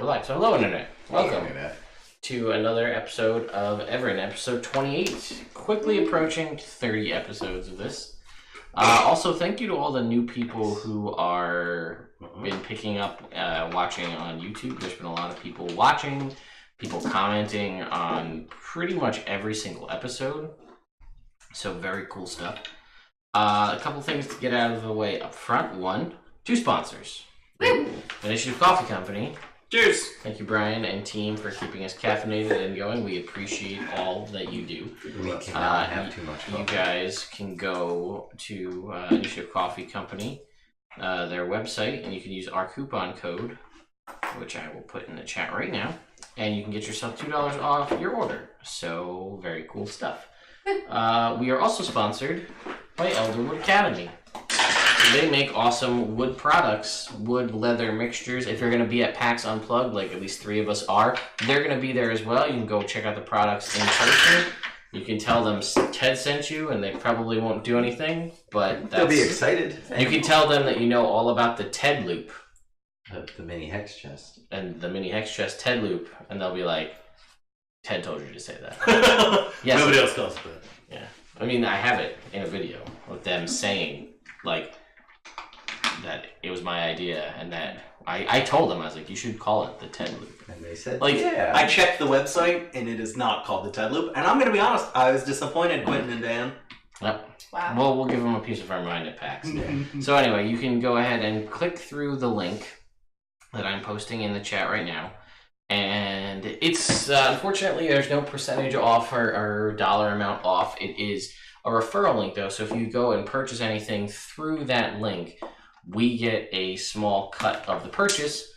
live. So hello, Internet. Welcome to another episode of Evrand, episode 28. Quickly approaching 30 episodes of this. Also, thank you to all the new people who are been picking up watching on YouTube. There's been a lot of people watching, people commenting on pretty much every single episode. So very cool stuff. A couple things to get out of the way up front. One, two sponsors. Initiative Coffee Company. Cheers! Thank you, Brian and team, for keeping us caffeinated and going. We appreciate all that you do. We cannot have too much coffee. You guys can go to Initiative Coffee Company, their website, and you can use our coupon code, which I will put in the chat right now, and you can get yourself $2 off your order. So, very cool stuff. We are also sponsored by Elderwood Academy. They make awesome wood products, wood leather mixtures. If you're going to be at PAX Unplugged, like at least 3 of us are, they're going to be there as well. You can go check out the products in person. You can tell them Ted sent you, and they probably won't do anything, but they'll be excited. You can tell them that you know all about the Ted loop. The mini hex chest. And the mini hex chest Ted loop, and they'll be like, Ted told you to say that. Yes. Nobody else calls it that. Yeah. I mean, I have it in a video with them saying, like, that it was my idea, and that I told them, I was like, you should call it the Ted Loop. And they said, like, yeah. I checked the website, and it is not called the Ted Loop. And I'm going to be honest, I was disappointed, Quentin and Dan. Yep. Wow. Well, we'll give them a piece of our mind at PAX. So anyway, you can go ahead and click through the link that I'm posting in the chat right now. And it's, unfortunately, there's no percentage off or dollar amount off. It is a referral link, though. So if you go and purchase anything through that link, we get a small cut of the purchase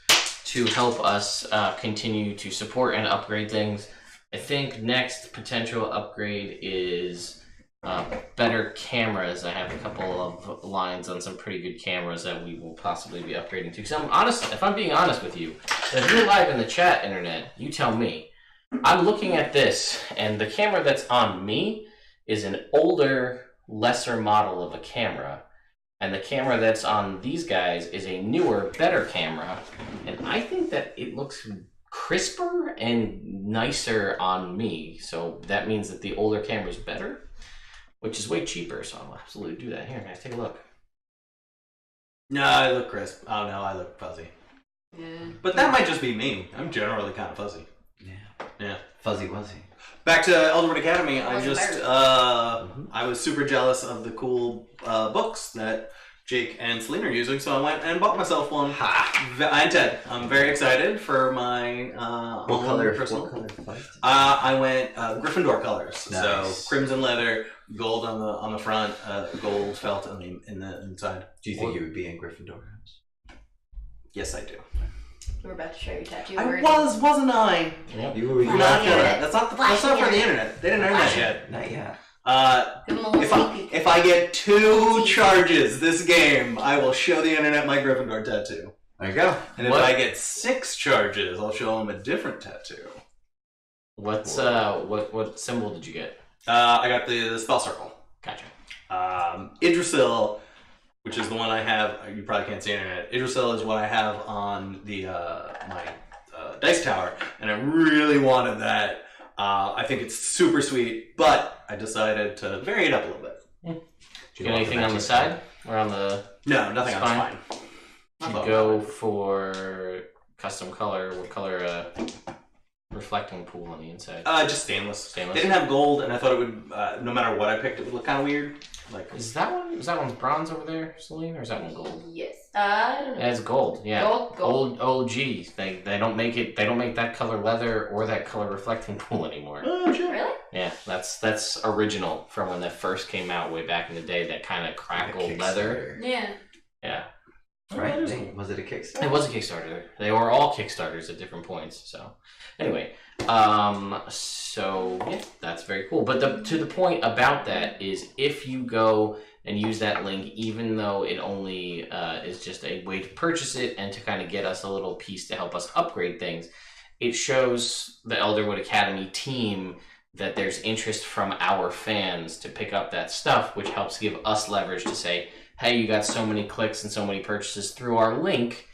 to help us continue to support and upgrade things. I think next potential upgrade is better cameras. I have a couple of lines on some pretty good cameras that we will possibly be upgrading to. Because I'm honest, if I'm being honest with you, if you're live in the chat, Internet, you tell me. I'm looking at this, and the camera that's on me is an older, lesser model of a camera. And the camera that's on these guys is a newer, better camera. And I think that it looks crisper and nicer on me. So that means that the older camera is better, which is way cheaper. So I'll absolutely do that. Here, guys, take a look. No, I look crisp. Oh, no, I look fuzzy. Yeah. But that might just be me. I'm generally kind of fuzzy. Yeah. Fuzzy wuzzy. Back to Elderwood Academy, I was super jealous of the cool books that Jake and Celine are using, so I went and bought myself one. I Ted. I'm very excited for my What color? I went Gryffindor colors, Nice. so crimson leather, gold on the front, gold felt in the inside. Do you think you would be in Gryffindor house? Yes, I do. We're about to show your tattoo. Wasn't I? Yep. You were Not yet. That's not for the internet. They didn't earn that yet. Not yet. Give them a little sneak peek. If I get 2 charges this game, I will show the internet my Gryffindor tattoo. There you go. And if I get 6 charges, I'll show them a different tattoo. What's what symbol did you get? I got the spell circle. Gotcha. Idrisil, which is the one I have. You probably can't see internet. Idrisil is what I have on the my dice tower, and I really wanted that. I think it's super sweet, but I decided to vary it up a little bit. Do you get anything on the side or on the? No, nothing on the spine. Did you go for custom color? What color? Reflecting pool on the inside. Just stainless. Stainless. They didn't have gold, and I thought it would. No matter what I picked, it would look kind of weird. Like, is that one bronze over there, Celine, or is that one gold? Yes. I don't know. Yeah, it's gold. Yeah. Gold. Old OG. They don't make it. They don't make that color leather or that color reflecting pool anymore. oh shit. Really? Yeah, that's original from when that first came out way back in the day. That kind of crackled leather. Yeah. Yeah. Right? Was it a Kickstarter? It was a Kickstarter. They were all Kickstarters at different points. So, anyway, so yeah, that's very cool. But to the point about that is, if you go and use that link, even though it only is just a way to purchase it and to kind of get us a little piece to help us upgrade things, it shows the Elderwood Academy team that there's interest from our fans to pick up that stuff, which helps give us leverage to say, hey, you got so many clicks and so many purchases through our link.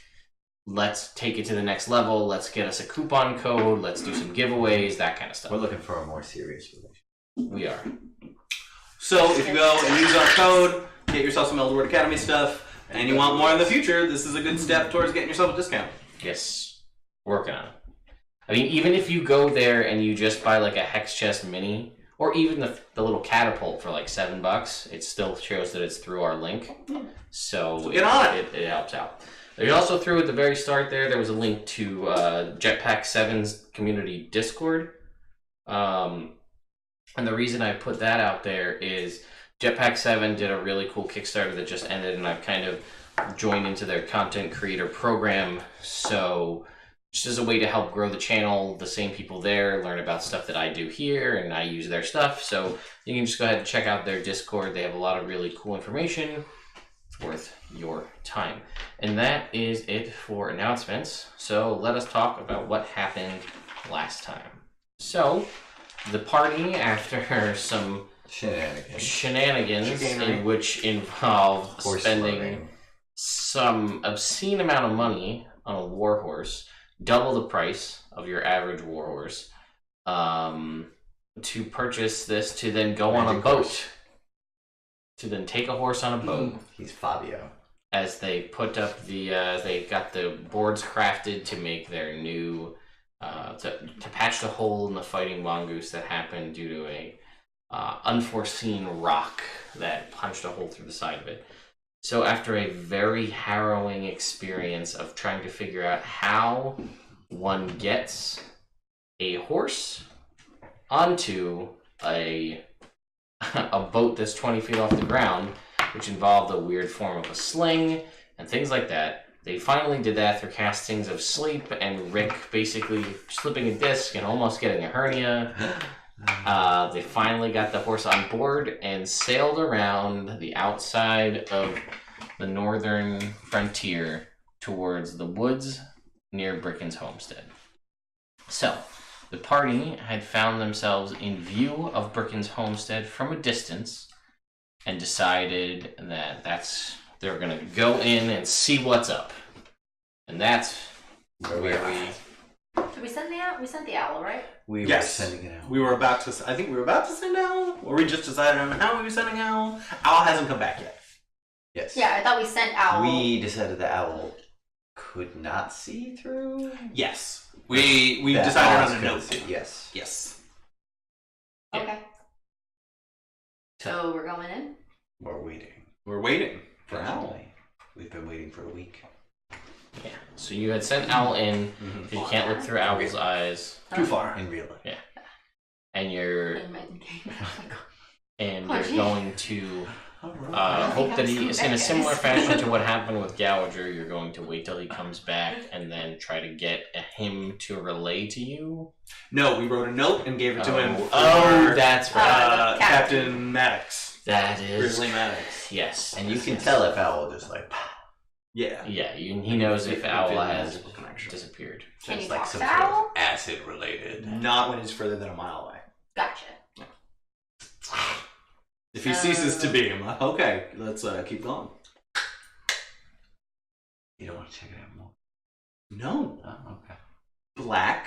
let's take it to the next level. Let's get us a coupon code. Let's do some giveaways, that kind of stuff. We're looking for a more serious relationship. We are. So if you go and use our code, get yourself some Elderwood Academy stuff, and you want more in the future, this is a good step towards getting yourself a discount. Yes. Working on it. I mean, even if you go there and you just buy like a Hex Chest Mini, or even the little catapult for like $7, it still shows that it's through our link. So get on it. It helps out. There's also through at the very start there was a link to Jetpack 7's community Discord. And the reason I put that out there is Jetpack 7 did a really cool Kickstarter that just ended, and I've kind of joined into their content creator program. So just as a way to help grow the channel, the same people there learn about stuff that I do here, and I use their stuff. So you can just go ahead and check out their Discord. They have a lot of really cool information. It's worth your time. And that is it for announcements. So let us talk about what happened last time. So the party, after some shenanigans in which involved spending some obscene amount of money on a warhorse, double the price of your average warhorse, to purchase this, to then go on a boat, to then take a horse on a boat. He's Fabio. As they put up the, they got the boards crafted to make their new, to patch the hole in the fighting mongoose that happened due to a unforeseen rock that punched a hole through the side of it. So after a very harrowing experience of trying to figure out how one gets a horse onto a boat that's 20 feet off the ground, which involved a weird form of a sling and things like that, they finally did that through castings of sleep and Rick basically slipping a disc and almost getting a hernia. They finally got the horse on board and sailed around the outside of the northern frontier towards the woods near Brickon's homestead. So, the party had found themselves in view of Brickon's homestead from a distance and decided that they're going to go in and see what's up. And that's where we Did we send the owl? We sent the owl, right? We were Yes. sending it out. We were about to. I think we were about to send Owl, or we just decided on how we were sending Owl. Owl hasn't come back yet. Yes. Yeah, I thought we sent owl. We decided the owl could not see through. Yes, we That decided owls on a couldn't note. see. Yes. Yes. Okay. So we're going in? We're waiting. We're waiting for Owl. Finally. We've been waiting for a week. Yeah. So you had sent Owl in. You can't look through Owl's eyes, Too far. In real life. and you're In my game. going to I hope think that I'm he so is in a bad, similar guys. fashion to what happened with Gouger. You're going to wait till he comes back and then try to get him to relay to you. No, we wrote a note and gave it to him. Oh, for, that's right. Captain Maddox. That is Grizzly Maddox. yes. And you can yes. tell if owl just like Yeah. Yeah, he knows if Owl has Physical connection. disappeared. Can you it's like talk some to sort owl? of acid related. Not when he's further than a mile away. Gotcha. If he ceases to be, I'm like, okay, let's keep going. You don't want to check it out more. No. Oh, okay. Black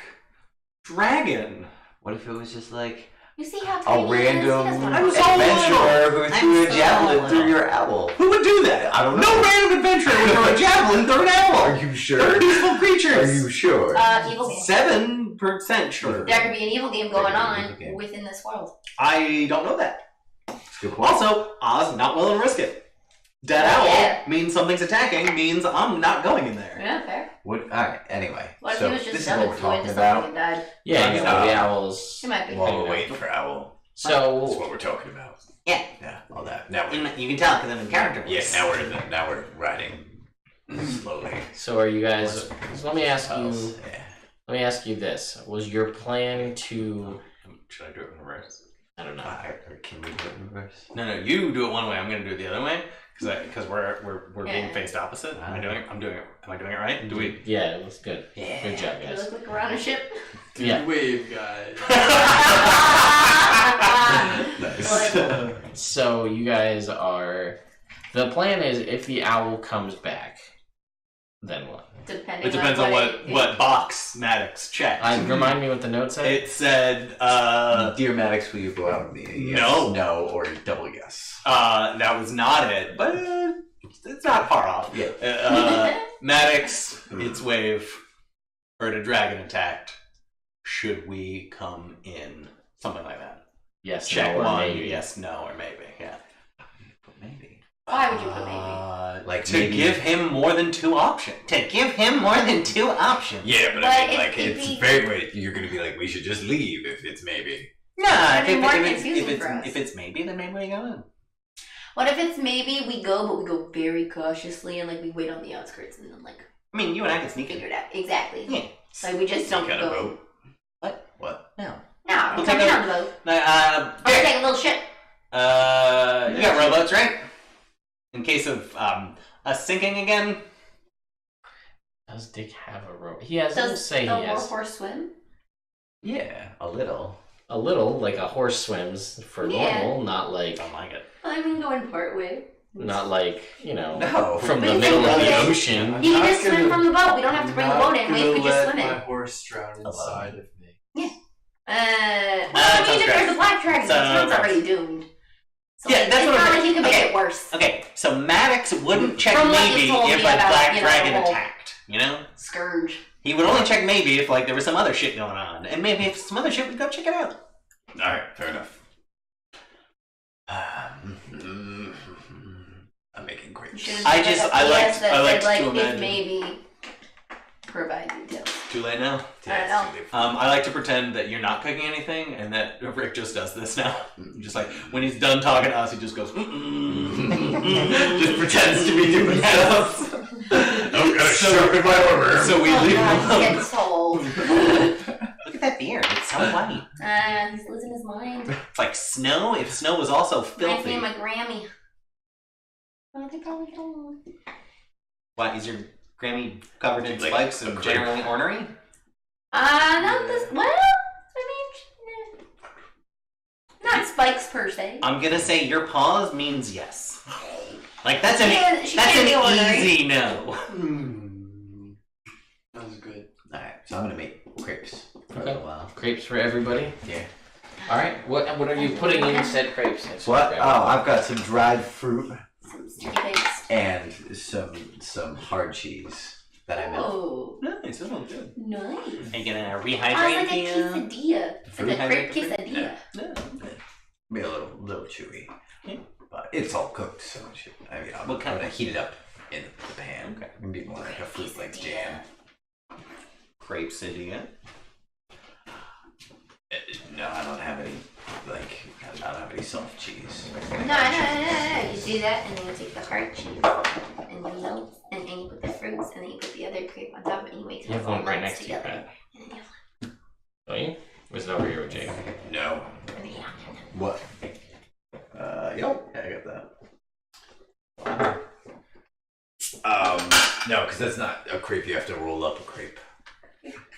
Dragon. What if it was just like You see how a tiny he is? He random doesn't wanna I was go. all adventurer who I'm threw a so javelin little. through your owl? Who would do that? I don't know. No random adventurer would throw a javelin through an owl. Are you sure? They're peaceful creatures. Are you sure? Evil game. 7% sure. There could be an evil game going There could be an on evil game. within this world. I don't know that. Good point. Also, Oz not willing to risk it. Dead Oh, owl yeah. means something's attacking, means I'm not going in there. Yeah, fair. What? All right. Anyway, What if so he was this just is done what it we're flew into talking something about. and died? Yeah, you know, No. the Owl's. He might be. While we're waiting for owl. That's So what we're talking about. Yeah. Yeah. All that. Now You we're. can tell because I'm in character. Yes. Now we're riding slowly. So are you guys? So let me ask you. Yeah. Let me ask you this: was your plan to? Should I do it in reverse? I don't know. Or can we do it in reverse? No, you do it one way. I'm going to do it the other way because we're being Yeah. faced opposite. Am I doing it? I'm doing it. Am I doing it right? Do we? Yeah, it was good. Yeah. Good job, You guys. look like we're on a ship. Yeah. Wave, guys. Nice. So you guys are. The plan is if the owl comes back, Then what? Depending It depends on what what box Maddox checked. Remind me what the note said. It said, Dear Maddox, will you go out with me? Yes, No. no, or double yes. that was not it, but it's not far off. Yeah. Maddox, its wave, heard a dragon attacked. Should we come in? Something like that. Yes, Check no, or one, maybe. yes, no, or maybe, yeah. Maybe. Why would you put maybe? Like To maybe... give him more than 2 options. To give him more than 2 options. Yeah, but But I mean, if- like, if it's he- very weird. You're gonna be like, we should just leave if it's maybe. Nah, It'd be more confusing for us. if it's maybe, then maybe we go in. What if it's maybe we go, but we go very cautiously and like we wait on the outskirts and then like I mean, you and I can sneak figure in. it out. Exactly. Yeah. Like we just don't Kind of go. boat. What? No. No, We'll we're coming take a- on the boat. Uh, Or take a little ship. you got rowboats, right? In case of us sinking again. Does Dick have a rope? He has. We'll Does say the he has horse swim? Yeah, a little. a little, like a horse swims for Yeah. normal, not like Don't like it. I mean, going part way. not like No. from But the you middle can of go the there. ocean. He can just swim from the boat. We don't have to bring the boat in. Wait, we just swim my in. horse drown inside of me. Well, That I mean, sounds if there's great. a black dragon, So- the swim's already doomed. So Yeah, like, that's it's what I'm not like saying. you can make Okay. it worse. Okay, so Maddox wouldn't check From what you maybe told if me a about, black you know, dragon the whole- attacked. You know? Scourge. He would only check maybe if like there was some other shit going on. And maybe if some other shit, we'd go check it out. Alright, fair enough. I'm making grapes. Should've I put just- up I a liked- yes that I said, liked like, to if imagine. maybe provide details. Too late now. Yeah, I it's too late. I like to pretend that you're not cooking anything and that Rick just does this now. Just like when he's done talking to us, he just goes, just pretends to be doing stuff. I'm gonna sharpen my armor. So we Oh leave god, him he's alone. getting so old. Look at that beard. It's so white. He's losing his mind. It's like snow. If snow was also Reminds me filthy. of my Grammy. Oh, they probably don't. Why is your Grammy covered in Like spikes a and grape. generally ornery? Not this. Well, I mean, not spikes per se. I'm gonna say your pause means yes. Like that's She can't be an ornery. easy no. That was good. Alright, so I'm gonna make crepes for a Okay. little while. Crepes for everybody. Yeah. All right. What are you putting in said crepes? What? Oh, I've got some dried fruit Some sticky bakes. and some hard cheese that I melt. Oh, Nice, that sounds good. nice. Are you gonna Oh, rehydrate like a the? quesadilla. It's like a crepe Rehydrate the quesadilla. No. Be a little chewy. Yeah. But it's all cooked, so it should, I mean, I'm What kind? gonna heat it up in the pan. Okay. It'd be more like a fruit like jam. Crepes idea. No, I don't have any, like, I don't have any soft cheese. No. You do that, and then you take the hard cheese, and you melt, and then you put the fruits, and then you put the other crepe on top, and you make You have one right next to you, together. Pat. And then you Don't you? Or is it over here with Jake? No. and then you What? Yep. Yeah, I got that. No, because that's not a crepe. You have to roll up a crepe.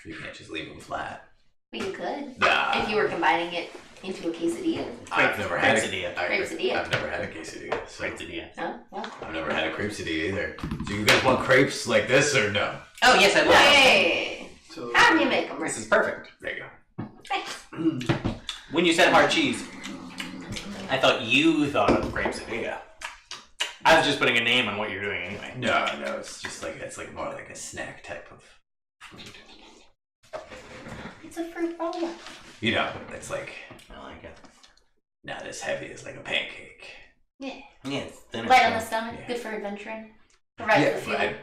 You can't just leave them flat. But you could, Nah. if you were combining it into a quesadilla. I've never had a Crepes-idea. Crepes-idea. I've never had a quesadilla. So Crepes idea. Huh? Well, I've never had a crepes-idilla either. Do you guys want crepes like this or no? Oh yes, I love it. hey! So, How do you make them, Rick? This is perfect. There you go. Thanks. When you said hard cheese, I thought you thought of crepes idea. I was just putting a name on what you're doing anyway. No, it's just like it's like more like a snack type of food. It's a fruit roll. You know, it's like I like it. not as heavy as like a pancake. Yeah. Yes. Light on the stomach, good for adventuring. Provides the but fuel. it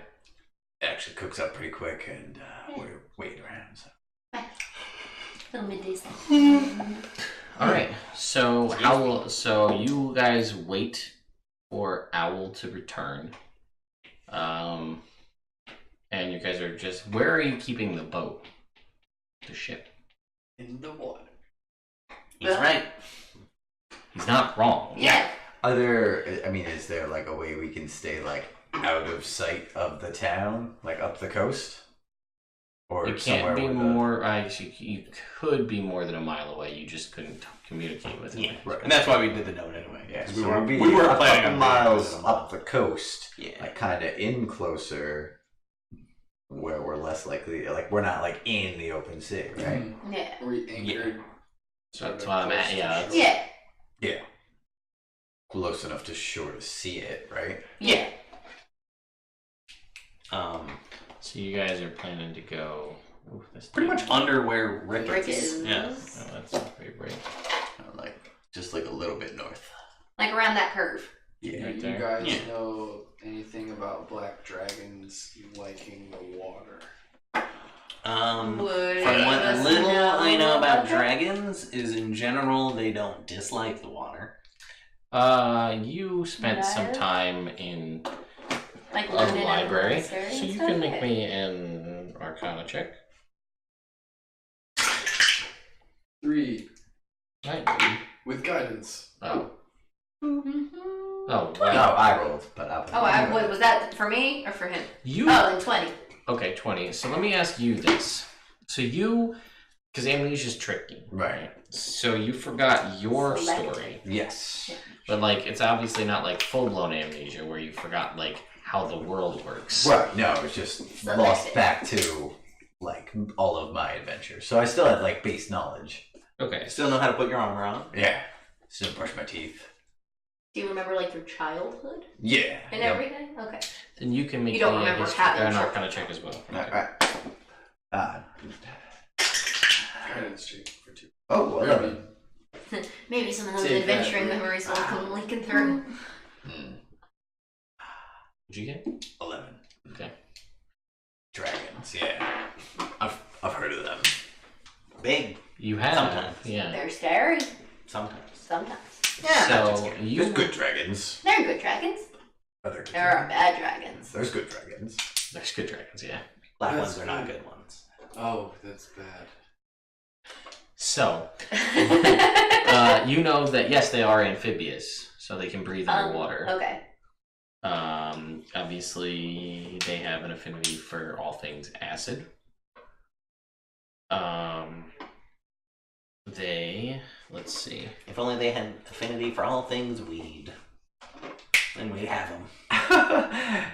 actually cooks up pretty quick, and we're waiting around. So. Little midday snack. All right. So you guys wait for Owl to return. And you guys are just, where are you keeping the boat? The ship. in the water. He's right. He's not wrong. Yeah. Are there? I mean, is there like a way we can stay like out of sight of the town, like up the coast, or You somewhere can't be with more. Actually, you could be more than a mile away. You just couldn't communicate with him. Yeah. Right. And that's why we did the note anyway. Yeah, 'Cause so we we'll be weren't a planning couple on miles doing it. up the coast, Yeah. like kind of in closer, where we're less likely, like we're not like in the open sea, right? Yeah. We anchored. So that's why I'm at. Yeah. That's, Yeah. Yeah. Close enough to shore to see it, right? Yeah. So you guys are planning to go. Ooh, that's Pretty much under where Rick Brick is. is. Yeah. Oh, that's not very bright. Like just like a little bit north. Like around that curve. Do Yeah. Right you there. guys Yeah. know anything about black dragons liking the water? From Would what us little I know about that? dragons is in general they don't dislike the water. You spent some No. time in Like a London library, and Monastery so and you stuff? can make Yeah. me an Arcana check. 3 Right. with guidance. Oh. Mhm. Oh, No, wow. I rolled, but I Wait, was that for me or for him? You. Oh, then 20. Okay, 20. So let me ask you this. So you. Because amnesia's tricky. Right. So you forgot your Selective. story. Yes. But, like, it's obviously not, like, full-blown amnesia where you forgot, like, how the world works. Right. No, it's just Selective. lost back to like all of my adventures. So I still had like base knowledge. Okay. Still know how to put your armor on. Yeah. Still brush my teeth. Do you remember like your childhood Yeah. and Yep. everything? Okay. Then you can make You don't me remember an having Arcana check as well. Alright. Guidance check for 2. Oh, 11. Maybe some of those Take that, adventuring Rick. memories will come leaking through. What'd you get? 11. Okay. Dragons. Yeah. I've heard of them. Big. You have. Sometimes. Yeah. They're scary Sometimes. sometimes. So you. There's good dragons. They're good dragons. Are there good There are dragons? bad dragons. There's good dragons. There's good dragons, yeah. Black That's ones are not good. good ones. Oh, that's bad. So, you know that, yes, they are amphibious, so they can breathe underwater. Okay. Obviously, they have an affinity for all things acid. Let's see. If only they had affinity for all things weed. Then we'd have them.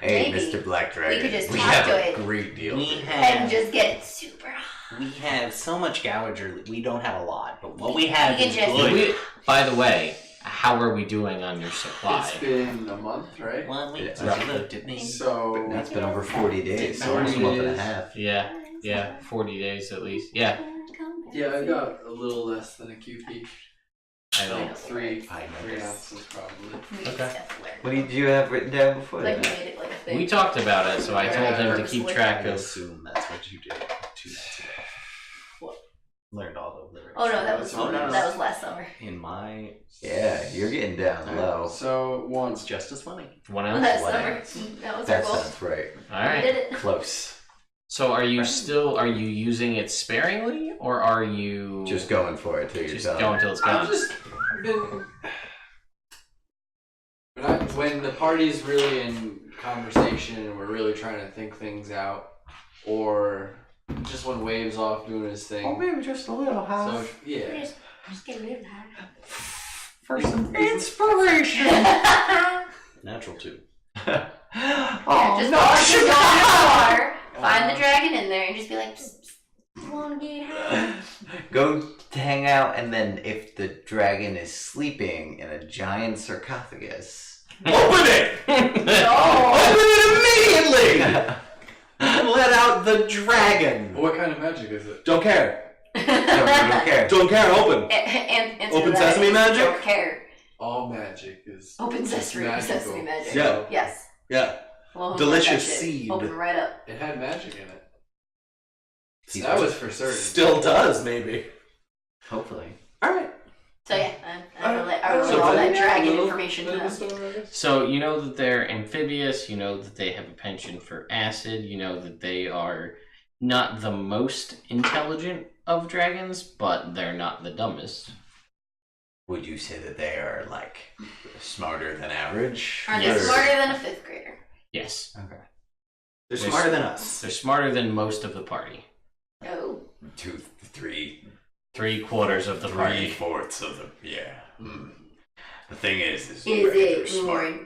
Hey, Maybe. Mr. Black Dragon. could just talk have to a it. great deal. We to- And have, just get it super hot. we have so much gouger. We don't have a lot, but what we have You is can just- good. By the way, how are we doing on your supply? It's been a month, right? Well, we Yeah. just looked at me. So That's been over 40 days. So 40 almost a month and a days. half. Yeah, 40 days at least. Yeah, yeah, I got a little less than a QP. I don't. 3 I noticed. ounces probably. Okay. What did you have written down before Like that? we made it like a thing. We talked about it, so I told him to keep Purposely. track I of. assume that's what you did 2 nights ago. What? Learned all the lyrics. Oh no, that was Oh, no. that was last summer. In my... Yeah, you're getting down low. So It's once. just as funny. 1 ounce. Last What summer. else? That was our That goal. sounds right. All We right. did it. Close. So are you using it sparingly, or are you Just going for it till you're just done. going till it's I've gone? just been. When the party's really in conversation and we're really trying to think things out, or just when Wave's off doing his thing. Oh, maybe just a little, huh? So, yeah. Just get rid of For some inspiration. that. Natural 2. Oh, Just no, go I just should go have- in the water, find the dragon in there, and just be like, psst, psst, wanna get high? Go to hang out, and then if the dragon is sleeping in a giant sarcophagus, Open it! No. Open it immediately! Let out the dragon! What kind of magic is it? Don't care. no, we don't care. Don't care, open. And Open sesame magic? Don't care. All magic is. Open sesame, magical. sesame magic. Yeah. Yes. Yeah. Well, open Delicious that shit. seed. Open right up. It had magic in it. He's That was for certain. Still does, maybe. Hopefully. Alright. So yeah, I relay all then, that yeah, dragon little- information to little them. story, I guess. So you know that they're amphibious, you know that they have a penchant for acid, you know that they are not the most intelligent of dragons, but they're not the dumbest. Would you say that they are like smarter than average? Are they Yes. smarter than a 5th grader? Yes. Okay. They're smarter than us. They're smarter than most of the party. No. 2, 3, 3/4 of the party. 3/4 of the yeah. thing is Is dragons it are smart. more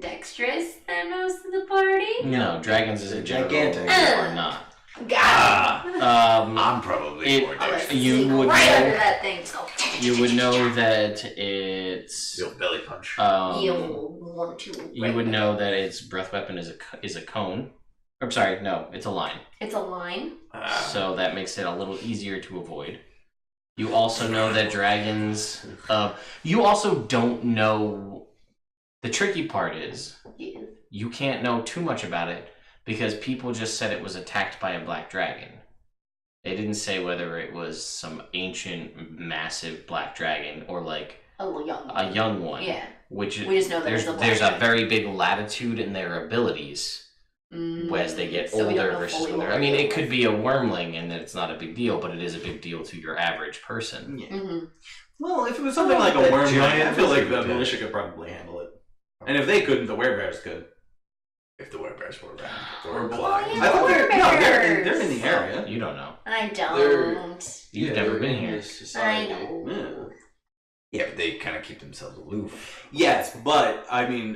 dexterous than most of the party? No, dragons is a general Gigantic. are not. Got it. I'm probably more I'm gonna dexterous. You sneak would right know- under that thing. So. You would know that it's. You'll belly punch. You'll want to. You would know that its breath weapon is a cone. I'm sorry, no, it's a line. It's a line. So that makes it a little easier to avoid. You also know that dragons. You also don't know. The tricky part is Yeah. you can't know too much about it because people just said it was attacked by a black dragon. They didn't say whether it was some ancient, massive black dragon or like A little young. a young one. Yeah. Which We just know there's there's a black there's a dragon. very big latitude in their abilities. As they get So we don't older know versus fully when what they're. I mean, we're it dealing could be a wormling, and then it's not a big deal, but it is a big deal to your average person. Yeah. Mm-hmm. Well, if it was something like a worm, giant I feel like the lizard. militia could probably handle it. And if they couldn't, the werebears could. If the werebears were around. Or Or yeah. I thought Werebears. they're in the area. You don't know. I They're- don't. You've never been here. I Society. know. Yeah, but they kind of keep themselves aloof. Yes, but I mean,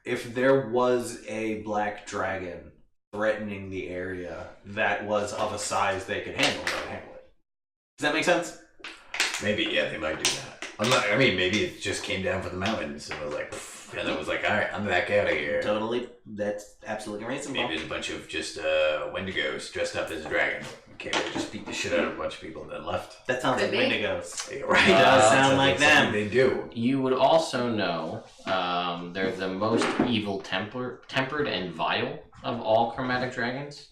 if there was a black dragon threatening the area that was of a size they could handle, they would handle it. Does that make sense? Maybe, yeah, they might do that. I mean, maybe it just came down from the mountains and was like, pff, and it was like, all right, I'm the heck out of here. Totally. That's absolutely reasonable. Maybe there's a bunch of just Wendigos dressed up as a dragon. Okay, they just beat the shit out of a bunch of people and then left. That sounds Could like be. Wendigos. Yeah, right. It does sound Sounds like something them. They do. You would also know they're the most evil tempered and vile of all chromatic dragons.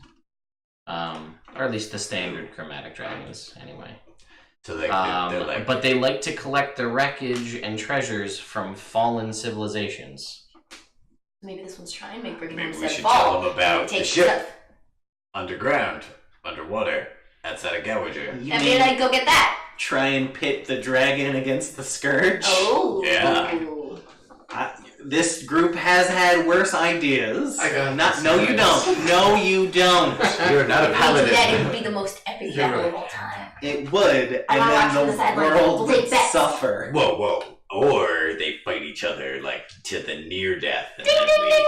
Or at least the standard chromatic dragons, anyway. So they're like, But they like to collect the wreckage and treasures from fallen civilizations. Maybe this one's trying to make Brickon maybe we Homestead should fall. tell them about the Take ship stuff. underground, underwater, outside of Gowager. You And mean be like, go get that. try and pit the dragon against the scourge? Oh. Yeah. This group has had worse ideas. I got Not. this. No, you don't. No, you don't. You're not a That paladin. would be the most epic You're battle right. of all time. It would, I'm and not then watching the the sideline. world We'll would take bets. suffer. Whoa. Or they fight each other like to the near death, and Ding, then ding, we ding.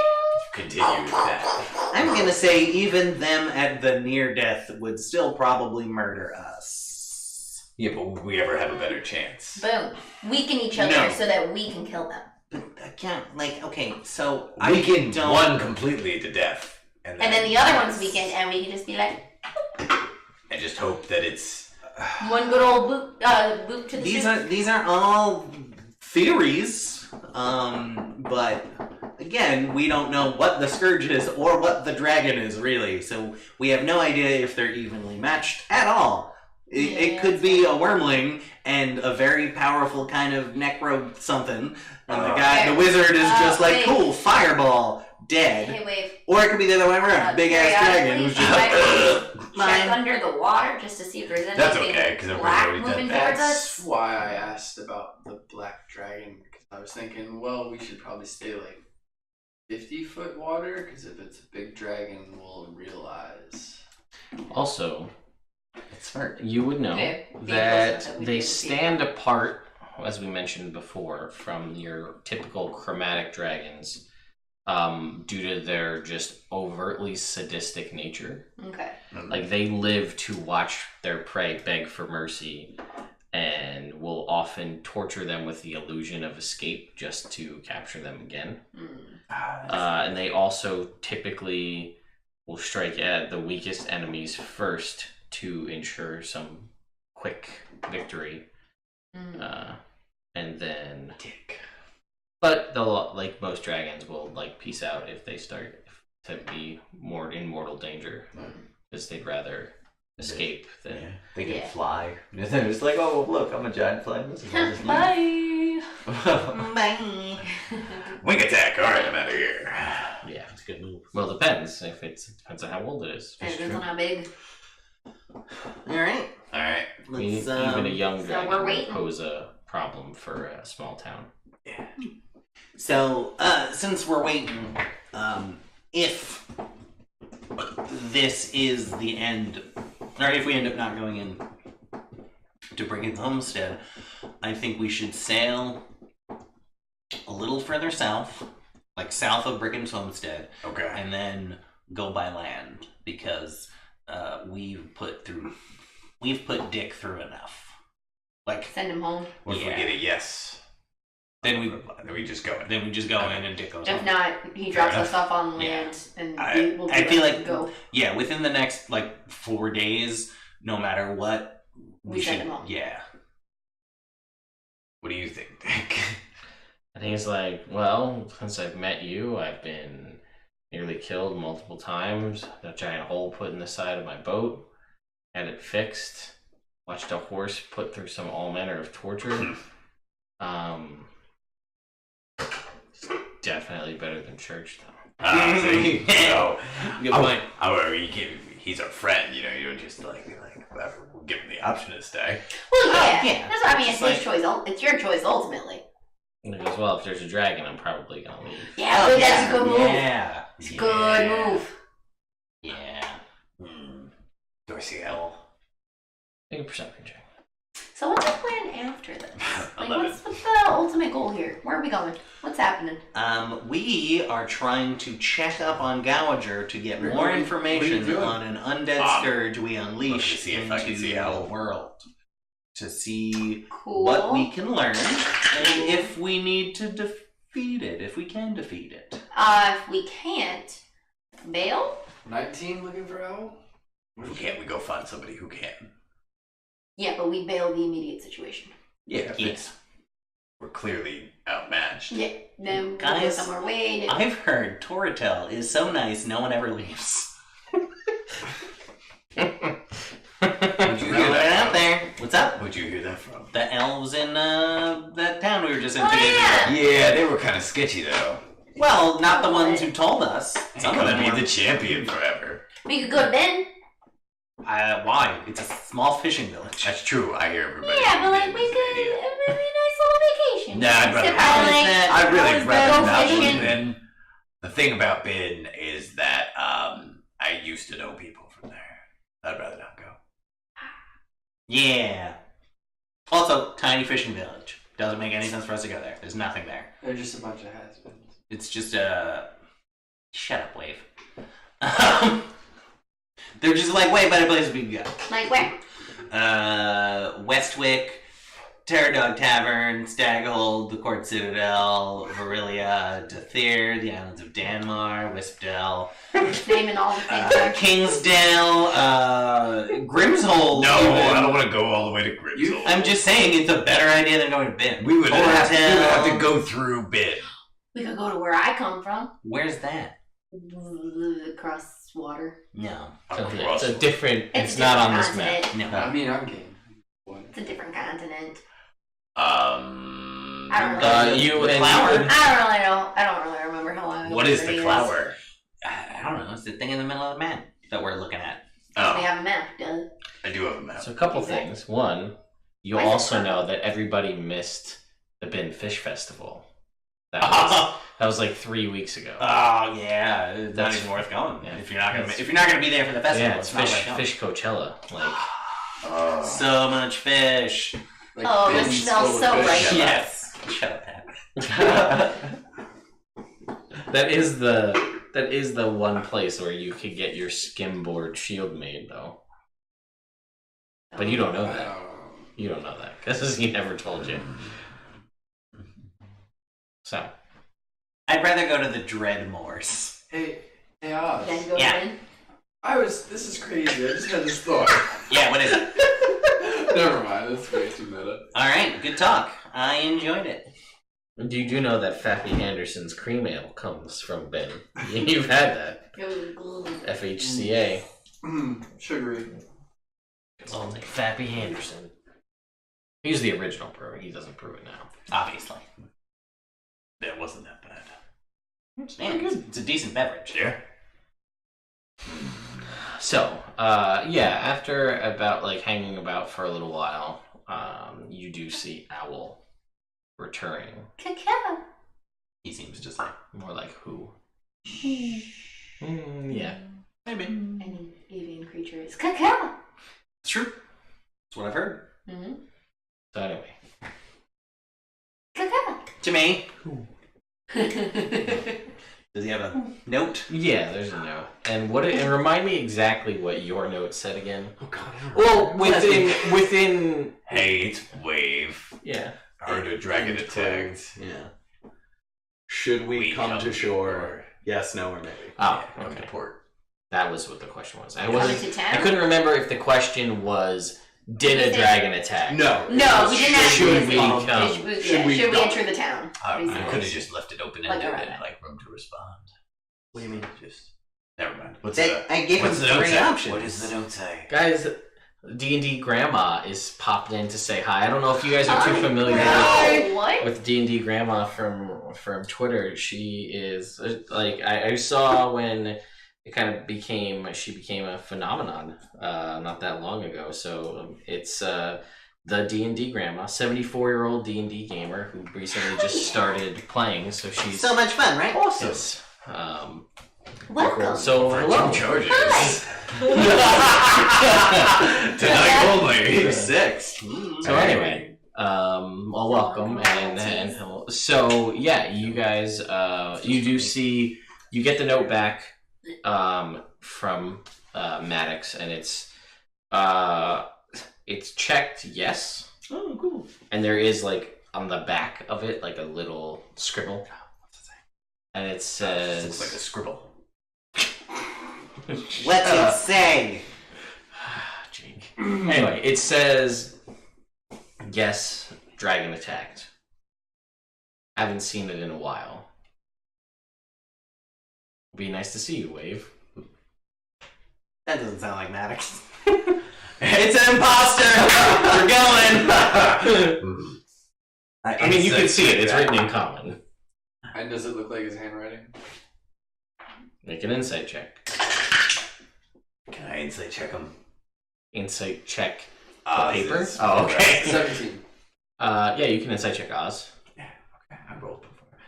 continue with that. I'm gonna say even them at the near death would still probably murder us. Yeah, but would we ever have a better chance? Boom. Weaken each other No. so that we can kill them. But again, like, okay, so We can don't. one completely to death, And then the other one's weakened, and we can just be like, I just hope that it's one good old boop to the soup. These are all theories, but again, we don't know what the scourge is or what the dragon is really, so we have no idea if they're evenly matched at all. It Yeah, could be a wormling and a very powerful kind of necro something, and the wizard is just like, wait. cool, fireball, dead. Hey, wave. Or it could be the other way around, big ass dragon who's just Check mine. under the water just to see if there's anything That's okay, 'cause I've black already done moving that. towards us. That's why I asked about the black dragon, because I was thinking, well, we should probably stay like 50-foot water, because if it's a big dragon, we'll realize. Also, it's smart. you would know Okay. that Because we they can see stand apart, as we mentioned before, from your typical chromatic dragons due to their just overtly sadistic nature. Okay. Like, they live to watch their prey beg for mercy and will often torture them with the illusion of escape just to capture them again. And they also typically will strike at the weakest enemies first to ensure some quick victory. And then... But they'll, like most dragons, will like peace out if they start to be more in mortal danger, because they'd rather escape than. Yeah, they can Yeah. fly. They're just like, oh look, I'm a giant flying lizard. I'll just leave. Bye. Bye. Wing attack! Alright, I'm out of here. Yeah. That's a good move. Well, it depends. If it depends on how old it is. And it depends on how big. Alright. Alright. Let's, Even a young so dragon we're would waiting. pose a problem for a small town. So, since we're waiting, if this is the end, or if we end up not going in to Brickon Homestead, I think we should sail little further south, like south of Brickon's Homestead, Okay. and then go by land because we've put Dick through enough. Like, Send him home. What if we Yeah. get a yes? then we just go in. go in and Dick goes If home. not, he drops Fair us off on Yeah. land, and we'll I feel like go. Yeah, within the next like 4 days, no matter what, We send him home. Yeah. What do you think, Dick? I think it's like, well, since I've met you, I've been nearly killed multiple times. A giant hole put in the side of my boat. Had it fixed. Watched a horse put through some all manner of torture. It's definitely better than church, though. See? So, Good point. however, he's our friend, you know, you don't just like whatever, we'll give him the option to stay. Well, yeah. yeah. That's what I mean. It's Just his choice. It's your choice ultimately. And he goes, well, if there's a dragon, I'm probably gonna leave. Yeah, but that's a good move. Yeah. It's a good move. Yeah. Do I see L? Make a perception check. So what's the plan after this? Like, 11. what's the ultimate goal here? Where are we going? What's happening? We are trying to check up on Gouager to get more What are you information doing? on an undead scourge we unleash see if I can into see the how- world. To see Cool. what we can learn and if we need to defeat it, if we can defeat it. If we can't, bail? 19 looking for help? Who can't we go find somebody who can? Yeah, but we bail the immediate situation. Yeah, Yes. we're clearly outmatched. Yeah, then we'll go Guys, somewhere way different. I've heard Toratel is so nice no one ever leaves. Where'd you hear Throwing it that out from? there. What's up? Where'd you hear that from? The elves in that town we were just in Oh, 2 days ago. yeah. Yeah, they were kind of sketchy though. Well, not the ones who told us. He's Some of gonna them be were. the champion forever. We could go to Ben. Why? It's a small fishing village. That's true. I hear everybody. Yeah, but like being we this could idiot. maybe a nice little vacation. Nah, I'd rather Sit have by, it. like, I'd really always rather go not fishing. live in. The thing about Ben is that I used to know people from there. I'd rather not go. Yeah. Also, tiny fishing village. Doesn't make any sense for us to go there. There's nothing there. They're just a bunch of has-beens. It's just a... Shut up, Wave. They're just like way better places we can go. Like where? Westwick, Terror Dog Tavern, Staghold, the Court Citadel, Verilia, Dathyr, the Islands of Danmar, Wispdale, Just naming all the things. there. Kingsdale, Grimshold. No, even. I don't want to go all the way to Grimsel. I'm just saying it's a better idea than going to Ben. We would have Toratel. to go through Ben. We could go to where I come from. Where's that? Across water. No. So, yeah, it's a different. It's not on this map. continent. No. I mean, I'm game. What? It's a different continent. I I don't know. You The and flower. you I don't really know. I don't really remember how long ago. What is it the is. flower? I don't know. It's the thing in the middle of the map that we're looking at. We Oh, have a map, duh. I do have a map. So a couple things. One, you Why is it also purple? know that everybody missed the Bin Fish Festival. That was like 3 weeks ago. Oh yeah, it's not That's- even worth going. yeah. If you're not gonna It's- if you're not gonna be there for the festival, Yeah, it's not fish worth going. fish Coachella. Like Oh. So much fish. Like, Oh, that bins smells full of so fish. right. Yes. Shut up, Pat. that is the one place where you could get your skimboard shield made though. But you don't know that. You don't know that because he never told you. So I'd rather go to the Dreadmoors. Hey, Oz. Then go Yeah. in. This is crazy. I just had this thought. Yeah, what is it? Never mind. That's way too meta. All right, good talk. I enjoyed it. you do know that Fappy Anderson's cream ale comes from Ben. You've had that. FHCA. Sugary. It's all like Fappy Anderson. He's the original brewer. He doesn't brew it now. Obviously. That wasn't that bad. Man, it's a decent beverage. Yeah. So, after about like hanging about for a little while, you do see Owl returning. Cacao. He seems just like More like who? Yeah. maybe. Any avian creature is cacao. It's true. That's what I've heard. Mm-hmm. So anyway, Cacao. To me. Does he have a note? Yeah, there's a note. And and remind me exactly what your note said again. Oh God. Well, within. Hey, it's Wave. Yeah. Heard a dragon attacked. Yeah. Should we come to shore? Yes, no, or maybe. Oh, Come okay. to port. That was what the question was. I Coming wasn't. to town? I couldn't remember if the question was, did a dragon attack? No. No, we didn't ask Should you we this. come? Should we Should we go? enter the town? I Basically. could have just left it open ended Like a and like room to respond. What do you mean? Just never mind. What's I gave him what's the note 3 say? options. What does the note say? Guys, D&D Grandma is popped in to say hi. I don't know if you guys are too familiar What? with D&D Grandma from Twitter. She is like I saw when it kind of became a phenomenon not that long ago. So it's the D&D Grandma, 74-year-old D&D gamer who recently just started playing. So she's So much fun, right? awesome. Welcome. So For hello. 2 charges. Hi. Tonight only. For 6. So anyway, well, welcome and hello. So yeah, you guys, you do see, you get the note back from Maddox, and it's checked yes. Oh, cool. And there is like on the back of it like a little scribble, and it says Looks like a scribble. What's it say? Jake. Anyway, it says, yes, dragon attacked. Haven't seen it in a while. Be nice to see you, Wave. That doesn't sound like Maddox. It's an imposter! We're going! I mean, you can see it. It's written in common. And does it look like his handwriting? Make an insight check. Can I insight check him? Insight check the Oz paper? is- Oh, okay. 17. Yeah, you can insight check Oz. Yeah, okay. I rolled before.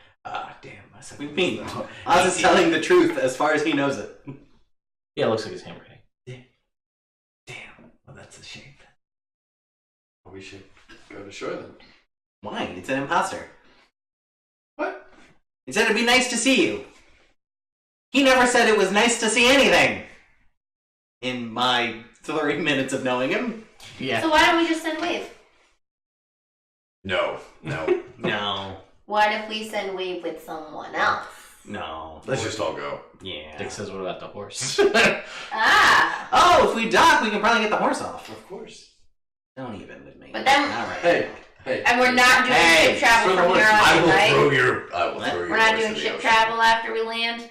Damn. My What do second you mean? roll. Oz is telling the truth as far as he knows it. Yeah, it looks like his handwriting. Damn. Well, that's a shame. We should go to shore then. Why? It's an imposter. What? He said it'd be nice to see you. He never said it was nice to see anything. In my 3 minutes of knowing him. Yeah. So why don't we just send Wave? No. No. What if we send Wave with someone else? No. Let's just all go. Yeah. Dick says, what about the horse? Ah! Oh, if we dock, we can probably get the horse off. Of course. Don't even with me. But then- All right. Hey. And we're not doing Hey, ship travel throw the from here horse- I on, will right? throw your. I will What? throw your. We're not horse doing in the ship ocean. travel after we land?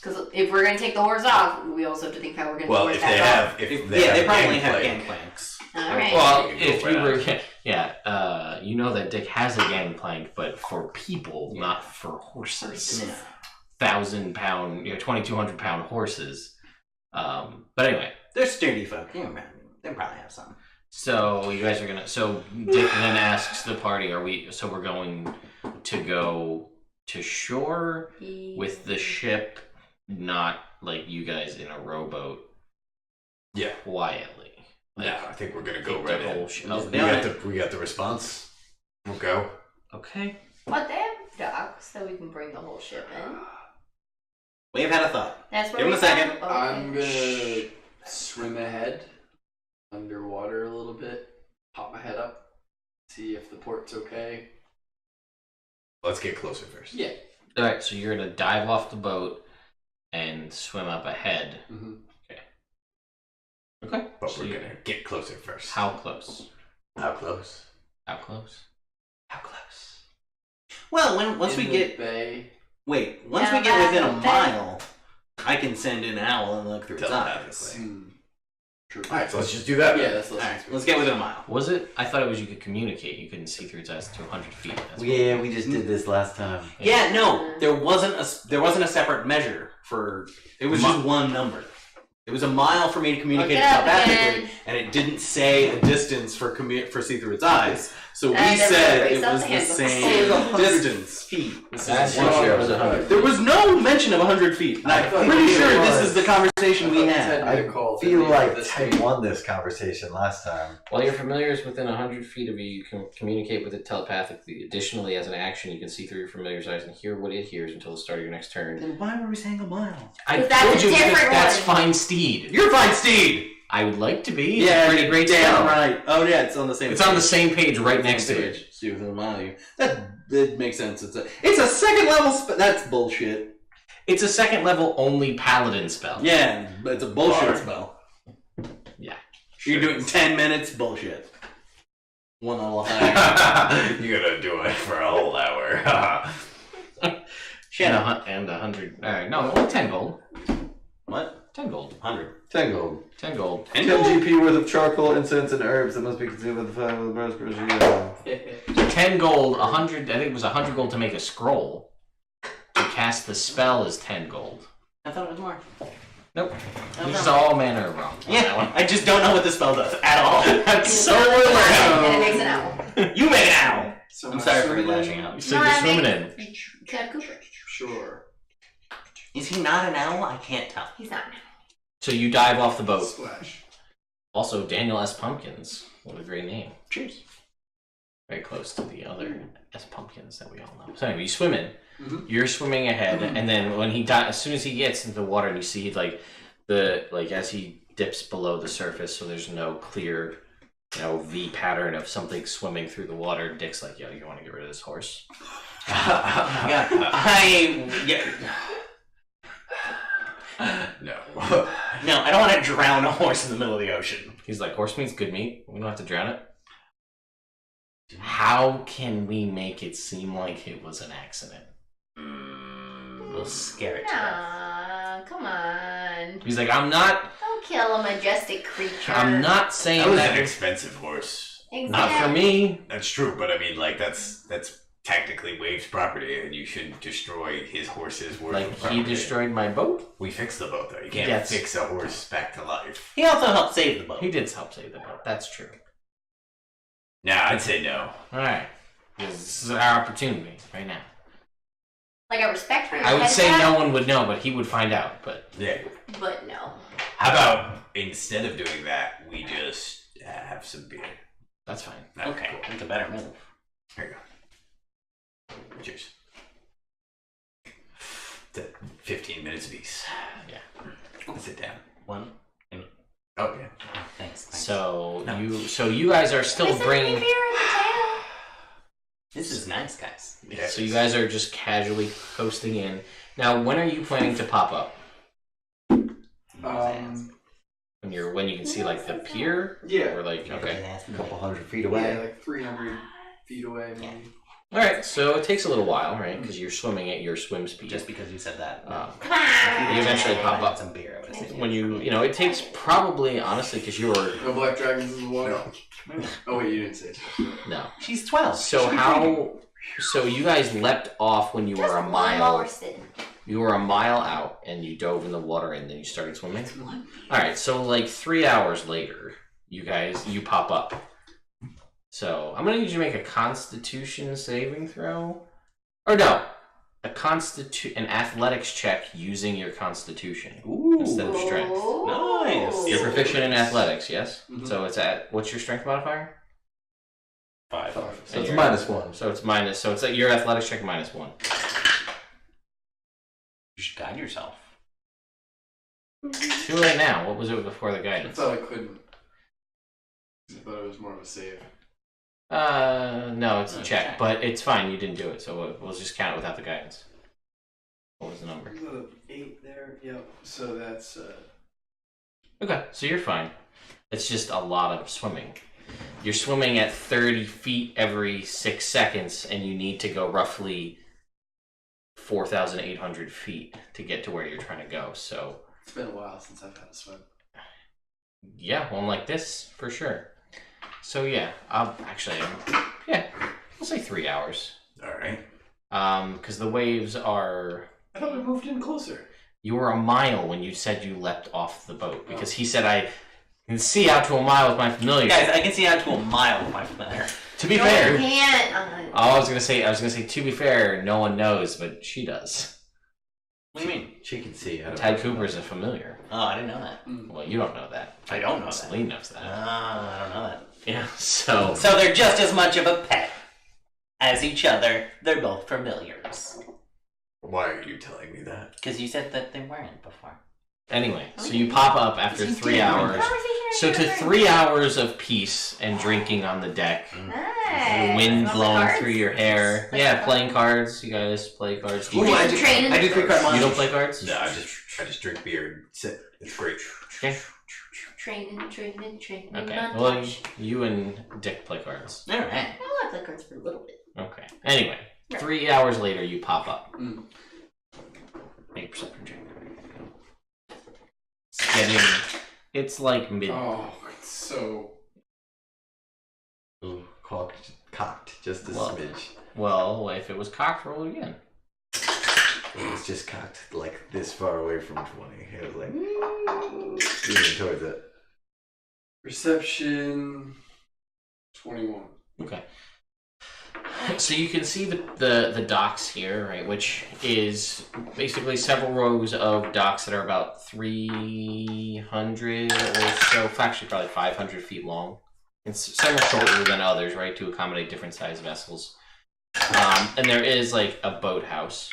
Because if we're going to take the horse off, we also have to think how we're going to Well, horse if back they off. have, if Yeah, they they have probably have gangplank. gangplanks. Alright. Well, You can go if you were, fast. you know that Dick has a gangplank, but for people, not for horses. Yeah. 1,000-pound, 2,200-pound horses. But anyway, They're sturdy folk. They probably have some. so you guys are gonna. So Dick then asks the party, "Are we? So we're going to go to shore with the ship, not like you guys in a rowboat, Yeah. quietly." No, I think we're gonna go Take right the whole in. ship. We got the response. We'll go. Okay. But they have docks, so we can bring the whole ship in. We've had a thought. That's where Give him we a second. go? Okay. I'm gonna swim ahead, underwater a little bit, pop my head up, see if the port's okay. Let's get closer first. Yeah. All right. So you're gonna dive off the boat and swim up ahead. Mm-hmm. Okay. But So we're you- gonna get closer first. How close? How close? How close? How close? Well, once we In get the bay. once we get within a mile, I can send an owl and look through its eyes. Hmm. True. All right, so let's just do that. Yeah, that's All right, let's get within a mile. Was it? I thought it was you could communicate. You couldn't see through its eyes to 100 feet. That's what- Yeah, we just did this last time. Yeah, no, there wasn't a separate measure for. It was just one number. It was a mile for me to communicate Look it up telepathically, again. and it didn't say a distance for see through its eyes. So we And it said breaks it up was the the handbook. same distance. Feet. That's one sure share it was 100. There was no mention of 100 feet. And I'm pretty sure this is the conversation we had. I feel like Ted won this conversation last time. While your familiar is within 100 feet of you, you can communicate with it telepathically. Additionally, as an action, you can see through your familiar's eyes and hear what it hears until the start of your next turn. Then why were we saying a mile? I That's told a you because different that's one. fine steed. You're fine, Steve! I would like to be. Yeah, It's a pretty great damn spell. right. Oh yeah, it's on the same. It's on the same page right next to it. See within a mile of you. That makes sense. It's a second level spell. That's bullshit. It's a second level only paladin spell. Yeah, but it's a bullshit spell. Yeah. You're doing 10 minutes. Bullshit. One level higher. You're gonna do it for a whole hour. And a 100. No, only 10 gold. What? 10 gold. 100. 10 gold. 10 gold. 10 GP worth of charcoal, incense, and herbs that must be consumed by the fire with the raspberry. 10 gold, 100. I think it was 100 gold to make a scroll. To cast the spell is 10 gold. I thought it was more. Nope. Oh, Which is no. all manner of wrong. Yeah, I just don't know what the spell does at all. That's so And weird. it makes an owl. You make an owl. So I'm sorry for lashing out. So you're swimming in. Chad Cooper. Sure. Is he not an owl? I can't tell. He's not. So you dive off the boat. Splash. Also, Daniel S. Pumpkins. What a great name. Cheers. Very close to the other S. Pumpkins that we all know. So anyway, you swim in. Mhm. You're swimming ahead, and then when he as soon as he gets into the water, and you see as he dips below the surface, so there's no clear, V pattern of something swimming through the water. Dick's like, yo, you want to get rid of this horse? Yeah, No. no, I don't want to drown a horse in the middle of the ocean. He's like, horse meat's good meat. We don't have to drown it. How can we make it seem like it was an accident? We'll scare it to death. Nah, come on. He's like, I'm not Don't kill a majestic creature. I'm not saying That was that an expensive horse. Exactly. not for me. That's true, but I mean, like, that's technically Wave's property, and you shouldn't destroy his horse's worth Like of he property. destroyed my boat. We fixed the boat, though. You can't Yes. fix a horse back to life. He also helped save the boat. He did help save the boat. That's true. Nah, I'd say no. All right, this is our opportunity right now. Like a respect for your I would pet say cat, no one would know, but he would find out. But Yeah. but no. How about instead of doing that, we just have some beer? that's fine. Okay, that's a better move. Here you go. Cheers. 15 minutes apiece. Yeah. Sit down. One. Okay. Thanks. So No. you guys are still Isn't bringing. any beer in the tail? This is nice, guys. Yeah, So you guys are just casually coasting in. Now, when are you planning to pop up? When you can see like the pier, Yeah. or like okay. A couple 100 feet Yeah, away. like 300 feet away, maybe. All right, so it takes a little while, right? Because you're swimming at your swim speed. Just because you said that. Um, Come on. You eventually pop up. Some beer. I would have said. when it takes probably honestly because you were No black dragons in the water. Oh wait, you didn't say so. no. She's 12. So you guys leapt off when you Just were a one while mile. we're sitting. You were a mile out and you dove in the water and then you started swimming. All right, so like 3 hours later, you pop up. So I'm gonna need you to make a Constitution saving throw, or no, an athletics check using your Constitution instead of strength. Nice. You're proficient in athletics, yes. Mhm. So it's what's your strength modifier? 5. So And it's your- -1. So it's minus. So it's like your athletics check -1. You should guide yourself. Too late now. What was it before the I guidance? thought I couldn't. I thought it was more of a save. No, it's a Oh, check, check. but it's fine. You didn't do it, so we'll just count it without the guidance. What was the number? 8 there. Yep. So that's Okay, so you're fine. It's just a lot of swimming. You're swimming at 30 feet every 6 seconds, and you need to go roughly 4,800 feet to get to where you're trying to go. So, it's been a while since I've had a swim. yeah, one like this for sure. So yeah, I'll say 3 hours. All right. Because the waves are. I thought we moved in closer. You were a mile when you said you leapt off the boat because he said I can see out to a mile with my familiar. Guys, I can see out to a mile with my familiar. To be fair, You can't. I was gonna say to be fair, no one knows, but she does. What do you mean? She can see. Ted Cooper's a familiar. Oh, I didn't know that. Well, you don't know that. I don't know that. Celine knows that. I don't know that. Yeah, so they're just as much of a pet as each other. They're both familiars. Why are you telling me that? Because you said that they weren't before. Anyway, so you pop up after 3 hours. So to 3 hours of peace and drinking on the deck, the wind blowing through your hair. Yeah, playing cards. You guys play cards. Ooh, I do 3 card monsters. You don't play cards? No, I just drink beer and sit. It's great. Okay. Training. Okay. Well, you and Dick play cards. All right. Well, I play cards for a little bit. Okay. Anyway, 3 hours later, you pop up. Make a perception check. It's like mid. Oh, it's so. Ooh, cocked, just a smidge. Well, if it was cocked, roll it again. It was just cocked like this far away from 20. It was like leaning towards it. Perception 21. Okay. So you can see the docks here, right? Which is basically several rows of docks that are about 300 or so, actually probably 500 feet long. It's some are shorter than others, right, to accommodate different size vessels. And there is like a boathouse,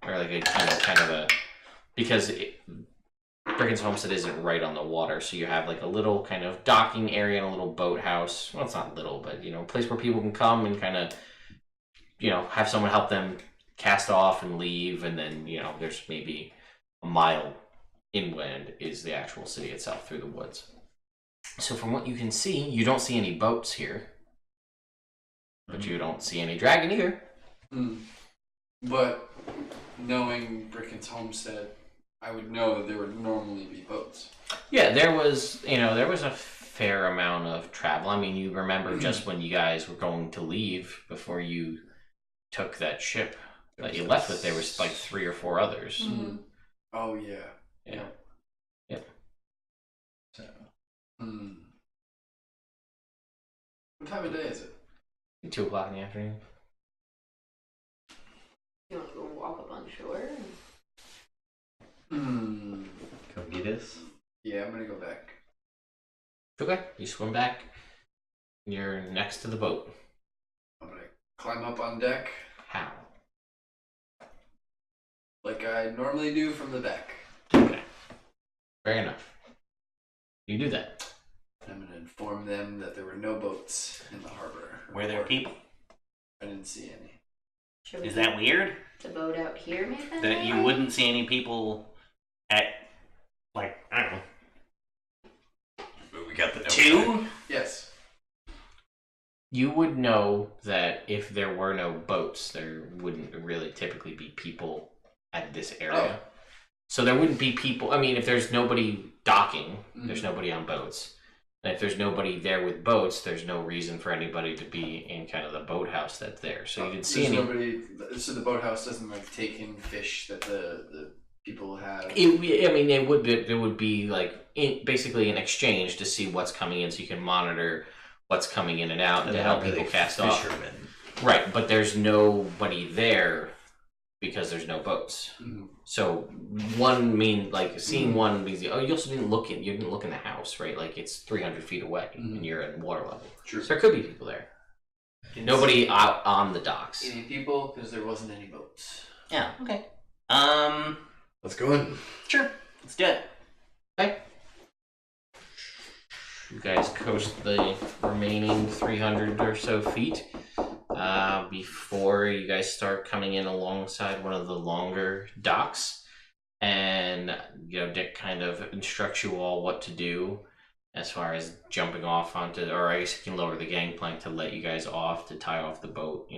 or like a kind of a because Brickon's Homestead isn't right on the water, so you have like a little kind of docking area and a little boathouse. Well, it's not little, but a place where people can come and kind of, have someone help them cast off and leave, and then there's maybe a mile inland is the actual city itself through the woods. So from what you can see, you don't see any boats here, but you don't see any dragon either. But knowing Brickon's Homestead, I would know that there would normally be boats. Yeah, there was a fair amount of travel. I mean, you remember just when you guys were going to leave before you took that ship that you left with, there was like 3 or 4 others. Mm-hmm. Oh, yeah. Yeah. So. What time of day is it? 2 o'clock in the afternoon. You want to go walk up on shore? Come get us. Yeah, I'm gonna go back. Okay, you swim back. You're next to the boat. I'm gonna climb up on deck How? like I normally do from the back. Okay. Fair enough. You do that. I'm gonna inform them that there were no boats in the harbor. Were there people? I didn't see any. Should we Is that weird? the boat out here, maybe? That you wouldn't see any people at, like, I don't know, But we got the note 2? Yes. You would know that if there were no boats, there wouldn't really typically be people at this area. Oh. So there wouldn't be people. I mean, if there's nobody docking, there's nobody on boats. And if there's nobody there with boats, there's no reason for anybody to be in kind of the boathouse that's there. So you didn't see any. Nobody. So the boathouse doesn't take in fish that the people have. It would be like basically an exchange to see what's coming in, so you can monitor what's coming in and out, and to help people cast off. Right, but there's nobody there because there's no boats. Mm-hmm. So seeing one means you also didn't look in the house, right? Like it's 300 feet away and you're at water level. True. So there could be people there. Nobody out on the docks. Any people because there wasn't any boats. Yeah, okay. Let's go in. Sure. Let's do it. Okay. You guys coast the remaining 300 or so feet before you guys start coming in alongside one of the longer docks. And, Dick kind of instructs you all what to do as far as jumping off onto, or I guess you can lower the gangplank to let you guys off, to tie off the boat,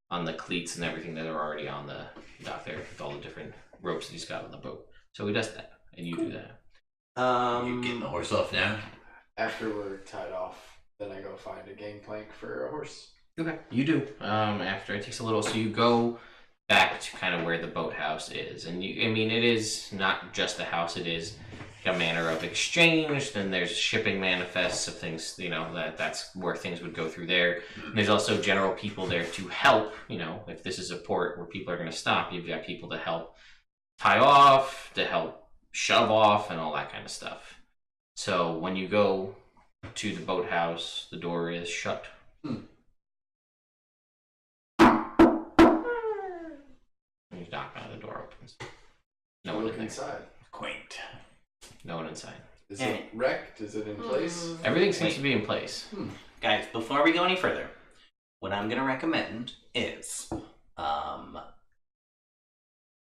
on the cleats and everything that are already on the dock there with all the different ropes that he's got on the boat. So he does that, and you do that. You getting the horse off now? After we're tied off, then I go find a gangplank for a horse. Okay. You do. After it takes a little, so you go back to kind of where the boathouse is. And I mean, it is not just a house, it is a manner of exchange. Then there's shipping manifests of things, that's where things would go through there. And there's also general people there to help, if this is a port where people are going to stop, you've got people to help tie off, to help shove off, and all that kind of stuff. So when you go to the boathouse, the door is shut. You knock on, the door opens. No one Look in there. inside. Quaint. No one inside. Is it wrecked? Is it in place? Everything seems to be in place. Guys, before we go any further, what I'm going to recommend is,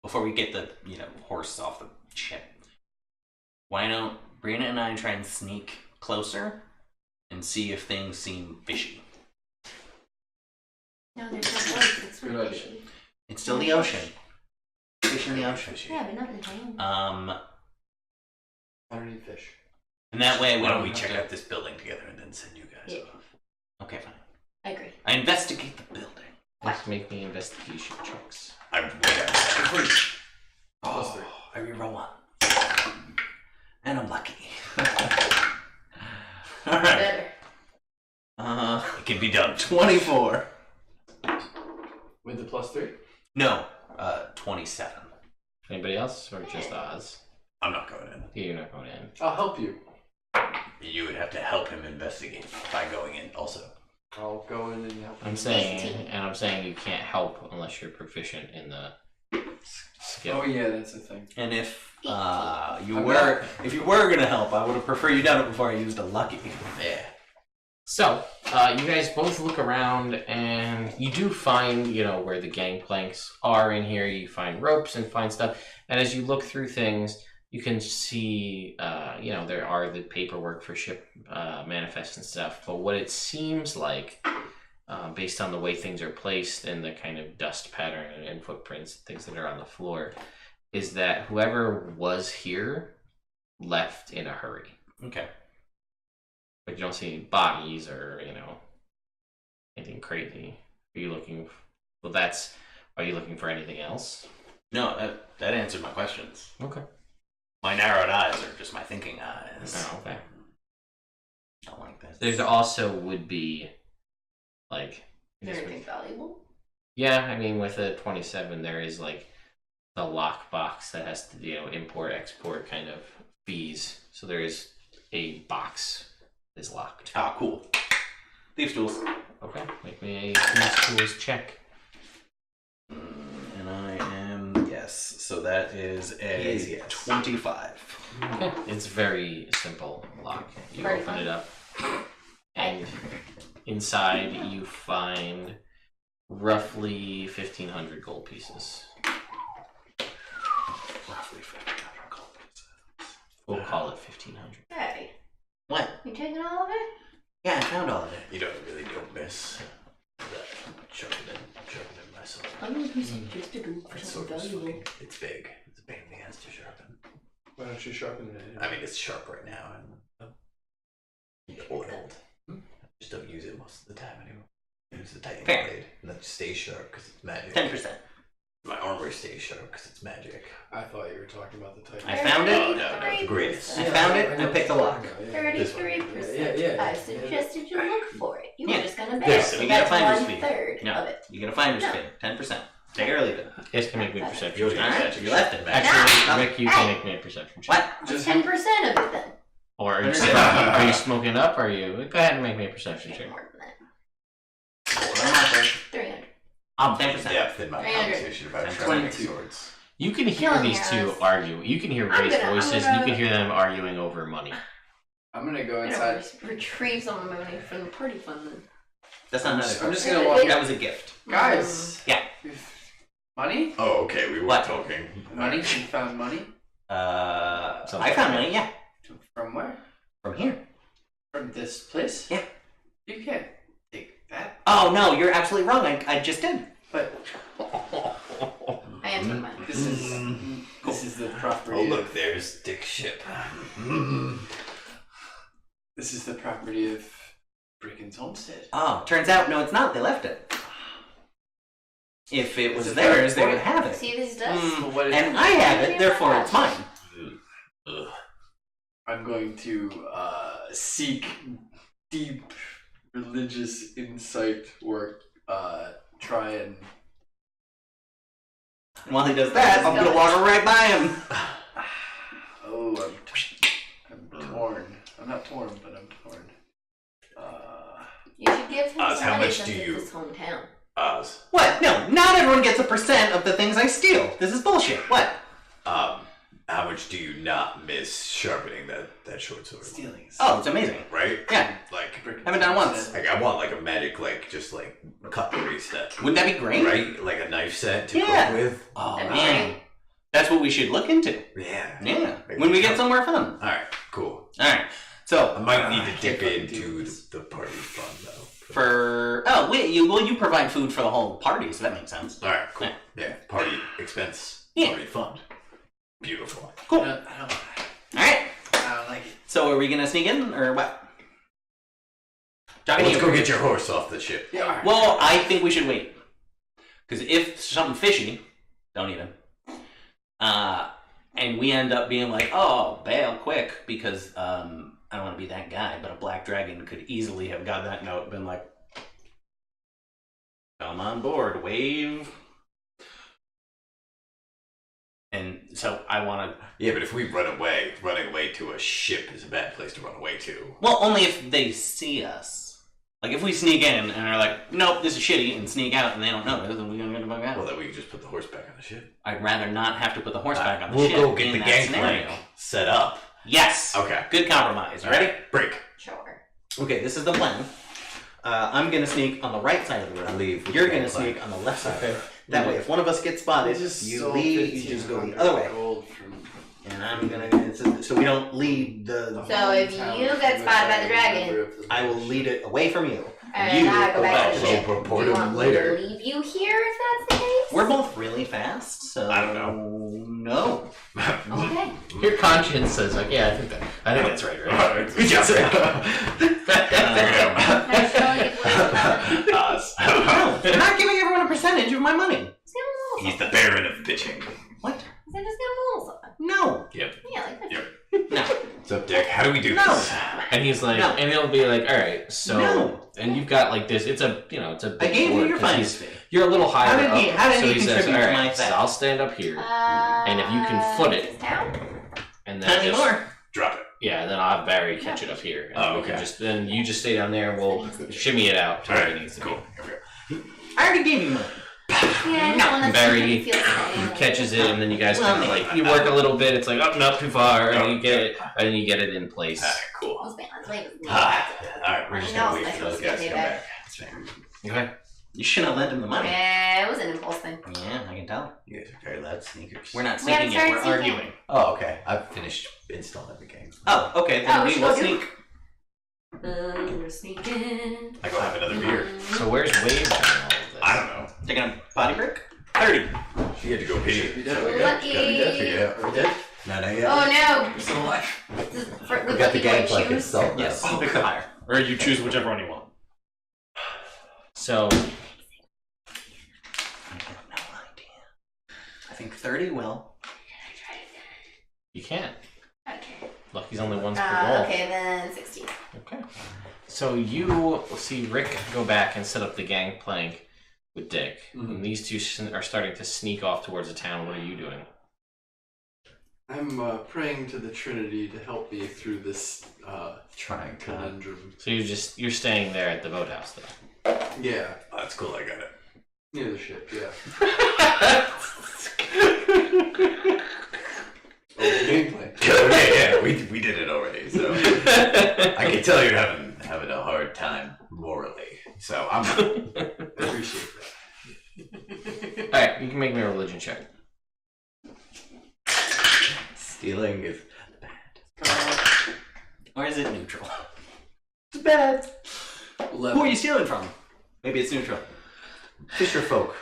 before we get the, horse off the ship, why don't Brianna and I try and sneak closer and see if things seem fishy? No, there's no boats. It's Good not idea. fishy. It's still the ocean. Fish in the ocean. Yeah, but not in the town. I don't eat fish. And that way Why don't we have check to- out this building together and then send you guys Yeah. off? Okay, fine. I agree. I investigate the building. Let's make me investigation checks. I wait a second. Plus three. I reroll 1. And I'm lucky. Alright. Better. It can be done. 24. With the plus 3? No, 27. Anybody else, or just Oz? I'm not going in. You're not going in. I'll help you. You would have to help him investigate by going in also. I'll go in and help. I'm saying you can't help unless you're proficient in the skill. Oh yeah, that's the thing. And if you I'm were gonna help, I would have preferred you done it before I used a lucky. Yeah. So, you guys both look around, and you do find, where the gangplanks are in here. You find ropes and find stuff. And as you look through things, you can see, there are the paperwork for ship manifests and stuff. But what it seems like, based on the way things are placed and the kind of dust pattern and footprints, things that are on the floor, is that whoever was here left in a hurry. Okay. But you don't see any bodies or, anything crazy. Are you looking for anything else? No, that answered my questions. Okay. My narrowed eyes are just my thinking eyes. Oh, okay. I don't like this. There's also would be, like... Is there anything valuable? Yeah, I mean, with a 27, there is, like, the lockbox that has to, import-export kind of fees. So there is a box that is locked. Ah, cool. Thieves' tools. Okay, make me a thieves' tools check. And I am, yes. So that is a Yes. 25. Okay, it's very simple lock. You Very open fun. it up, and inside you find roughly 1,500 gold pieces. Roughly 500 gold pieces. We'll call it 1,500. Hey, What? you taking all of it? Yeah, I found all of it. You don't miss. Chuck it in myself. I'm gonna use it just to do for It's something sort of valuable. funny. It's big. It's a pain in the ass to sharpen. Why don't you sharpen it? I mean, it's sharp right now, and it's oiled. Just don't use it most of the time anymore. Use the Titan Fair. blade, and that stays sharp because it's magic. 10%. My armor stays sharp because it's magic. I thought you were talking about the Titan. I found it. Oh, no, the greatest. I found it and I picked the lock. 33%. Yeah. I suggested you look for it. You Yeah. were just gonna bet. Yeah, So you get a that's finder's fee. 1/3 No. of it. You get a finder's No. fee. 10%. Take it or leave it. You guys can make me a perception Yours check. is Alright, magic. you left it back. Actually, Rick, you can make me a perception check. What? Just 10% of it then. Or are you smoking up? Or are you? Go ahead and make me a perception check. More than that. What am I saying? 300. I'm 10%. Depth in my 300. conversation about And sharpening 22. swords. You can hear Killing these your two ass. argue. You can hear I'm raised gonna- voices. I'm You gonna- can hear them arguing over money. I'm gonna go I'm inside. gonna retrieve some of my money from the party fund then. That's not another I'm just question. gonna walk That out. was a gift. Guys. Yeah. Money? Oh, okay. We were What? talking. Money? You found money? I found money, yeah. From where? From here. From this place? Yeah. You can't take that. Oh, no, you're absolutely wrong. I just did. But I am talking about this is the property. Oh, look, there's Dick's ship. This is the property of Brickon's homestead. Oh, turns out, no, it's not. They left it. If it was theirs, they would have it. See this dust? But what if And I have it, therefore it's mine. I'm going to seek deep religious insight or try and... While he does that, I'm gonna walk right by him. Oh, I'm torn. I'm not torn, but I'm torn. You should give him Oz, some how money much since do it's you- his hometown. Oz. What? No, not everyone gets a % of the things I steal. This is bullshit. What? How much do you not miss sharpening that short sword? Stealing. Oh, it's amazing. Right? Yeah. Like, Haven't done it once. I want like a magic, like, just like cutlery set. Wouldn't that be great? Right? Like a knife set to Yeah. cook with. Oh, That'd be man. great. That's what we should look into. Yeah. Yeah. When we get somewhere fun. Alright, cool. Alright. So, I might need to dip fucking into do this. the party fun though. you provide food for the whole party, so that makes sense. Alright, cool. Yeah, party expense. Yeah. Party fund. Beautiful. Cool. I Alright. don't like it. So, are we gonna sneak in, or what? Johnny, Let's go get your horse off the ship. Yeah, alright. Well, I think we should wait. Because if something fishy, don't even. And we end up being like, oh, bail quick, because I don't want to be that guy, but a black dragon could easily have got that note and been like, come on board, wave. And so I want to... Yeah, but if we run away, running away to a ship is a bad place to run away to. Well, only if they see us. Like, if we sneak in and are like, nope, this is shitty, and sneak out and they don't know it, then we're going to get the fuck out. Well, then we can just put the horse back on the ship. I'd rather not have to put the horse back on the we'll ship go get in the that scenario. gangplank set up. Yes! Okay. Good compromise. Ready? Alright, break. Sure. Okay, this is the plan. I'm going to sneak on the right side of the road. Leave with You're the going to gangplank. sneak on the left side. That way, if one of us gets spotted, you leave, you just go the other way. Gold from And I'm going to... So we don't lead the... So if you get spotted by the dragon, I will lead it away from you. and You I go back to the We'll ship, report do you him want me later. to leave you here if that's the case? We're both really fast, so... I don't know. No. Okay. Your conscience says, like, yeah, I think that's right, right? Good job. Nice showing you played Oz. No, I'm not giving everyone a percentage of my money. He's the Baron of bitching. What? Is that just a little something? No. Yep. Yeah, like that. Yep. No. What's up, Dick? How do we do No. this? And he's like, No. and he'll be like, all right, so, No. and you've got like this. It's a, it's a I big gave you board your 'cause finest he's- fee. You're a little higher How did he- up, how did so he he says, contribute all to my right, so theft? I'll stand up here, and if you can foot it, Down? and Not then just, anymore. Drop it. yeah, then I'll have Barry catch it up here. And Oh, we can okay. just then you just stay down there, and we'll shimmy it out to where it needs to Cool. go. Here we go. I already gave you money. Yeah, I don't want to Barry feel sad. catches it, and then you guys Well, kind of like you work a little bit. It's like, oh, not too far, and Oh, you get it, and you get it in place. Alright, cool. Let's be honest, wait with me. Alright, we're just I know, gonna wait I'm for those supposed to guys to pay come back. back. That's fair. Okay. You shouldn't have lent him the money. Yeah, it was an impulse thing. Yeah, I can tell. You guys are very loud sneakers. We're not We haven't sneaking yet, we're started sneaking. arguing. Oh, okay. I've finished installing the game. Oh, okay, then Oh, we we should will go do- sneak. We're sneaking. I go have another beer. So where's Wave in all of this? I don't know. Taking a body break? 30. She had to go pee. Should be dead. So we got Lucky. to figure it out. Are we dead? No, not yet. Oh no! We're still alive. This is for, We with got the lucky boy gangplank shoes. itself. now. Yes, pick the higher. Or you choose whichever one you want. So I have no idea. I think 30 will. you can't. Okay. Lucky's only once per roll. Okay, then 16. Okay. So you see Rick go back and set up the gangplank with Dick, and these two are starting to sneak off towards the town. What are you doing? I'm praying to the Trinity to help me through this Trying to. conundrum. So you're staying there at the boathouse, though. Yeah, Oh, that's cool. I got it. near the ship. Yeah. Oh, gameplay. yeah, we did it already. So I can tell you're having a hard time morally. So I'm. I appreciate that. All right, you can make me a religion check. Stealing is Or is it neutral? it's bad. 11. Who are you stealing from? Maybe it's neutral. Fisher folk.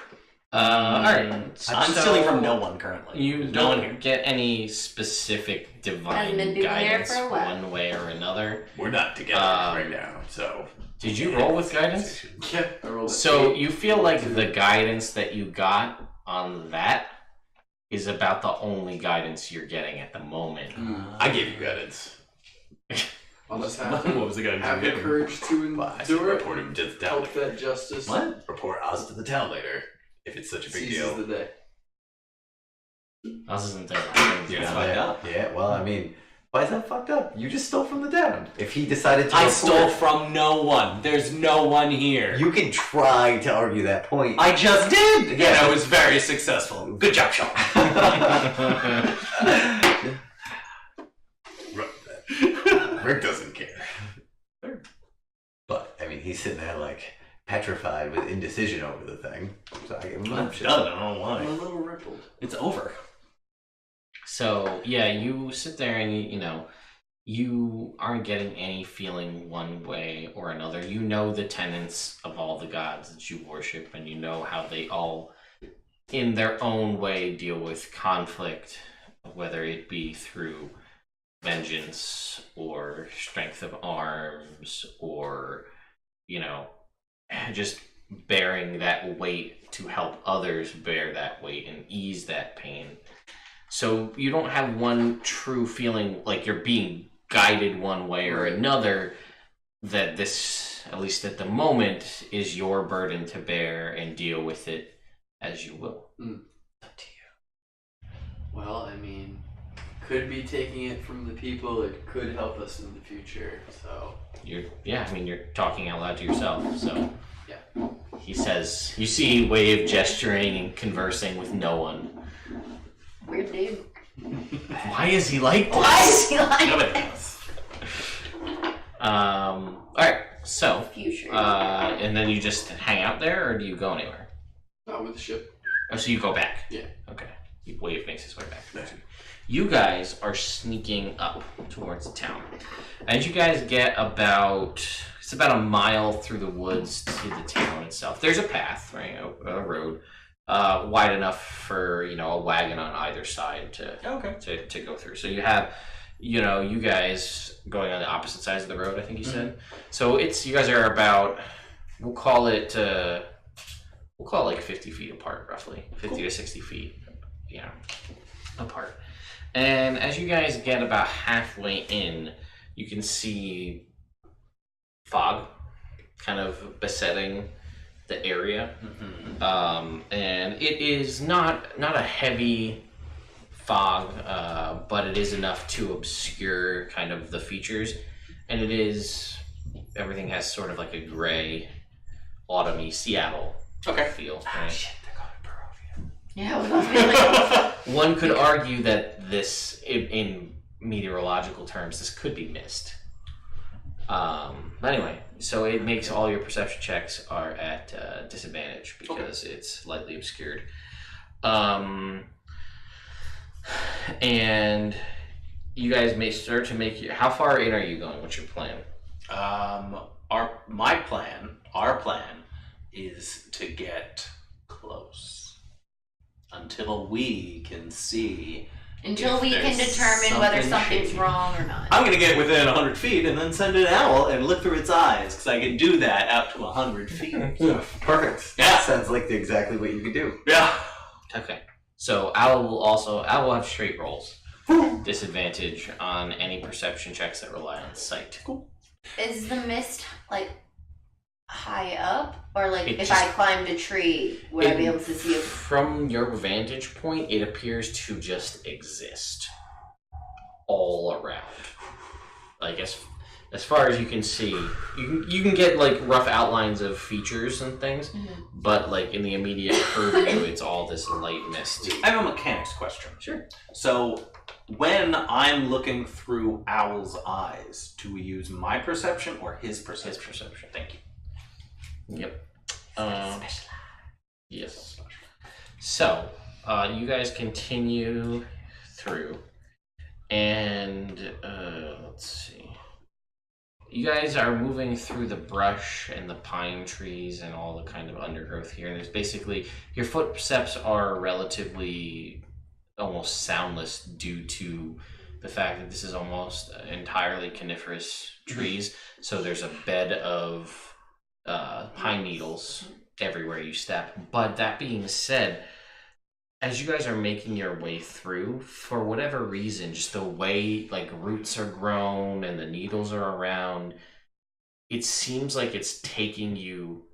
All right. I'm So stealing from no one currently. You no one here. don't get any specific divine Hasn't been doing there guidance for a while. one way or another. We're not together right now, so Did you roll with guidance? Yeah, I rolled. So you feel like the guidance that you got on that is about the only guidance you're getting at the moment. I gave you guidance. I'll just What was the guidance have you the gave? courage to Well, I said endure it. report him to the town. Help that justice. What? Report us to the town later if it's such a big Seizes deal. the day. This isn't there. Yeah, it's fucked up. Yeah, well, I mean, why is that fucked up? You just stole from the town. If he decided to I report, stole from no one. There's no one here. you can try to argue that point. I just did. Yeah. And I was very successful. Good job, Sean. Rick doesn't care. But, I mean, he's sitting there, like, petrified with indecision over the thing. So I give him an I'm option. done. I don't know I'm why. a little rippled. It's over. So yeah, you sit there and you aren't getting any feeling one way or another. You know the tenets of all the gods that you worship, and you know how they all, in their own way, deal with conflict, whether it be through vengeance or strength of arms or, just bearing that weight to help others bear that weight and ease that pain. So you don't have one true feeling like you're being guided one way or another, that this, at least at the moment, is your burden to bear and deal with it as you will. Up to you. Well, I mean, could be taking it from the people. It could help us in the future. So You're talking out loud to yourself, so. Yeah. He says, you see Wave gesturing and conversing with no one. Weird dude. Why is he like this? Why is he like Nobody this? Alright, so, Future. and then you just hang out there, or do you go anywhere? not with the ship. Oh, so you go back? Yeah. Okay. Wave makes his way back. You guys are sneaking up towards the town. As you guys get it's about a mile through the woods to the town itself. There's a path, right? A road, wide enough for, a wagon on either side to go through. So you have, you guys going on the opposite sides of the road, I think you said. So you guys are about, we'll call it like 50 feet apart, roughly. 50 to 60 feet, apart. And as you guys get about halfway in, you can see fog kind of besetting the area. And it is not a heavy fog, but it is enough to obscure kind of the features. And everything has sort of like a gray, autumny Seattle feel. Right? Shit, they're going to Barovia. Yeah, I was about to be like, One could argue that this, in meteorological terms, this could be mist. But anyway, so it makes all your perception checks are at disadvantage because it's lightly obscured. And you guys may start to how far in are you going? What's your plan? Our plan is to get close until we can see. until If we can there's determine whether something something's shaky. wrong or not. I'm gonna get within 100 feet and then send an owl and look through its eyes, because I can do that out to 100 feet. Perfect. Yeah. That sounds like exactly what you could do. Yeah. Okay. So Owl will have straight rolls. Disadvantage on any perception checks that rely on sight. Cool. Is the mist like high up, or like It if just- I climbed a tree, would I be able to see it? From your vantage point, it appears to just exist all around. Like as far as you can see, you can get like rough outlines of features and things, but like in the immediate purview, it's all this light mist. I have a mechanics question. Sure. So, when I'm looking through Owl's eyes, do we use my perception or his perception? His perception. Thank you. Yep. Yes. So, you guys continue through, and let's see. You guys are moving through the brush and the pine trees and all the kind of undergrowth here. And there's basically, your footsteps are relatively almost soundless due to the fact that this is almost entirely coniferous trees. So there's a bed of pine needles everywhere you step. But that being said, as you guys are making your way through, for whatever reason, just the way like roots are grown and the needles are around, it seems like it's taking you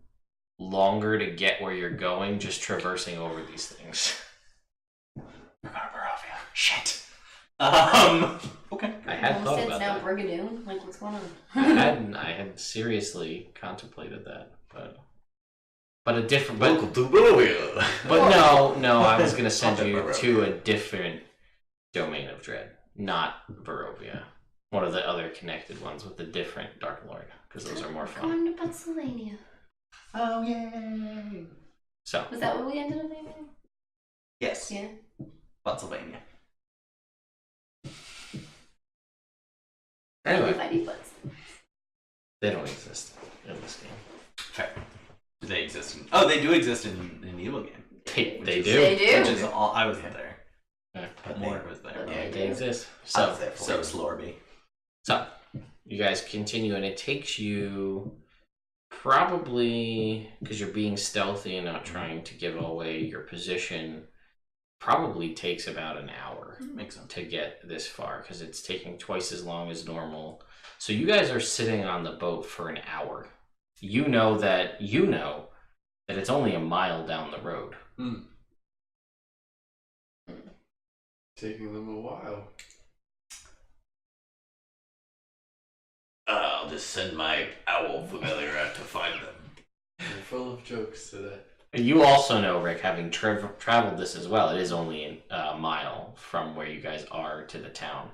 longer to get where you're going just traversing over these things. We're gonna Barovia. Shit. Okay. I had thought Homestead's about now that. Brickon. Like, what's going on? I had seriously contemplated that, but a different. But Welcome to Barovia. But no, I was gonna send you to a different domain of dread, not Barovia. One of the other connected ones with the different Dark Lord, because those are more fun. Going to Pennsylvania. Oh yay! So Was that what we ended up naming? Yes. Yeah. Pennsylvania. anyway, Mighty Butts. they don't exist in this game. Fair. Do they exist in? Oh, they do exist in the Evil game. They do. They do. Which is all. I wasn't there. Yeah. But Mort was there. Yeah. They exist. I So was there for So it. is Lorby. So, you guys continue, and it takes you probably, because you're being stealthy and not trying to give away your position, probably takes about an hour Makes sense. to get this far, because it's taking twice as long as normal. So you guys are sitting on the boat for an hour. You know that it's only a mile down the road. Taking them a while. I'll just send my owl familiar out to find them. You're full of jokes today. You also know, Rick, having traveled this as well, it is only a mile from where you guys are to the town.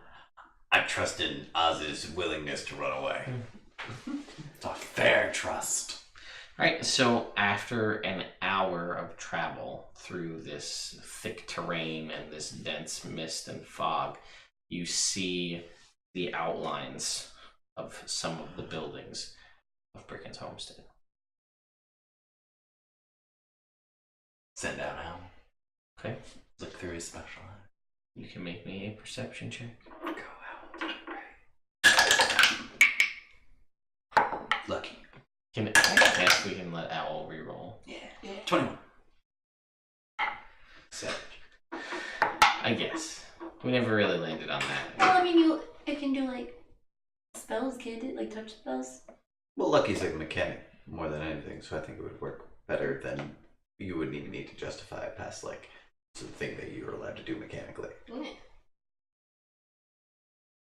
I trust in Oz's willingness to run away. It's a fair trust. Alright, so after an hour of travel through this thick terrain and this dense mist and fog, you see the outlines of some of the buildings of Brickon's homestead. Send out Owl. Okay, Look through his special eye. you can make me a perception check. Go Owl. Lucky. I guess we can let Owl reroll. Yeah. 21. Savage. I guess. We never really landed on that. Well, I mean, it can do like spells, can't it? Like touch spells. Well, Lucky's a mechanic more than anything, so I think it would work better than you wouldn't even need to justify it past like something that you're allowed to do mechanically. Yeah.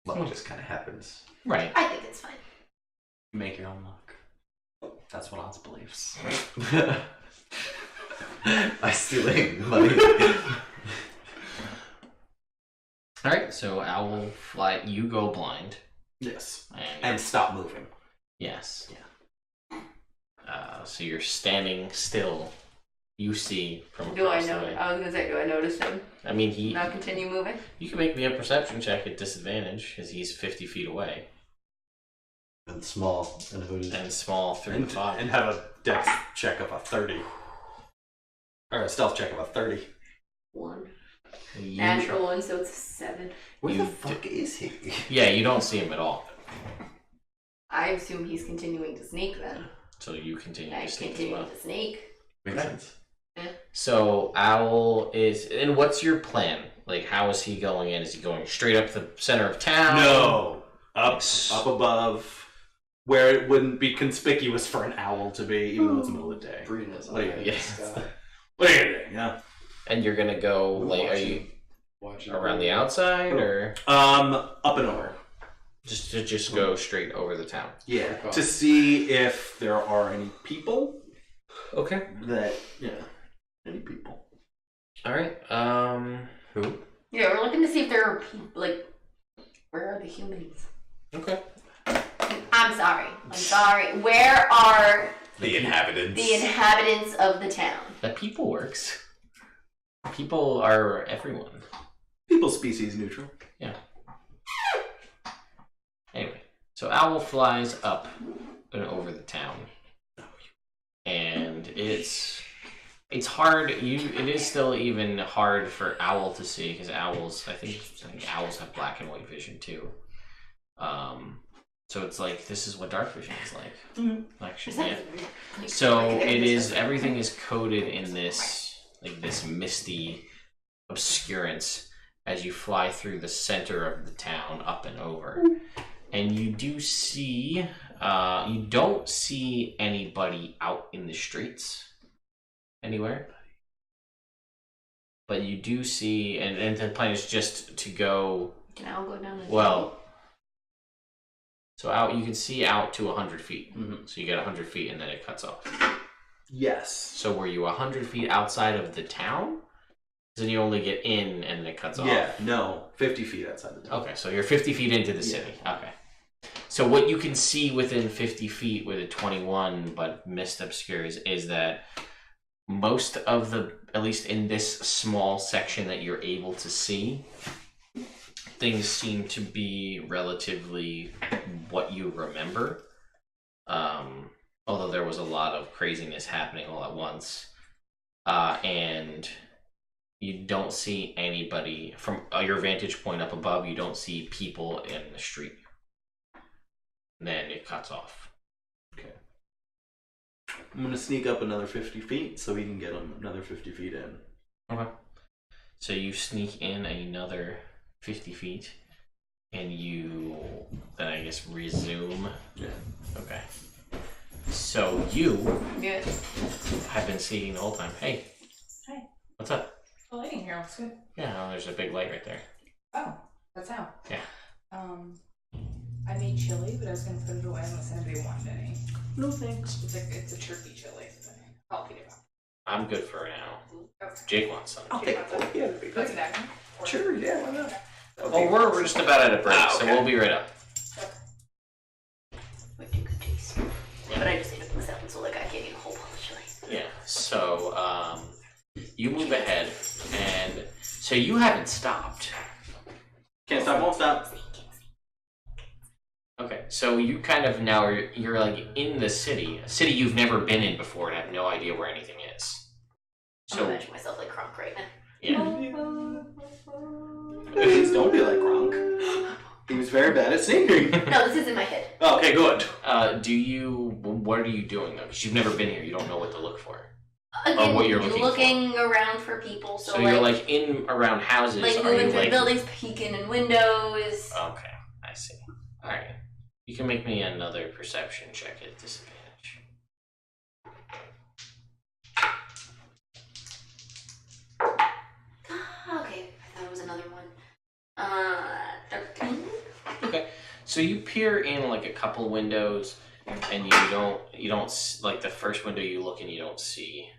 Luck just kind of happens. Right. I think it's fine. You make your own luck. That's what Oz believes. By stealing money. Alright, so Owl fly. You go blind. Yes. And And stop moving. yes. So you're standing still. You see from Do I across the know? way. I was gonna say, do I notice him? I mean, he. Now continue moving. You can make me a perception check at disadvantage because he's 50 feet away And small and hooded. and small through the fog. And have a dex check of a 30. Or a stealth check of a 30. 1. You- Natural 1, so it's 7. Where you the fuck is he? Yeah, you don't see him at all. I assume he's continuing to sneak then. So you continue I to sneak as continue well. to sneak. Makes sense. So Owl is. And what's your plan? Like, how is he going in? Is he going straight up the center of town? No. Up Yes. above, where it wouldn't be conspicuous for an owl to be, even though it's the middle of the day. Brina's What do you- eye in yeah. the sky. What are you gonna do? Yeah. And you're gonna go, like, are you around the outside or Up and over. just go straight over the town? Yeah. Okay. To see if there are any people Okay. that any people. All right. Who? Yeah, we're looking to see if there are people, like, where are the humans? Okay. I'm sorry. Where are The inhabitants. the inhabitants of the town? That people works. People are everyone. People species neutral. Anyway, so Owl flies up and over the town, and it's It's hard. It is still even hard for owl to see because owls. I think owls have black and white vision too. So it's like this is what dark vision is like. Actually, yeah. So it is. Everything is coated in this misty obscurance as you fly through the center of the town, up and over, and you do see. You don't see anybody out in the streets anywhere, but you do see, and the plan is just to go. Can I go down the Well, so out you can see out to 100 feet. Mm-hmm. So you get 100 feet and then it cuts off. Yes. So were you 100 feet outside of the town? Then you only get in and then it cuts off. Yeah, no, 50 feet outside the town. Okay, so you're 50 feet into the city. Okay. So what you can see within 50 feet with a 21, but mist obscures, is that most of the, at least in this small section that you're able to see, things seem to be relatively what you remember. Although there was a lot of craziness happening all at once. And you don't see anybody from your vantage point up above. You don't see people in the street. Then it cuts off. Okay. I'm gonna sneak up another 50 feet so we can get him another 50 feet in. Okay. So you sneak in another 50 feet, and you then I guess resume. Yeah. Okay. So you Good. have been seeing the whole time. Hey. Hi. What's up? The lighting here looks good. Yeah, there's a big light right there. Oh, that's how. Yeah. I made chili, but I was gonna put it away unless anybody wanted any. No thanks. It's a turkey chili. So I'll think about I'm good for now. it. Okay. Jake wants some. I'll take it. Yeah, that'd be Put great. it back. Sure, yeah, why not? Oh, we're just about at a break, Ah, okay. so we'll be right up. What you could taste. But I just ate a big salad, so like I can't eat a whole bowl of chili. Yeah. So you move ahead, and so you haven't stopped. Can't stop, won't stop. Okay, so you kind of now you're like in the city, a city you've never been in before and have no idea where anything is. I So imagine myself like Kronk right now. yeah, Please don't be like Gronk. He was very bad at singing. No, this is in my head. Okay, good. what are you doing though? Because you've never been here, you don't know what to look for. Again, what you're looking for. around for people, so, So like, you're like in around houses. like are moving you through like? buildings, peeking in windows. Okay, I see. All right, you can make me another perception check at disadvantage. Okay, I thought it was another one. 13. Okay, so you peer in like a couple windows, and you don't like the first window you look in, you don't see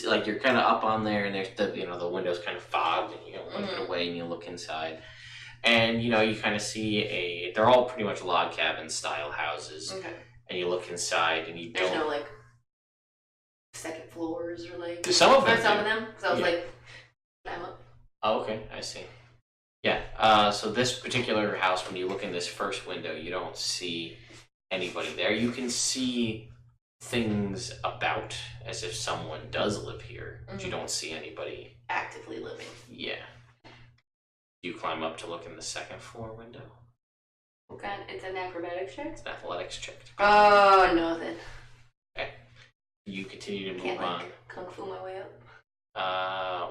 like you're kind of up on there, and there's the window's kind of fogged, and you look it away and you look inside, and you kind of see they're all pretty much log cabin style houses, Okay. and you look inside and you There's don't. no like second floors or like. Some of them. Some do. of them, because I was Yeah. like, I'm up. Oh, okay, I see. Yeah, so this particular house, when you look in this first window, you don't see anybody there. You can see things about as if someone does live here, but you don't see anybody. Actively living. Yeah. You climb up to look in the second floor window. Okay, it's an acrobatics check. It's an athletics check. Oh, no then. You continue to move Can't on. like kung fu my way up.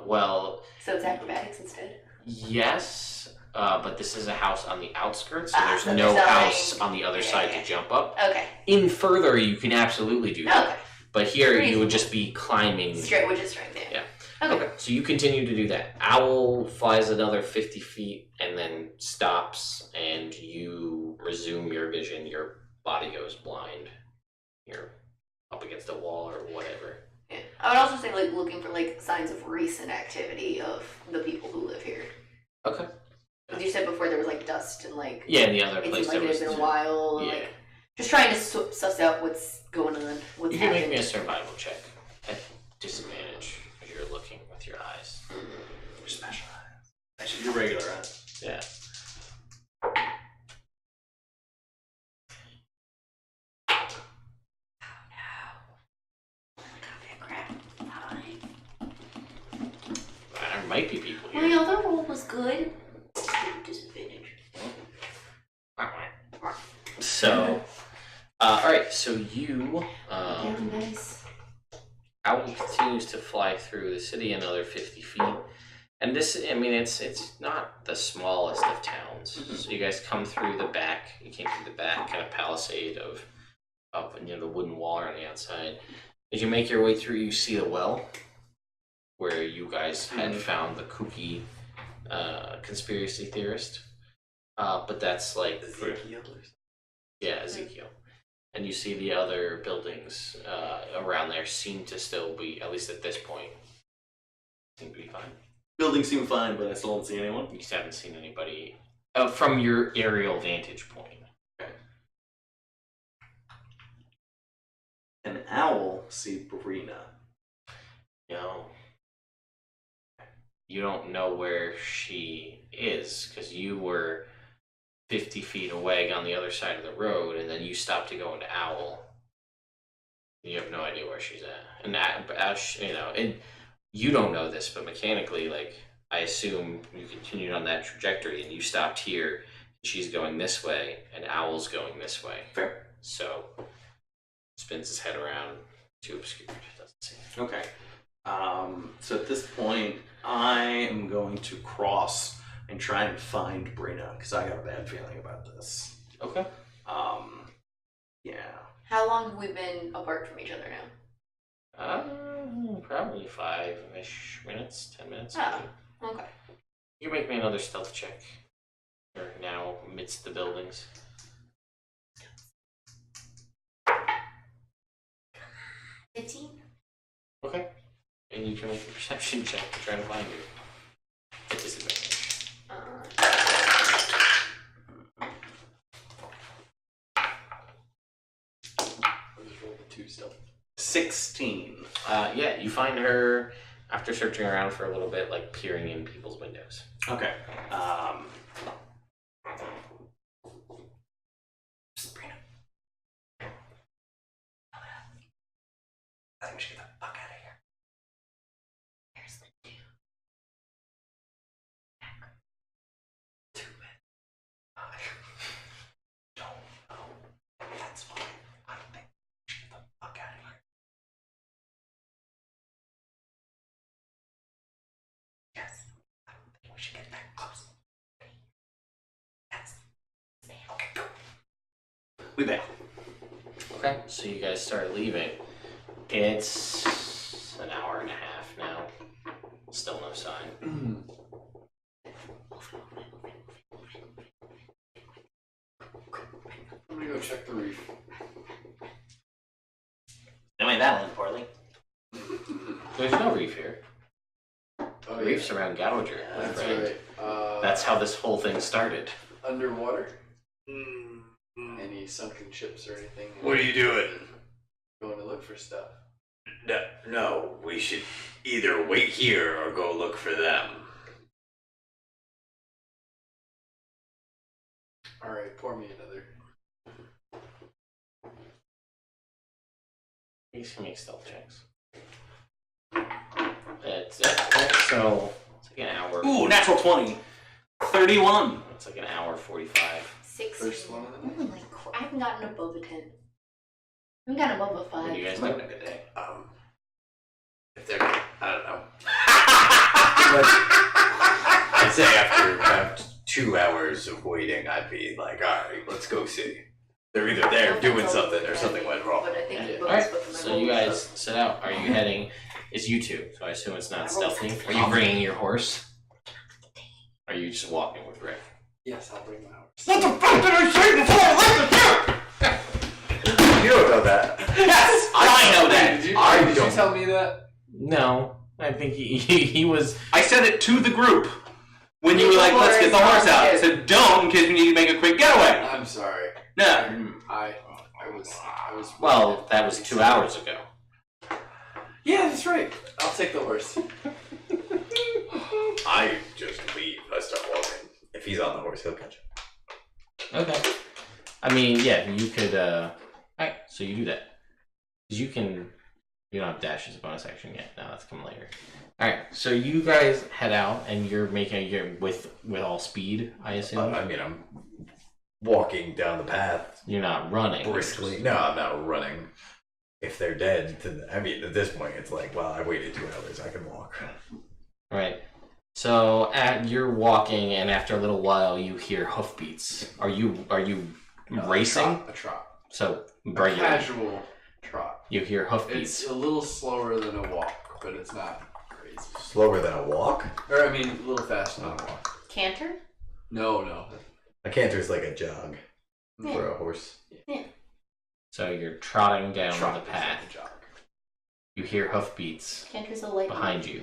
Well, So it's acrobatics instead. yes, but this is a house on the outskirts, so there's so no there's house nothing- on the other yeah, side yeah. to jump up. Okay. In further, you can absolutely do that. Okay. But here, you Reasonable. would just be climbing. Straight, we're just straight there. Yeah. Okay. So you continue to do that. Owl flies another 50 feet and then stops, and you resume your vision. Your body goes blind. You're up against a wall or whatever. Yeah. I would also say like looking for like signs of recent activity of the people who live here. Okay. Because you said before there was like dust and like Yeah, in the other it place seemed like there it was. had been a while. Yeah. Like just trying to suss out what's going on. What's You can happened. make me a survival check at disadvantage as you're looking with your eyes. Your special eyes. Actually, your regular eyes. Yeah. Oh, no. Crap. Fine. There might be people My here. other roll was good. Disadvantage. So, alright, so you, Damn nice. Owl continues to fly through the city another 50 feet. And this, I mean, it's not the smallest of towns. So you guys come through the back, you came through the back kind of palisade of the wooden wall on the outside. As you make your way through, you see the well where you guys had found the kooky conspiracy theorist. But that's like yeah, Ezekiel. And you see the other buildings around there seem to still be, at least at this point, seem to be fine. Buildings seem fine, but I still don't see anyone. You just haven't seen anybody from your aerial vantage point. An owl see Brina. No. You don't know where she is because you were 50 feet away on the other side of the road, and then you stopped to go into Owl. You have no idea where she's at. And that, and you don't know this, but mechanically, like, I assume you continued on that trajectory and you stopped here, and she's going this way, and Owl's going this way. Fair. So, spins his head around, too obscured, doesn't see it. Okay. So at this point, I am going to cross and try and find Brina, because I got a bad feeling about this. Okay. Yeah. How long have we been apart from each other now? Probably 5-ish minutes, 10 minutes. Oh. Maybe. Okay. You make me another stealth check. You're now amidst the buildings. 15? Okay. And you can make a perception check to try to find her. At disadvantage. I just rolled a 2 still. 16. Yeah, you find her after searching around for a little bit, like peering in people's windows. Okay. Brina. I think we should get the fuck out of here. Where's the 2? Too bad. I don't know. That's fine. I think we should get the fuck out of here. Yes. I don't think we should get that close. Yes. Okay, go. We bail. Okay, so you guys start leaving. It's an hour and a half now. Still no sign. I'm gonna go check the reef. No way that went poorly. There's no reef here. Oh, The reef's around Gouger, my That's friend. right. That's how this whole thing started. Underwater? Any sunken ships or anything? What are you doing? Going to look for stuff. No, we should either wait here or go look for them. Alright, pour me another. You can make stealth checks. It's so it's like an hour. Ooh, natural 20. 31. It's like an hour 45. 6. First one of them? Oh my I haven't gotten above a 10. I haven't gotten above a What 5. do you guys Having do? a good day. If they're, I don't know. I'd say after about 2 hours of waiting, I'd be like, all right, let's go see. They're either there doing something or something went wrong. But I think it Alright, was with so you guys set out. Are you heading? It's you two, so I assume it's not stealthy. Are you bringing your horse? Are you just walking with Rick? Yes, I'll bring my horse. What the fuck did I say before I left the You don't know that. Yes, I know that. Did you, I did you don't- tell me that? No, I think he was. I said it to the group. When you were like, let's get the horse out. I said, don't, in case we need to make a quick getaway. I'm sorry. No. I was. Well, that was 2 hours ago. Yeah, that's right. I'll take the horse. I just leave. I start walking. If he's on the horse, he'll catch him. Okay. I mean, yeah, you could. Alright, so you do that. 'Cause you can You don't have dash as a bonus action yet. No, that's coming later. All right, so you guys head out, and you're making with all speed, I assume. I mean, I'm walking down the path You're not running. briskly. No, I'm not running. If they're dead, then, I mean, at this point, it's like, well, I waited 2 hours. I can walk. Right. So you're walking, and after a little while, you hear hoofbeats. Are you racing? A trot. So A regular. casual trot. You hear hoofbeats. It's a little slower than a walk, but it's not crazy. Slower than a walk? Or, I mean, a little faster than a walk. Canter? No. A canter's like a jog Yeah. for a horse. So you're trotting down Trot the is path. like a jog. You hear hoofbeats Canter's a light. behind you.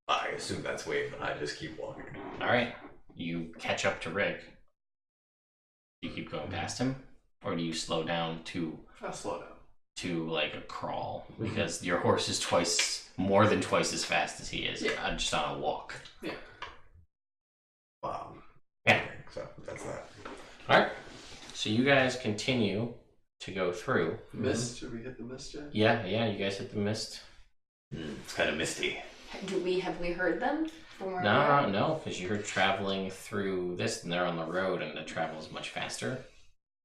I assume that's wave, and I just keep walking. All right. You catch up to Rick. Do you keep going past him, or do you slow down to I'll slow down. like a crawl because your horse is more than twice as fast as he is, just on a walk. Yeah. Wow. Yeah. So that's that. All right. So you guys continue to go through. Mist? Should we hit the mist yet? Yeah. You guys hit the mist. It's kind of misty. Have we heard them from where we are? No, because you're traveling through this, and they're on the road, and the travel is much faster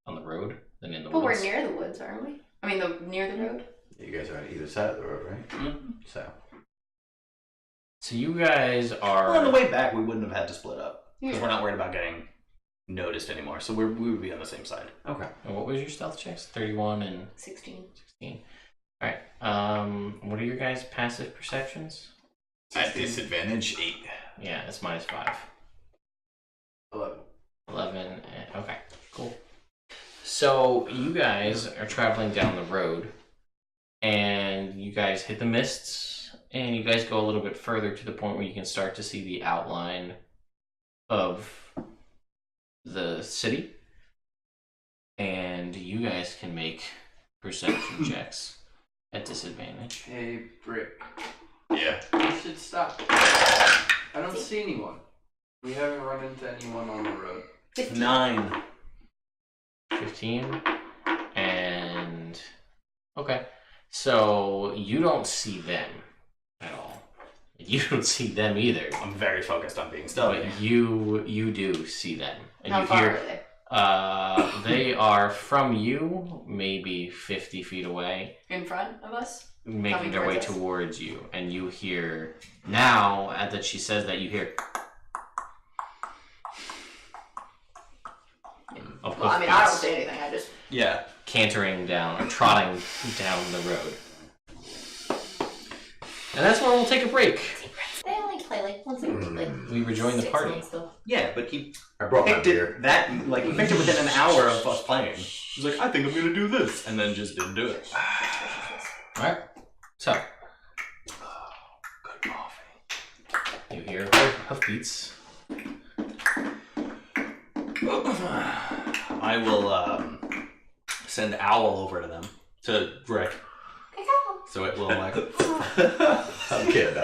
on the road than in the But woods. we're near the woods, aren't we? I mean, near the road. You guys are on either side of the road, right? Mm-hmm. So you guys are Well, on the way back, we wouldn't have had to split up because Yeah. we're not worried about getting noticed anymore. So we would be on the same side. Okay. And what was your stealth checks? 31 and 16. 16. All right. What are your guys' passive perceptions? At disadvantage, 8. Yeah, it's -5. 11. 11. Okay, cool. So you guys are traveling down the road, and you guys hit the mists, and you guys go a little bit further to the point where you can start to see the outline of the city, and you guys can make perception checks at disadvantage. Hey, Brick. Yeah. You should stop. I don't see anyone. We haven't run into anyone on the road. 15. 9. 15 and okay, so you don't see them at all. You don't see them either, I'm very focused on being stealthy. but you do see them, and How you far hear are they? they are from you maybe 50 feet away, In front of us? making Coming their way towards us. towards you, and you hear now that she says that you hear of Well, I mean, I don't hoofbeats say anything. I just. Yeah. cantering down or trotting down the road. And that's where we'll take a break. They only play like once a like We rejoin the 6 party. months, though. Yeah, but he I brought my picked beer. it he picked it within an hour of us playing. He's like, I think I'm gonna do this, and then just didn't do it. Alright, so Good coffee. you hear hoofbeats. I will send Owl over to them to Rick, so it will like. I'm kidding.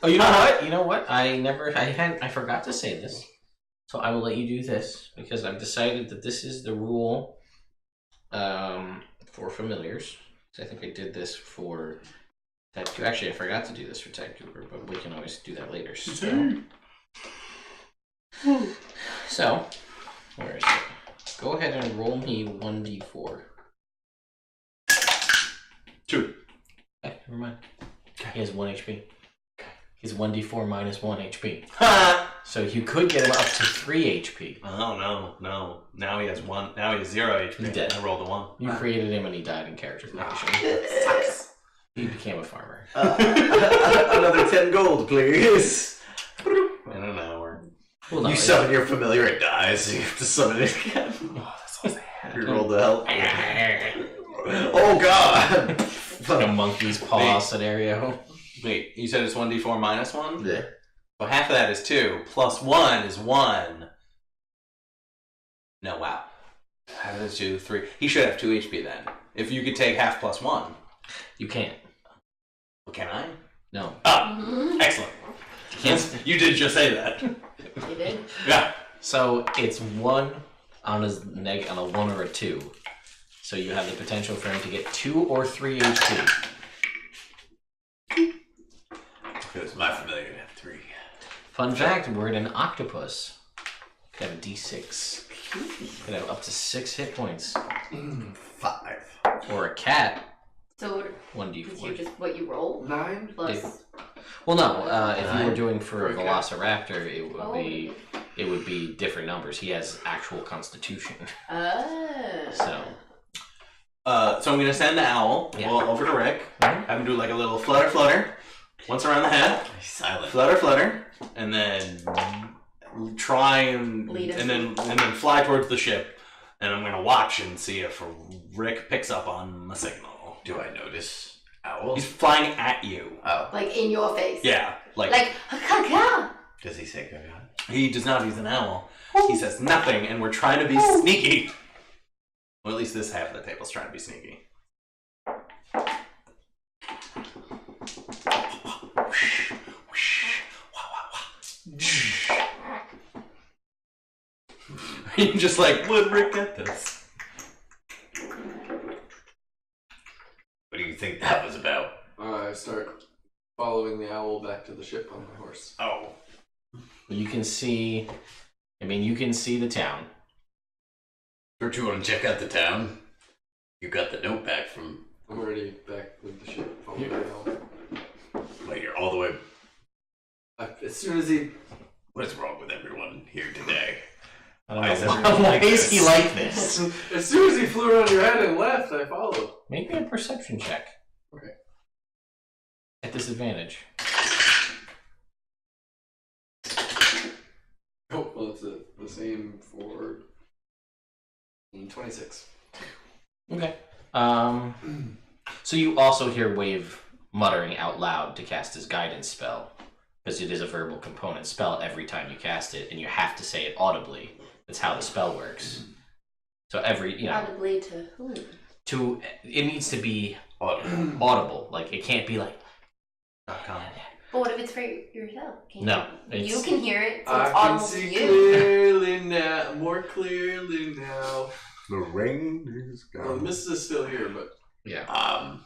Oh, you know what? I forgot to say this. So I will let you do this because I've decided that this is the rule for familiars. So I think I did this for Type 2. Actually, I forgot to do this for Type 2, but we can always do that later. So, where is it? Go ahead and roll me 1d4. 2. Okay, never mind. He has 1 HP. He's 1d4 minus 1 HP. So you could get him up to 3 HP. Oh no. Now he has 1. Now he has 0 HP. He's dead. I rolled a 1. You created him and he died in character creation. Sucks. He became a farmer. Another 10 gold, please. I don't know. Well, no, You summon your familiar, it dies. You have to summon it again. Oh, that's so sad. You roll the help. It's Oh god! like a monkey's paw scenario. Wait, you said it's 1d4 minus 1? Yeah. So half of that is 2, plus 1 is 1. No, wow. Half of that is 2, 3. He should have 2 HP then. If you could take half plus 1. You can't. Well, can I? No. Ah, Mm-hmm. excellent. You did just say that. You did? Yeah. So it's 1 on his on a 1 or a 2. So you have the potential for him to get 2 or 3 HP. If it was my familiar, I'd have 3. Fun fact, we're in an octopus. Could have a D6. Could have up to 6 hit points. 5. Or a cat, So 1d4. did you just what you roll 9 plus? Well, no. If you were doing for a Okay. Velociraptor, it Oh. would be different numbers. He has actual Constitution, Oh. so So I'm gonna send the owl over to Rick. Mhm. Have him do like a little flutter, once around the head, He's silent. flutter, and then try and Lead him. and then fly towards the ship. And I'm gonna watch and see if Rick picks up on the signal. Do I notice owls? He's flying at you. Oh. Like in your face. Yeah, Like caca. Does he say Gaga? he does not. He's an owl. He says nothing, and we're trying to be sneaky. Well, at least this half of the table's trying to be sneaky. You're just like, would Rick get this? What do you think that was about? I start following the owl back to the ship on my horse. Oh. you can see. I mean, you can see the town. Don't you want to check out the town? You got the note back from... I'm already back with the ship following the owl. Well, you're all the way... As soon as he... What is wrong with everyone here today? I don't Why is know. everyone Why like is he this? like this? As soon as he flew around your head and left, I followed. Make me a perception check. Okay. At disadvantage. Oh, well, it's the same for 26. Okay. So you also hear Wave muttering out loud to cast his guidance spell, because it is a verbal component spell every time you cast it, and you have to say it audibly. That's how the spell works. So every, Audibly to whom? it needs to be audible. Like, it can't be like, .com. But what if it's for yourself? no. You can hear it, so I it's can audible to see you. clearly now, more clearly now. The rain is Well, the mist is still here, but Yeah.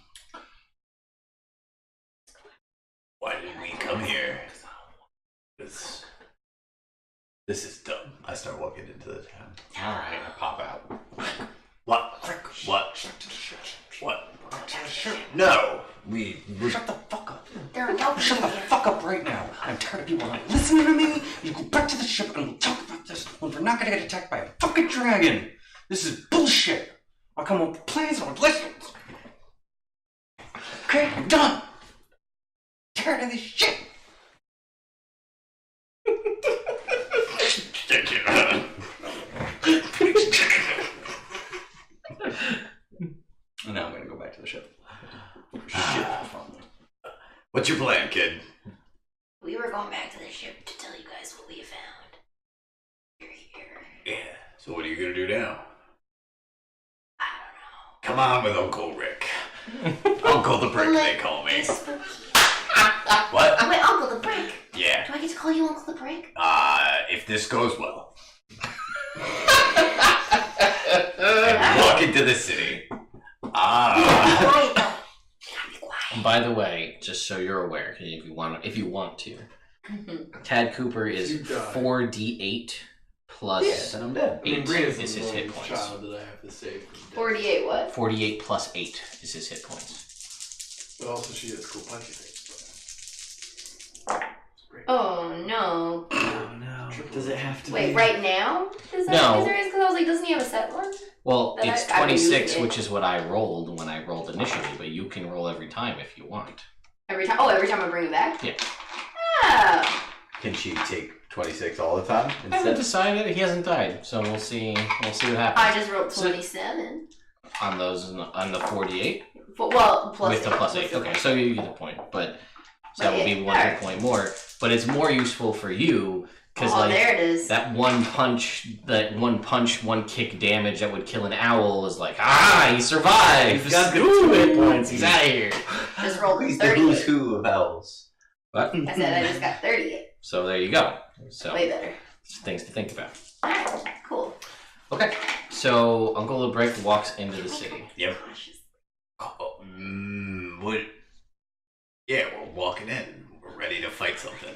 Why did we come here? This is dumb. I start walking into the town. Alright, I pop out. What? What? No! We Shut the fuck up. There are no Shut the fuck up right now. I'm tired of people like listening to me. You go back to the ship and we'll talk about this when we're not gonna get attacked by a fucking dragon. This is bullshit. I'll come up with plans and I'll listen. Okay, I'm done. Tired of this shit. And now I'm gonna go back to the ship. What's your plan, kid? We were going back to the ship to tell you guys what we found. You're here. Yeah. So what are you gonna do now? I don't Come on with Uncle Rick. Uncle the Brick, they call me. It's spooky. What? Wait, Uncle the Brick. Yeah. Do I get to call you Uncle the Brick? If this goes well. And walk into the city. Quiet though. You gotta be quiet. By the way, just so you're aware, if you want to, Tad Cooper is You die. 4d8 plus Yeah, then I'm dead. 8 Bria's is the his hit only points. child that I have to save from death. 48 what? 48 plus 8 is his hit points. But also she has cool punchy things. Oh no. Oh no. Does it have to Wait, right now? Is that No. is there is? Because I was like, doesn't he have a set one? Well, But it's I mean, 26, you- which is what I rolled when I rolled initially, but you can roll every time if you want. Every time? Oh, every time I bring it back? Yeah. Oh. Can she take 26 all the time I haven't instead? decided. He hasn't died, so we'll see. We'll see what happens. I just rolled So- 27. on those on the 48 Well, plus with the plus 8. Okay, so you get the point, but so that would be 1 hit Alright. point more. But it's more useful for you because Oh, like there it is. that one punch, one kick damage that would kill an owl is like he survived. He's got 2 hit points. He's out of here. Just rolled He's the who's 38. who of owls. But I said I just got 38. so there you go. So Way better. things to think about. Alright, cool. Okay, so Uncle LeBrick walks into the city. Yep. What? Yeah, we're walking in. We're ready to fight something.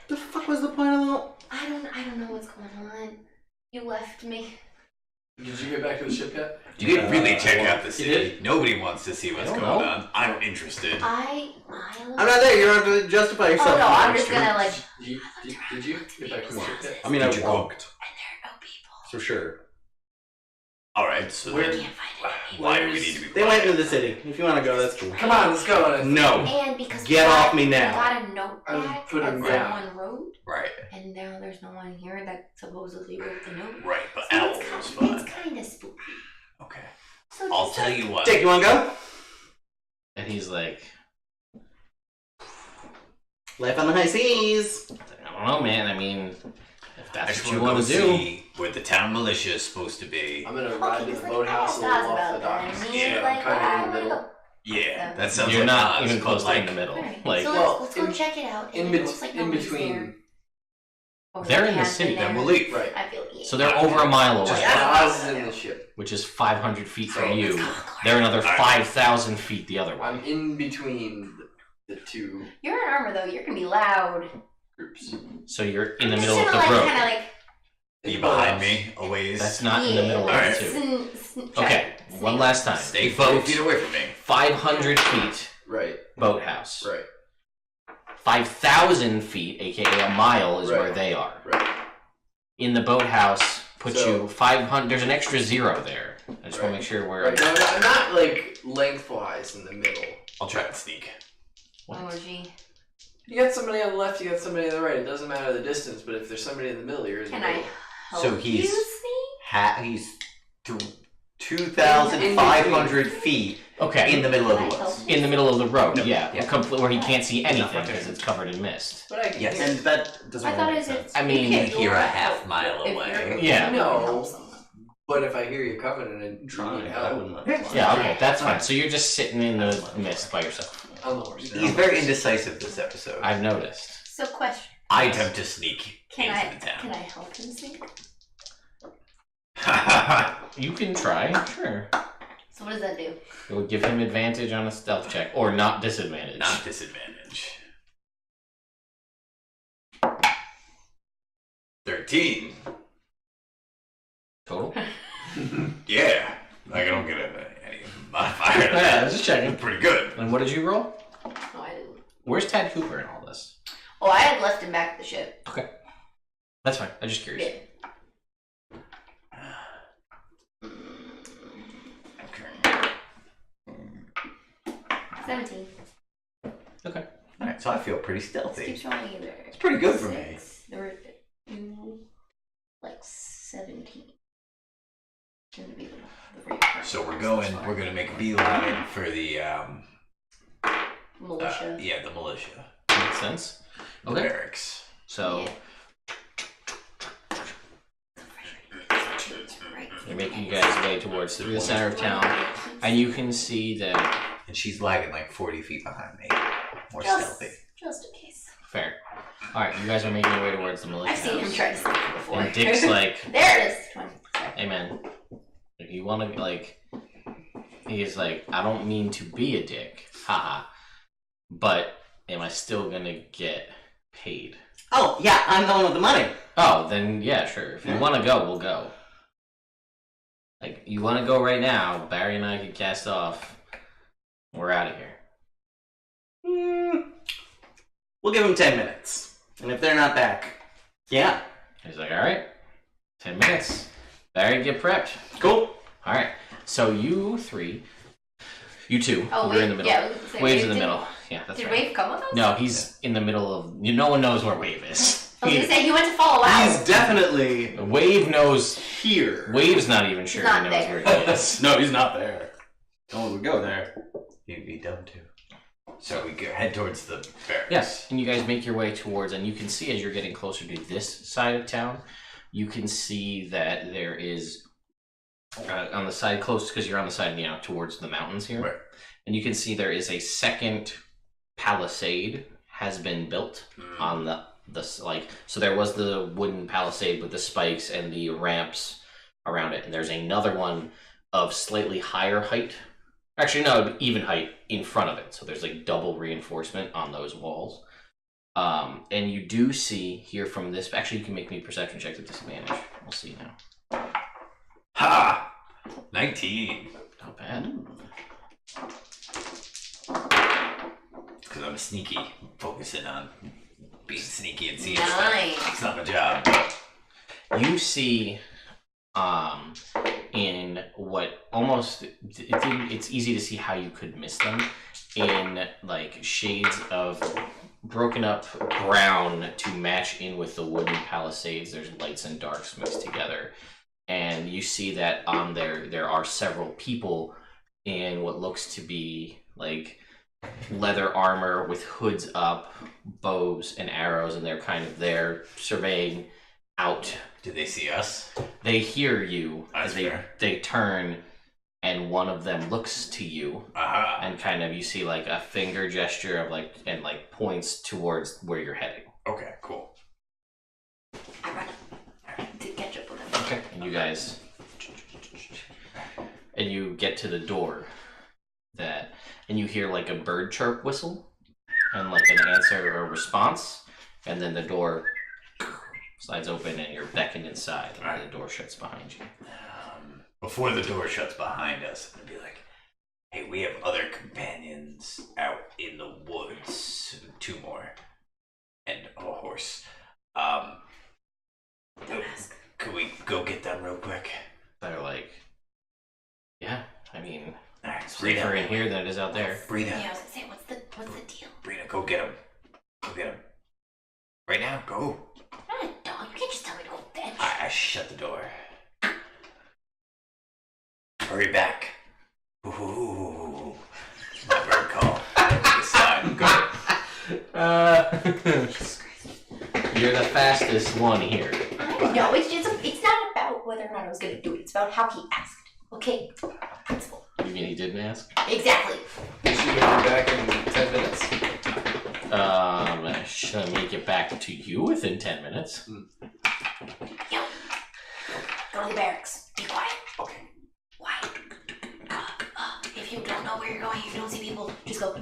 The fuck was the point of that? I don't know what's going on. You left me. Did you get back to the ship yet? You didn't really check out the You city. did? Nobody wants to see what's I going don't know. on. I'm interested. I'm I'm not there. You don't have to justify Oh yourself. no, I'm just gonna like. Did you get back to the ship yet? I mean, I Did you walked And there are no people. for sure. All right, so Where- then Can't find any. why do we need to be They went quiet? into the city. If you want to go, that's cool. Come on, let's go. No. And because Get we off got- me now. We got a note I would back put that him someone down. wrote, Right, and now there's no one here that supposedly wrote the note. right, but So Owl it's was kind, fun. it's kind of spooky. Okay. So I'll just tell like- you what. Jake, you want to go? And he's like, Life on the high seas. I don't know, man. I mean, if I that's just what you want want to to do. see where the town militia is supposed to be. I'm gonna ride to the boathouse and thoughts off the about that. docks. I mean, Yeah, like, I'm kind of in I the wanna middle. go. Yeah, that sounds You're like not Oz, even but close to like, in the middle. Alright, Like, so well, let's go check it out. In, It looks like in nobody's between. there. Or They're in the has city, been then there. we'll leave. Right. I feel yeah. so they're over a mile Just away, Oz is in the ship. which is 500 feet from So- you. They're another Alright. 5,000 feet the other way. I'm in between the two You're in armor though. You're gonna be loud. groups. So you're in the I'm middle just of gonna the like road. kind of like. Are you behind me, a ways? That's not in the middle of Alright. the two. Okay, one last time. Stay 5 feet away from me. 500 feet Right. boathouse. Right. 5,000 feet, aka a mile, is Right. where they are. Right. In the boathouse, put So- you 500. There's an extra zero there. I just want to make sure where. Right. No, not like lengthwise in the middle. I'll try and sneak. Oh gee. You got somebody on the left, you got somebody on the right. It doesn't matter the distance, but if there's somebody in the middle, you're in the Can middle. I help So he's- you sneak? He's 2,500 feet Okay. in the middle of the Can I help woods. you? In the middle of the road, No. yeah, Yeah. where he can't see anything Not right because there. it's covered in mist. But I can Yes. hear And that doesn't I thought really it make was. sense. I mean, You can hear a half mile If away. you're- Yeah. No. someone. But if I hear you coming and Trying, need but I help, wouldn't let Yeah, okay, that's fine. So you're just sitting in the mist by yourself. I'm the horse. He's very indecisive this episode. I've noticed. So question. I attempt to sneak Can I into the can town. I help him sneak? You can try, sure. So what does that do? It would give him advantage on a stealth check, or not disadvantage. Not disadvantage. 13. Total? Yeah. Like, I don't get any modifier. Yeah, I was just checking. Pretty good. And what did you roll? No, I didn't. Where's Tad Cooper in all this? Oh, I had left him back at the ship. That's fine. I'm just curious. Yeah. Okay. 17. Alright, so I feel pretty Let's stealthy. keep showing either. It's pretty good for me. There were two, like 17. Tend to be the rate card. So we're gonna make a beeline for the, Militia. yeah, the militia. Makes sense. The Okay. barracks. So Yeah. Right. you're making you guys way towards the center of town, and you can see that. And she's lagging like 40 feet behind me. More Just, stealthy. just in case. Fair. All right, you guys are making your way towards the militia. I've seen him house. try to sneak before. And Dick's like, there it is. 20. "Hey man, if you want to like," he's like, "I don't mean to be a dick, haha, but am I still gonna get paid?" Oh, yeah, I'm the one with the money. Oh, then yeah, sure. If you want to go, we'll go. Like, you want to go right now? Barry and I can cast off. We're out of here. We'll give them 10 minutes. And if they're not back, yeah. He's like, all right, 10 minutes. Barry, get prepped. Cool. All right. So you three, you two, Oh, you're wait. in the middle. Yeah, I was gonna say, Wave's Wave in the didn't- middle. Yeah, that's Did right. Wave come with us? No, he's in the middle of. No one knows where Wave is. I was gonna say, he went to follow He's out. definitely Wave knows. here. Wave's not even sure not he knows there. where he is. No, he's not there. No one would go there. You'd be dumb too. So we go, head towards the barracks. Yes, and you guys make your way towards, and you can see as you're getting closer to this side of town, you can see that there is on the side close because you're on the side, towards the mountains here, Right. and you can see there is a second palisade has been built on the like. So there was the wooden palisade with the spikes and the ramps around it, and there's another one of slightly higher height. Actually, no, even height in front of it. So there's like double reinforcement on those walls. And you do see here from this. Actually, you can make me perception checks at disadvantage. We'll see now. Ha! 19. Not bad. Because I'm sneaky, focusing on being sneaky and seeing stuff. Nice. It's not my job. You see, in what almost it's easy to see how you could miss them in like shades of broken up brown to match in with the wooden palisades. There's lights and darks mixed together, and you see that on there are several people in what looks to be like leather armor with hoods up, bows and arrows, and they're kind of there surveying out. Did they see us? They hear you as fair. they turn, and one of them looks to you, and kind of you see like a finger gesture of like and like points towards where you're heading. Okay, cool. I run up to catch up with him. Okay. And you guys, and you get to the door, and you hear like a bird chirp whistle, and like an answer or response, and then the door slides open and you're beckoned inside, and the door shuts behind you. Before the door shuts behind us, I'm gonna be like, hey, we have other companions out in the woods. 2 more. And a horse. Could we go get them real quick? They're like, yeah, I mean, Alright, it's safer in here than it is out there. Brina. Yeah, I was gonna say, what's the deal? Brina, go get them. Go get them. Right now, go. I'm not a dog. You can't just tell me to go fetch. I shut the door. Hurry back. Ooh. My bird call. This time, go. You're the fastest one here. No, it's not about whether or not I was gonna do it. It's about how he asked. Okay, principle. You mean he didn't ask? Exactly. You should be back in 10 minutes. Should I make it back to you within 10 minutes? Yo, go to the barracks. Be quiet. Okay. Quiet. If you don't know where you're going, if you don't see people, just go.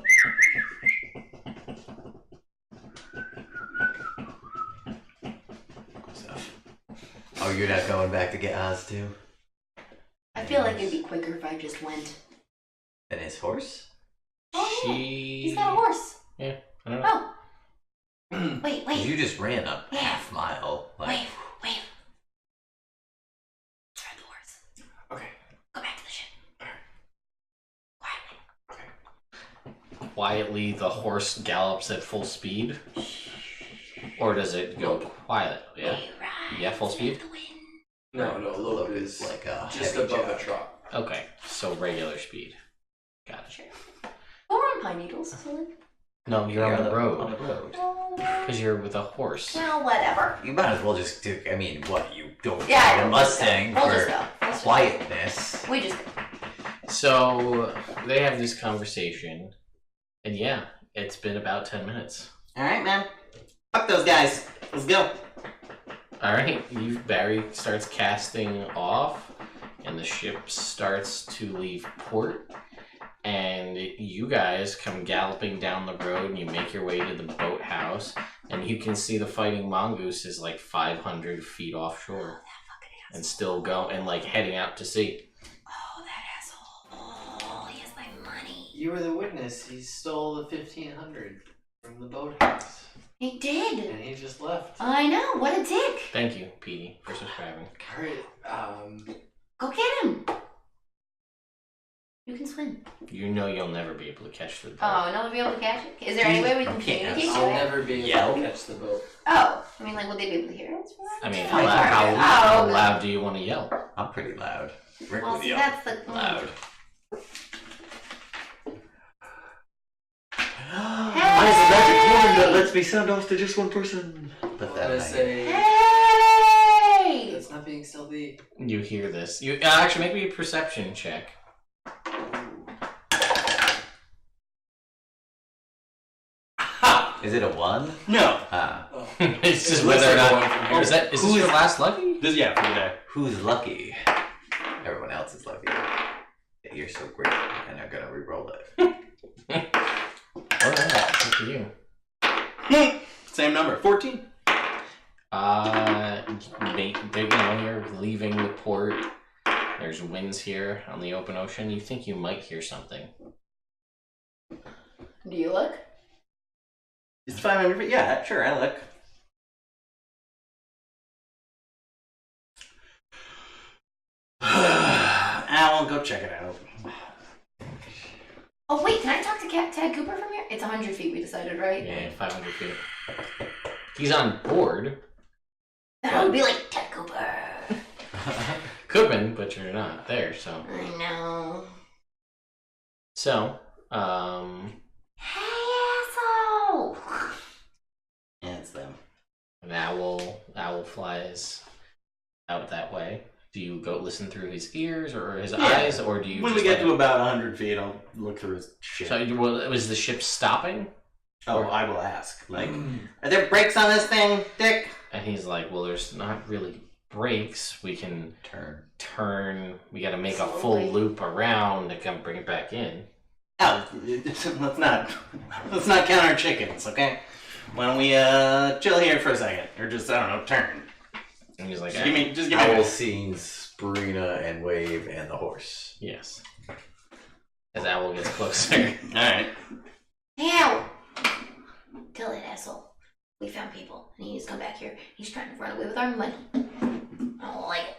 Oh, you're not going back to get Oz too? I feel like it'd be quicker if I just went. And his horse? Oh, yeah. He's got a horse. Yeah, I don't know. Oh. Wait. You just ran a Yeah. half mile. Like, Wave. Try the horse. Okay. Go back to the ship. Quietly. Quietly, the horse gallops at full speed? Or does it go quiet? Yeah. Yeah, full speed? No, lope is like a just heavy above jog. a trot. Okay, so regular speed. Got it. Sure. Or on Pine Needles. So like, No, you're on the road. On the road. Because you're with a horse. well, whatever. You might as well just do. I mean, what? You don't Yeah, ride a Mustang we'll just for go. Let's just quietness. go. We just go. So they have this conversation, and yeah, it's been about 10 minutes. Alright, man. Fuck those guys. Let's go. Alright, Barry starts casting off, and the ship starts to leave port, and you guys come galloping down the road, and you make your way to the boathouse, and you can see the fighting mongoose is like 500 feet offshore, and still and like heading out to sea. Oh, that asshole. Oh, he has my money. You were the witness. He stole the 1500 from the boathouse. He did. And he just left. I know. What a dick. Thank you, Petey, for subscribing. Alright, Go get him. You can swim. You know you'll never be able to catch the boat. Oh, no one will be able to catch it? Is there any way we can communicate I'll to it? never be able to catch the boat. Oh, I mean, like, would they be able to hear us for that? I mean, Oh, how okay. loud do you want to yell? I'm pretty loud. Rick Well, would see, yell that's the... loud. Hey! It's a magic horn that lets me sound off to just one person. But that I I say, Hey! that's not being stealthy. You hear this. You actually make me a perception check. Is it a 1? No. Ah. Oh. It's just It whether or looks like not. one from here. Is this your last lucky? This, yeah, for the day. Who's lucky? Everyone else is lucky. Yeah, you're so great, and I'm gonna re-roll it. Alright, up to you. Same number, 14. You're leaving the port. There's winds here on the open ocean. You think you might hear something. Do you look? It's 500 feet. Yeah, sure, I look. Owl, go check it out. Oh wait, can I talk to Tad Cooper from here? It's 100 feet. We decided, right? Yeah, 500 feet. He's on board. That would be like Tad Cooper. Could been, but you're not there, so. I know. So, Hey, asshole! Yeah, it's them. an owl flies out that way. Do you go listen through his ears or his eyes, or do you? When we get to about 100 feet, I'll look through his shit. So, was the ship stopping? Oh, I will ask. Like, Are there brakes on this thing, Dick? And he's like, well, there's not really brakes. We can turn. We got to make a full Slowly. loop around to come bring it back in. oh, let's not count our chickens, okay? Why don't we chill here for a second, or just I don't know, turn. And he's like, Just give me. Owl scenes Sprina and Wave and the horse. yes. As Owl gets closer. All right. Hey, owl! Tell that asshole. We found people, and he needs to come back here. He's trying to run away with our money. I don't like it.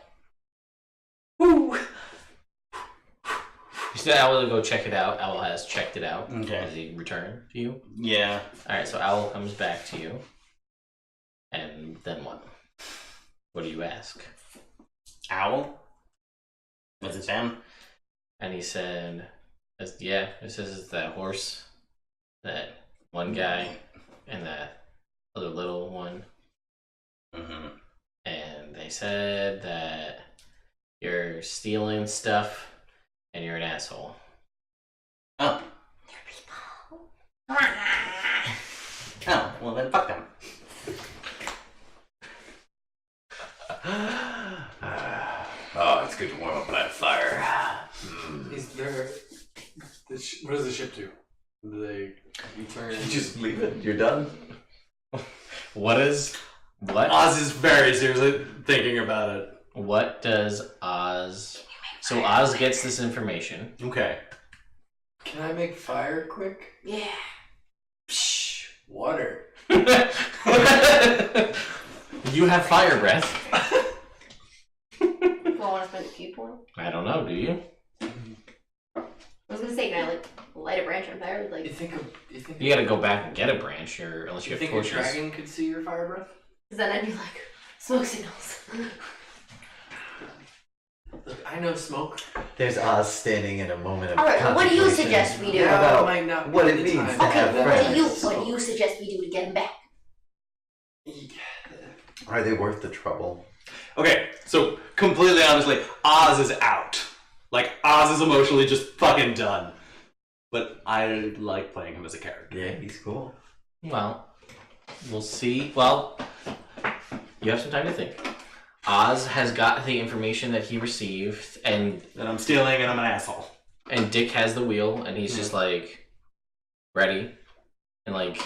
Woo! You said Owl to go check it out. Owl has checked it out. Okay. Has he returned to you? Yeah. Alright, so Owl comes back to you. And then what? What do you ask? Owl. What's his name? And he said, yeah, it says it's that horse, that one guy, and that other little one. Mm-hmm. And they said that you're stealing stuff and you're an asshole. Oh. Oh, well then fuck them. Oh, it's good to warm up by a fire. Is there? What does the ship do? Do they return? You just leave it. You're done. What? Oz is very seriously thinking about it. What does Oz... So Oz gets this information. Okay. Can I make fire quick? Yeah. Psh, water. You have fire breath. Do I want to spend a few points? I don't know, do you? I was gonna say, can I like light a branch on fire? Like, You think You gotta go back and get a branch, or unless you you have think a torches. dragon could see your fire breath? cause then I'd be like, smoke signals. Look, I know smoke. There's Oz standing in a moment of Alright, what do you contemplation. suggest we do? How about might not what be it the means time to to have that. friends? What do you suggest we do to get him back? Are they worth the trouble? Okay, so completely honestly, Oz is out. Like, Oz is emotionally just fucking done. But I like playing him as a character. Yeah, he's cool. Well, we'll see. Well, you have some time to think. Oz has got the information that he received, and And I'm stealing and I'm an asshole. Dick has the wheel, and he's just like ready, and like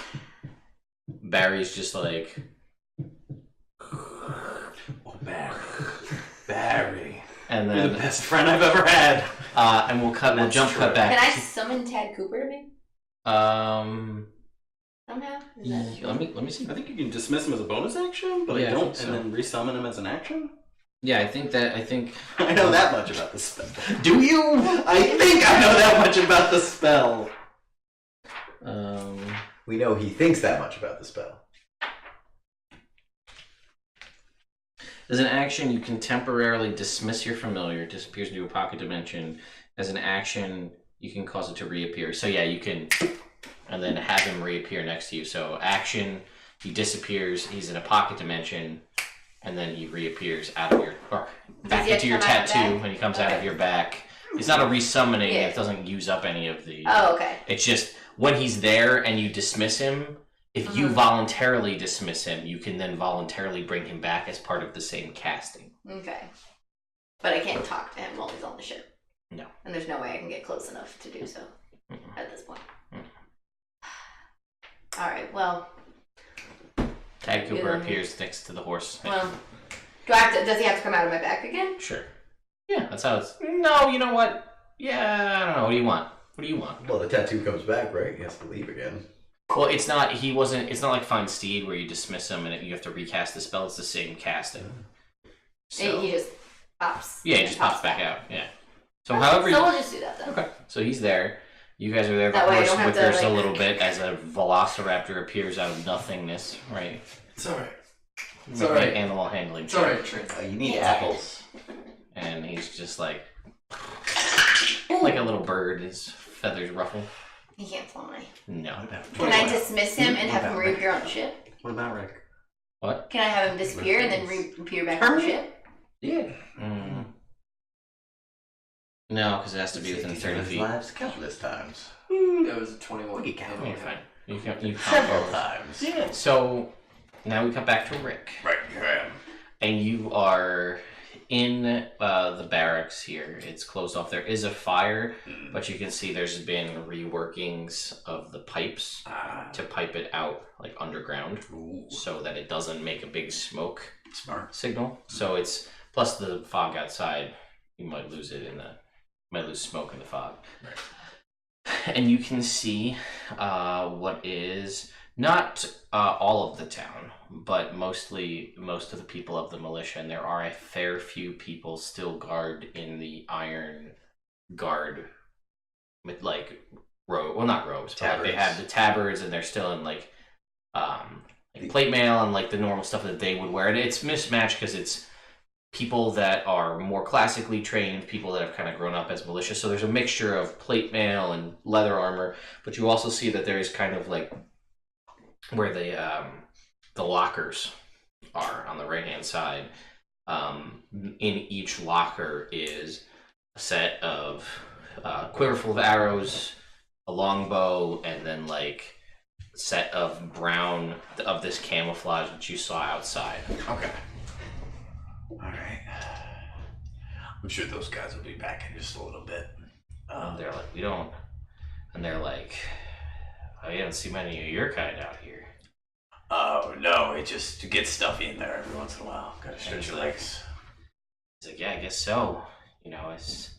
Barry's just like, Oh, Barry. and You're the then best friend I've ever had. and we'll cut Can back. I summon Tad Cooper to me somehow? Is that... Let me see. I think you can dismiss him as a bonus action, but Yeah, I I don't, think so. and then resummon him as an action? Yeah, I think. I know that much about the spell. Do you? I think I know that much about the spell. We know he thinks that much about the spell. As an action, you can temporarily dismiss your familiar. It disappears into a pocket dimension. As an action, you can cause it to reappear. So yeah, you can, and then have him reappear next to you. So action, he disappears. He's in a pocket dimension, and then he reappears out of your or back he have into your to come out of the tattoo back? when he comes out of Okay. your back. It's not a resummoning. Yeah. It doesn't use up any of the. Oh, okay. It's just when he's there and you dismiss him, If you voluntarily dismiss him, you can then voluntarily bring him back as part of the same casting. Okay. But I can't talk to him while he's on the ship. No. And there's no way I can get close enough to do so at this point. Alright, well. Tag Cooper appears next to the horse. Well, does he have to come out of my back again? Sure. Yeah, that's how it's... No, you know what? Yeah, I don't know. What do you want? What do you want? Well, the tattoo comes back, right? He has to leave again. Well, it's not like Find Steed where you dismiss him and you have to recast the spell. It's the same casting. So, He just pops. yeah, he just pops back out. Yeah. So Okay, however... So we'll just do that then. Okay. So he's there. You guys are there. The That way I horse don't have to, wickers a like- little bit as a velociraptor appears out of nothingness, right? It's alright. It's Make alright. an animal handling It's check. alright, Trent. You need apples. And he's just like a little bird, his feathers ruffle. He can't fly. No. Can I dismiss him and have him reappear on the ship? What about Rick? What? Can I have him disappear and then reappear back on the ship? Yeah. No, because it has to be within 30 feet. Lives countless times. That was a 21. We can count. You're fine. You can Several times. Yeah. So now we come back to Rick. Right, here I am. And you are in the barracks here. It's closed off. There is a fire, but you can see there's been reworkings of the pipes to pipe it out like underground, so that it doesn't make a big smoke signal. So it's plus the fog outside. You might lose it might lose smoke in the fog. Right. And you can see what is not all of the town, but most of the people of the militia, and there are a fair few people still guard in the iron guard with like not robes, but like they have the tabards, and they're still in like plate mail and like the normal stuff that they would wear. And it's mismatched because it's people that are more classically trained, people that have kind of grown up as militia. So there's a mixture of plate mail and leather armor, but you also see that there is kind of like where the lockers are on the right hand side. In each locker is a set of quiver full of arrows, a longbow, and then like a set of brown of this camouflage that you saw outside. Okay. Alright. I'm sure those guys will be back in just a little bit. They're like, we don't, and they're like, I don't see many of your kind out here. Oh, no, it just gets stuffy in there every once in a while. Gotta stretch your legs. He's like, yeah, I guess so. You know, it's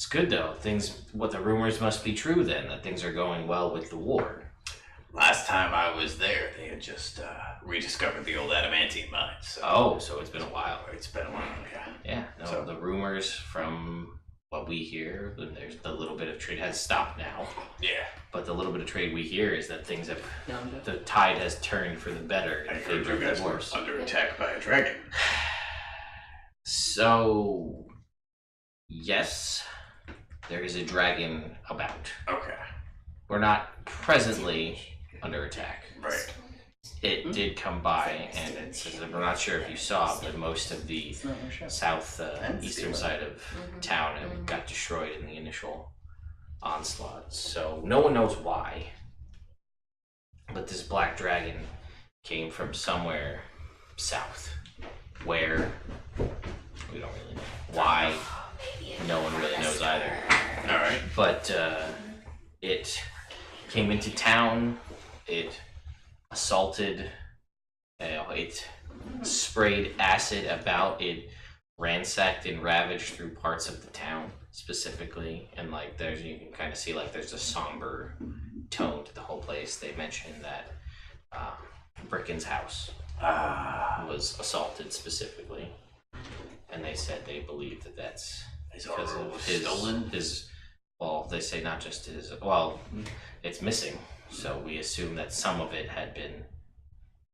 good though. What the rumors must be true then, that things are going well with the war. Last time I was there, they had just rediscovered the old adamantine mine. So. Oh, so it's been a while. It's been a while, yeah. Yeah, no, So- the rumors from what we hear, there's the little bit of trade has stopped now. Yeah. But the little bit of trade we hear is that things have, the tide has turned for the better. I And heard things you are guys were worse. under attack by a dragon. So, yes, there is a dragon about. Okay. We're not presently under attack. Right. It did come by, and it says, we're not sure if you saw, but most of the south eastern side of town got destroyed in the initial onslaught. So no one knows why, but this black dragon came from somewhere south. Where? We don't really know. Why? No one really knows either. All right. But it came into town. It assaulted. It sprayed acid about. It ransacked and ravaged through parts of the town specifically. And like, you can kind of see like there's a somber tone to the whole place. They mentioned that Brickon's house was assaulted specifically, and they said they believe that that's because of his. Well, they say not just his. Well, it's missing, so we assume that some of it had been.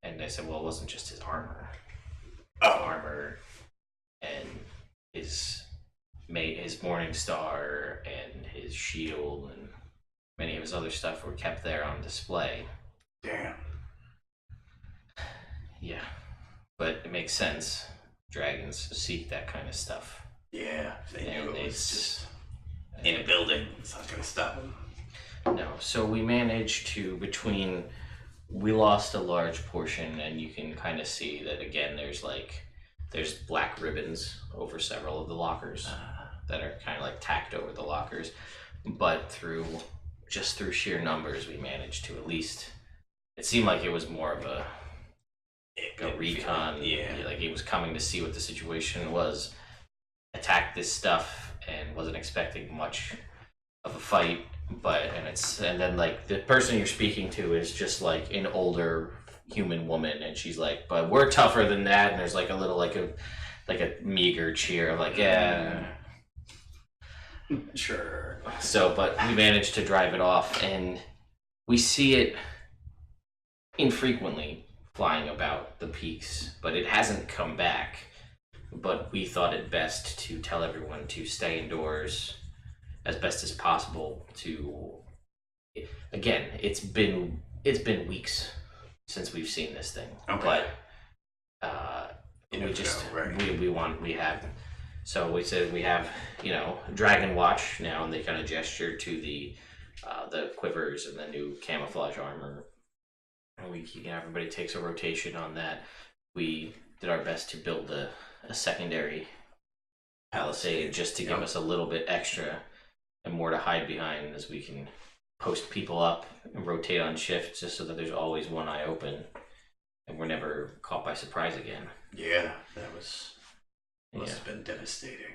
And they said, well, it wasn't just his armor. His armor and his morning star and his shield and many of his other stuff were kept there on display. Damn. Yeah, but it makes sense. Dragons seek that kind of stuff. Yeah. They knew And it was it's just in a building. It's not gonna stop them. no. So we managed to, between we lost a large portion, and you can kind of see that again. There's black ribbons over several of the lockers that are kind of like tacked over the lockers, but through sheer numbers, we managed to at least. It seemed like it was more of a recon. Yeah. Like he was coming to see what the situation was, attacked this stuff, and wasn't expecting much of a fight. And then like the person you're speaking to is just like an older human woman, and she's like, "But we're tougher than that." And there's like a little like a meager cheer of like, "Yeah, Sure. So, but we managed to drive it off, and we see it infrequently flying about the peaks, but it hasn't come back. But we thought it best to tell everyone to stay indoors as best as possible. Again, it's been weeks since we've seen this thing, Okay. but You we just never know, right? we have. So we said we have, Dragon Watch now, and they kind of gesture to the quivers and the new camouflage armor. And everybody takes a rotation on that. We did our best to build a secondary palisade just to give us a little bit extra and more to hide behind, as we can post people up and rotate on shift, just so that there's always one eye open and we're never caught by surprise again. Yeah, that must have been devastating.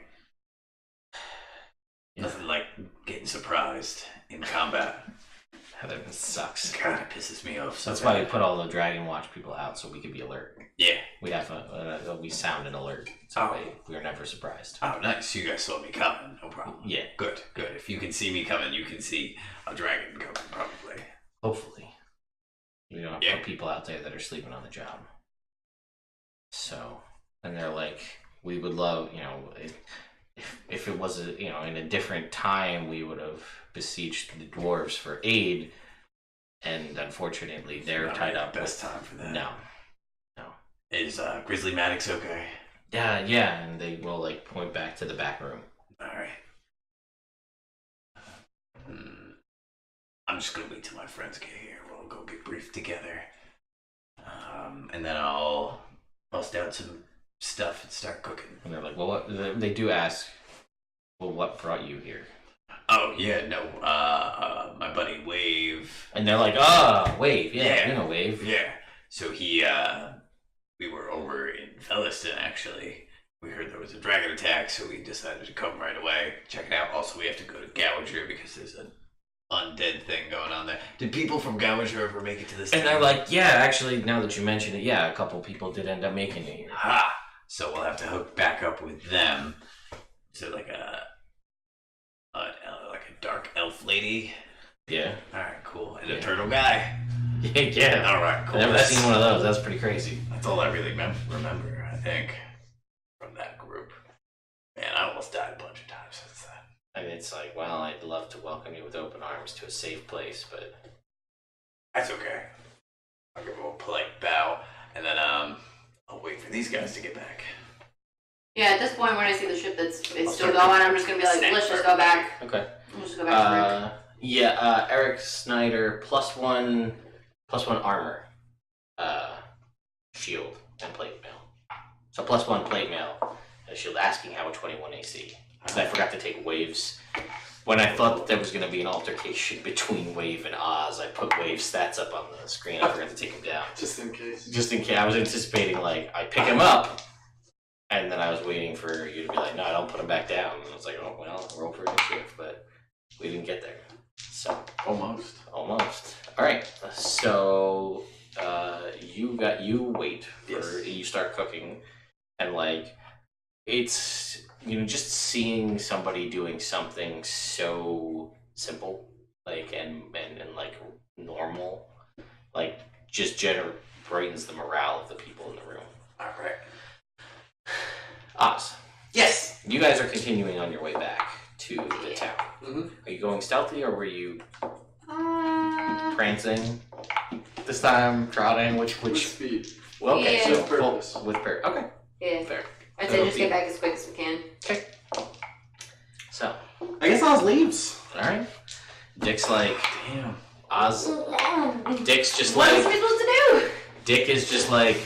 Yeah. Nothing like getting surprised in combat. That sucks. God, it pisses me off. So that's why we put all the Dragon Watch people out, so we could be alert. Yeah. We have we sound an alert, so we are never surprised. Oh, nice. You guys saw me coming. No problem. Yeah. Good. If you can see me coming, you can see a dragon coming, probably. Hopefully. We don't have to put people out there that are sleeping on the job. So, and they're like, we would love, if it was, in a different time, we would have beseeched the dwarves for aid. And unfortunately, they're Not tied the up. Best time for that. No. Is Grizzly Maddox okay? Yeah, and they will point back to the back room. All right. I'm just gonna wait till my friends get here. We'll go get briefed together, and then I'll bust out some stuff and start cooking. And they're like, well, what? They do ask, well, what brought you here? Oh yeah, no. My buddy Wave. And they're like, Wave, yeah. Wave. Yeah. So we were over in Felliston actually. We heard there was a dragon attack, so we decided to come right away, check it out. Also, we have to go to Gouger because there's an undead thing going on there. Did people from Gouger ever make it to this? And they're like, yeah, actually, now that you mention it, a couple people did end up making it here. Ha! So we'll have to hook back up with them. So like a dark elf lady. Yeah. All right, cool. And a turtle guy. Yeah. All right, cool. I've never seen one of those. That's pretty crazy. That's all I really remember, I think, from that group. Man, I almost died a bunch of times since then. I mean, it's like, well, I'd love to welcome you with open arms to a safe place, but That's okay. I'll give them a polite bow, and then I'll wait for these guys to get back. Yeah, at this point, when I see the ship that's still start going, I'm just gonna be like, snack let's just bar. go back. okay. Let's just go back to Eric Snyder +1 armor, shield and plate mail. So +1 plate mail and shield, asking how a 21 AC. I forgot to take Waves. When I thought that there was going to be an altercation between Wave and Oz, I put Wave's stats up on the screen. I forgot to take him down. Just in case. Just in case. I was anticipating, I pick him up, and then I was waiting for you to be like, no, I don't put him back down. And I was like, oh, well, roll for initiative, but we didn't get there. So Almost. almost. All right. So you wait for Yes. you start cooking, and it's just seeing somebody doing something so simple and normal just brightens the morale of the people in the room. All right. Oz, Yes. you guys are continuing on your way back to the town. Mm-hmm. Are you going stealthy, or were you prancing this time, trotting? With Which? speed. Well, okay, Yeah. so With purpose. with purpose. Okay, Yeah. fair. I'd So say just be- get back as quick as we can. Okay. So, I guess Oz leaves. all right. Dick's like, Damn. Oz. Dick's just What like are we supposed to do? Dick is just like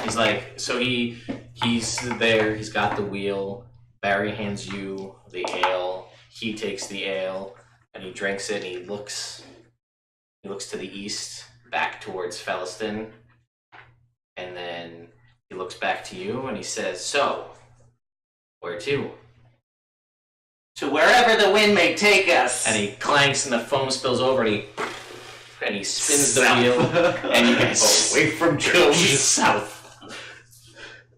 he's like so he's there. He's got the wheel. Barry hands you the ale. He takes the ale and he drinks it. And he looks to the east, back towards Felliston, and then he looks back to you and he says, "So, where to?" To wherever the wind may take us. And he clanks and the foam spills over and he spins the wheel and you can Away from go church. south.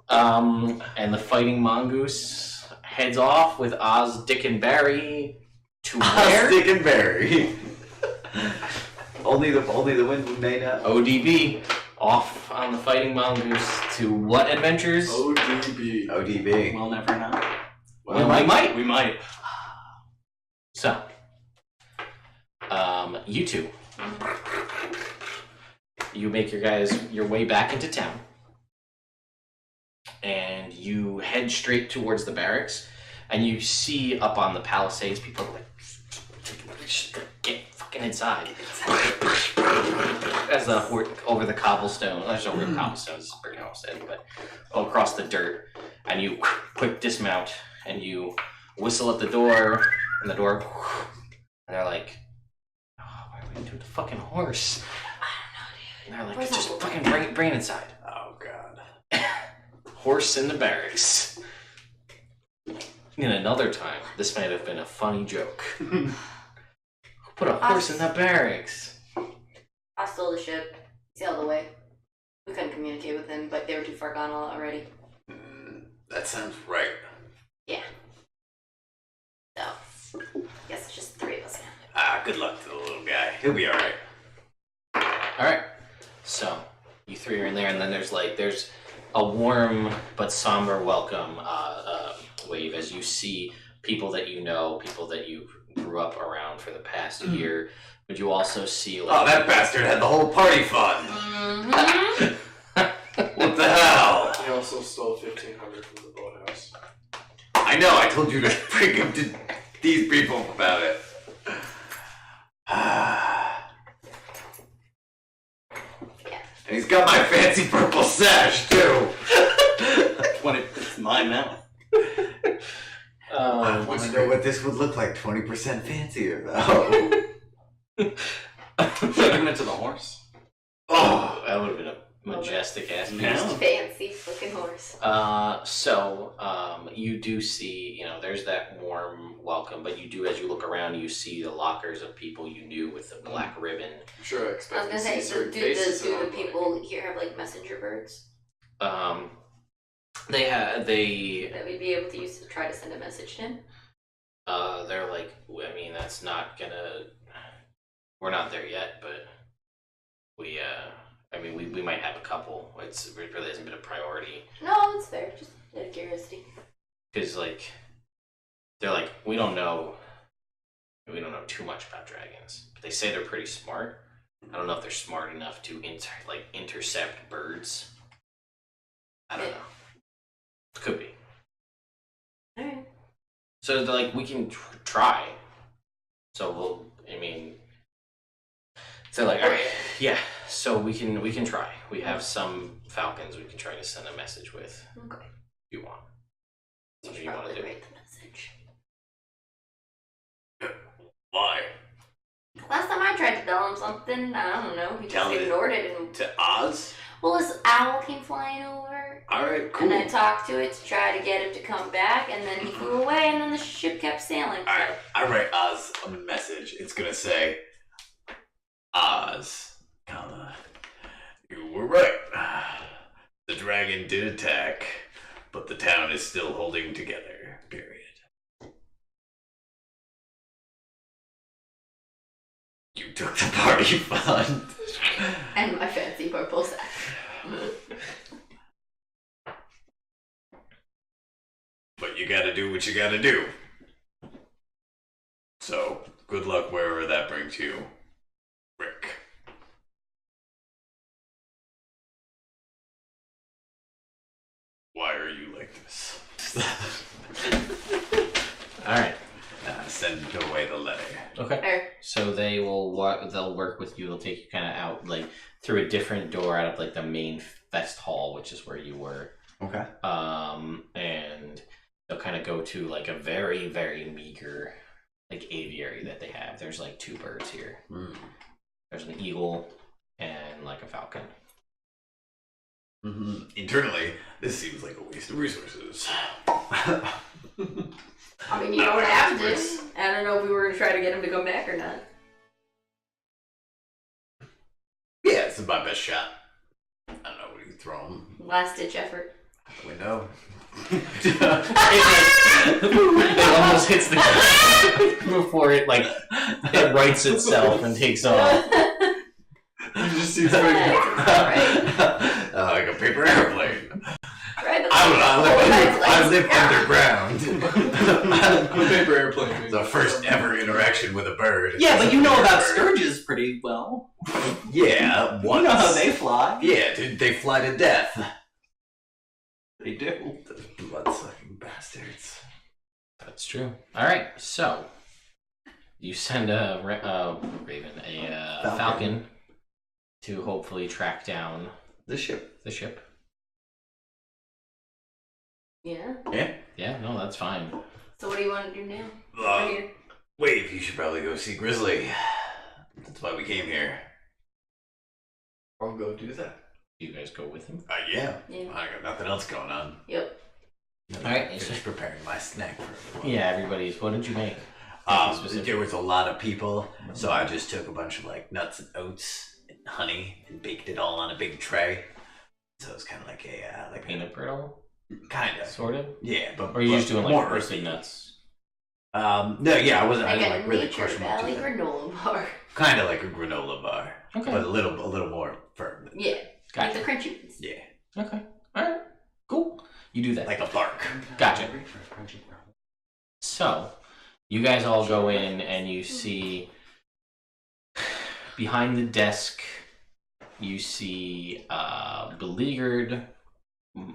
And the fighting mongoose heads off with Oz, Dick, and Barry to where? Stick and Barry. only the wind may know. ODB. Off on the fighting mongoose to what adventures? ODB. ODB. We'll never know. Well, we might. We might. So, you two, you make your way back into town, and you head straight towards the barracks, and you see up on the palisades people like, get fucking inside. As over the cobblestone, there's no real cobblestones, it's Brickon Homestead, but across the dirt, and you quick dismount, and you whistle at the door, and the door, and they're like, "Oh, why are we doing the fucking horse?" And they're like, "Just fucking bring it inside." Oh god. Horse in the barracks. In another time, this might have been a funny joke. Put a horse in the barracks. I stole the ship, sailed away. We couldn't communicate with him, but they were too far gone already. That sounds right. Yeah. So, guess it's just the three of us now. Good luck to the little guy. He'll be alright. Alright. So, you three are in there, and then there's a warm but somber welcome wave as you see people that you know, people that you grew up around for the past year. But you also see Oh, that bastard had the whole party fund. Mm-hmm. What the hell? He also stole 1,500 from the boathouse. I know, I told you to bring him to these people about it. And he's got my fancy purple sash, too. It's mine now. I want to know what this would look like 20% fancier, though. Taking it to the horse. Oh, that would have been a majestic ass beast. Yeah. Fancy fucking horse. So you do see, there's that warm welcome, but you do, as you look around, you see the lockers of people you knew with the black ribbon. I'm sure I I was expect gonna to see say, certain do faces. the and I'm people here have like messenger birds They that we'd be able to use to try to send a message to him? they're like, I mean, that's not gonna, we're not there yet, but we might have a couple. It really hasn't been a priority. No, it's fair. Just out of curiosity. Because, they're like, we don't know too much about dragons. But they say they're pretty smart. I don't know if they're smart enough to intercept birds. I don't know. Could be. Alright. So, they're like, we can try. So, so like, all right, yeah. So we can try. We have some falcons we can try to send a message with. Okay. If you want. You Something should you want to probably do. write the message. why? Last time I tried to tell him something, I don't know, he just Tell it ignored it and... To Oz? Well, this owl came flying over, Alright, cool. and I talked to it to try to get him to come back, and then he flew away, and then the ship kept sailing. Alright, I write Oz a message. It's gonna say, Oz, you were right. The dragon did attack, but the town is still holding together, period. You took the party fund. And my fancy purple sash. But you gotta do what you gotta do. So, good luck wherever that brings you, Rick. Why are you like this? All right. Send away the letter. Okay. Fair. So they'll work with you. They'll take you kind of out like through a different door out of like the main fest hall, which is where you were. Okay. And they'll kind of go to like a very, very meager like aviary that they have. There's like 2 birds here. There's an eagle and like a falcon. Internally, this seems like a waste of resources. I mean, you know what happened is. I don't know if we were going to try to get him to come back or not. Yeah, it's my best shot. I don't know, what do you throw him? Last ditch effort. Out the window? It almost hits the ground before it like it rights itself and takes off. You just see Like a paper airplane. Right, I live underground. A paper airplane. The first ever interaction with a bird. Yeah, but you know about Bird. sturges pretty well. Yeah, once. You know how they fly. Yeah, dude, they fly to death. They do. Those blood-sucking bastards. That's true. All right, so you send a falcon to hopefully track down The ship. the ship. Yeah. Yeah, no, that's fine. So what do you want to do now? Wave, you should probably go see Grizzly. That's why we came here. I'll go do that. You guys go with him. Yeah. Yeah. I got nothing else going on. Yep. All right. Finish preparing my snack for everyone. Yeah, everybody's. What did you make? There was a lot of people, so I just took a bunch of like nuts and oats and honey and baked it all on a big tray. So it's kind of like a Peanut brittle, kind of, sort of. yeah, but Or are you just doing like more roasted earthy. nuts? No, yeah, I wasn't. I Like didn't a like really Nature crush them all Valley together. granola bar. Kind of like a granola bar, Okay. but a little more firm. Yeah. Gotcha. Like the crunchy ones. Yeah, Okay. All right. Cool. You do that. like a bark. Gotcha. So, you guys all go in and you see behind the desk, you see beleaguered,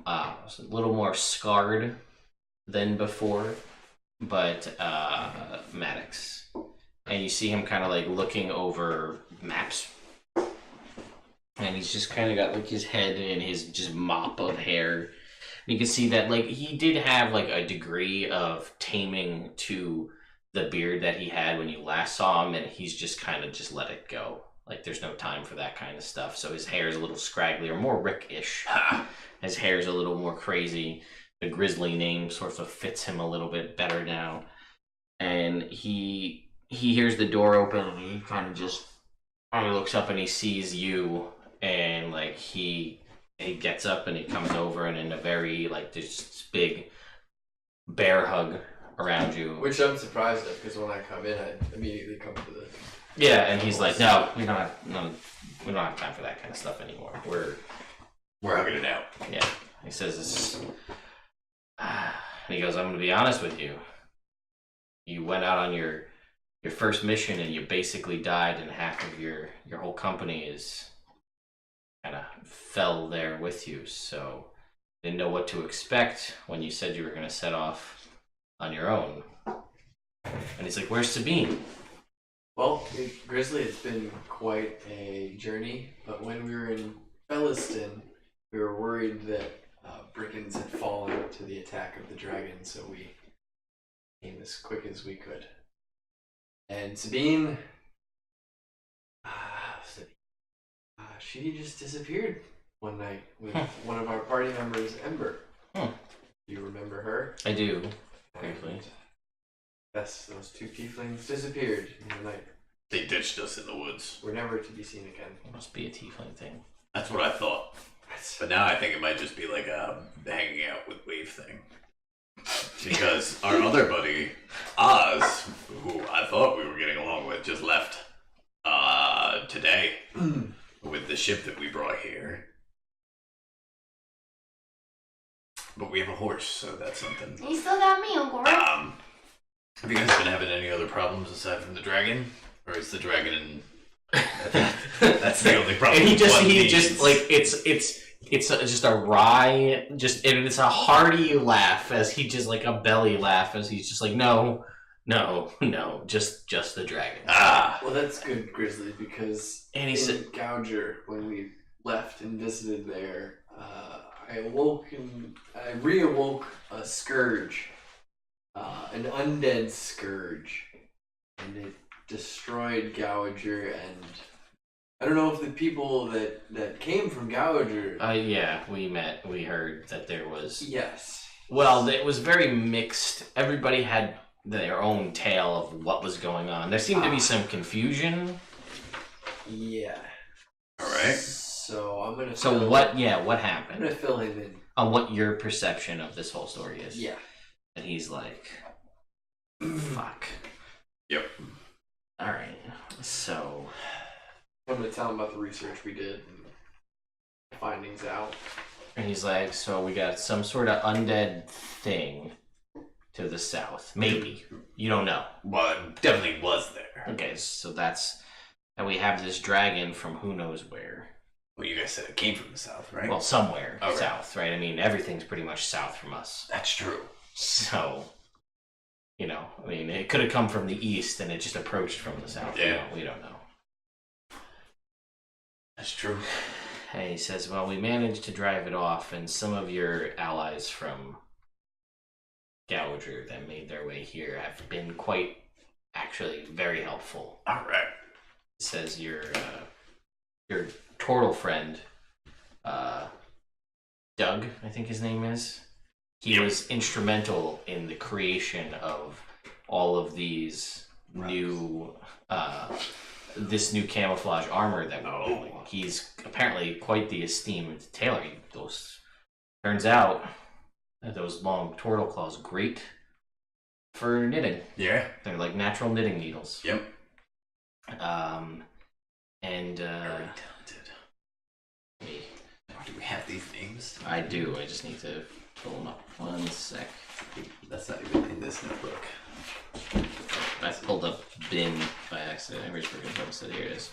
a little more scarred than before, but Maddox. And you see him kind of like looking over maps. And he's just kind of got like his head in his just mop of hair. You can see that like he did have like a degree of taming to the beard that he had when you last saw him, and he's just kind of just let it go. Like there's no time for that kind of stuff. So his hair is a little scraggly, or more Rick-ish. His hair is a little more crazy. The Grizzly name sort of fits him a little bit better now. And he hears the door open, and he kind of just looks up and he sees you, and like he gets up and he comes over, and in a very like this big bear hug around you. Which I'm surprised at, because when I come in, I immediately come to the... Yeah, and he's like, no, we don't have time for that kind of stuff anymore. We're hugging it out. Yeah. He says, and he goes, I'm going to be honest with you. You went out on your first mission and you basically died, and half of your whole company is kind of fell there with you. So didn't know what to expect when you said you were going to set off on your own. And he's like, where's Sabine? Well, Grizzly, it's been quite a journey, but when we were in Felliston, we were worried that Brickons had fallen to the attack of the dragon, so we came as quick as we could. And Sabine, she just disappeared one night with one of our party members, Ember. Do you remember her? I do. Briefly. And yes, those two tieflings disappeared in the night. They ditched us in the woods. Were never to be seen again. It must be a tiefling thing. That's what I thought. But now I think it might just be like a hanging out with Wave thing. Because our other buddy, Oz, who I thought we were getting along with, just left today with the ship that we brought here. But we have a horse, so that's something. You still got me, Uncle Rick. Have you guys been having any other problems aside from the dragon? Or is the dragon that's the only problem? And he just like it's just a wry, and it's a hearty laugh as he just like a belly laugh as he's just like, no, No, just the dragon. Ah, Well, that's good, Grizzly, because And he in said- Gouger, when we left and visited there, I reawoke a scourge, an undead scourge, and it destroyed Gouger. And I don't know if the people that came from Gouger. Yeah, we heard that there was. Yes. Well, it was very mixed. Everybody had their own tale of what was going on. There seemed to be some confusion. Yeah. all right. So I'm gonna. So fill- what? Yeah, what I'm happened? gonna fill him in. On what your perception of this whole story is. Yeah. And he's like, "Fuck." Yep. All right. So I'm gonna tell him about the research we did and findings out. and he's like, "So we got some sort of undead thing to the south. Maybe you don't know." Well, it definitely was there. Okay, so that's and we have this dragon from who knows where. Well, you guys said it came from the south, right? Well, somewhere Okay. south, right? I mean, everything's pretty much south from us. that's true. So, I mean, it could have come from the east and it just approached from the south. Yeah. We don't know. That's true. And he says, well, we managed to drive it off, and some of your allies from Gouger that made their way here have been quite, actually, very helpful. All right. He says your turtle friend, Doug, I think his name is. He was instrumental in the creation of all of these new, this new camouflage armor that we're building. He's apparently quite the esteemed tailor. Turns out that those long turtle claws great for knitting. Yeah. They're like natural knitting needles. Yep. And Very talented. Do we have these names? I do. I just need to pull them up. 1 sec. That's not even in this notebook. I pulled up bin by accident. Where's Brickon Homestead? Here it is.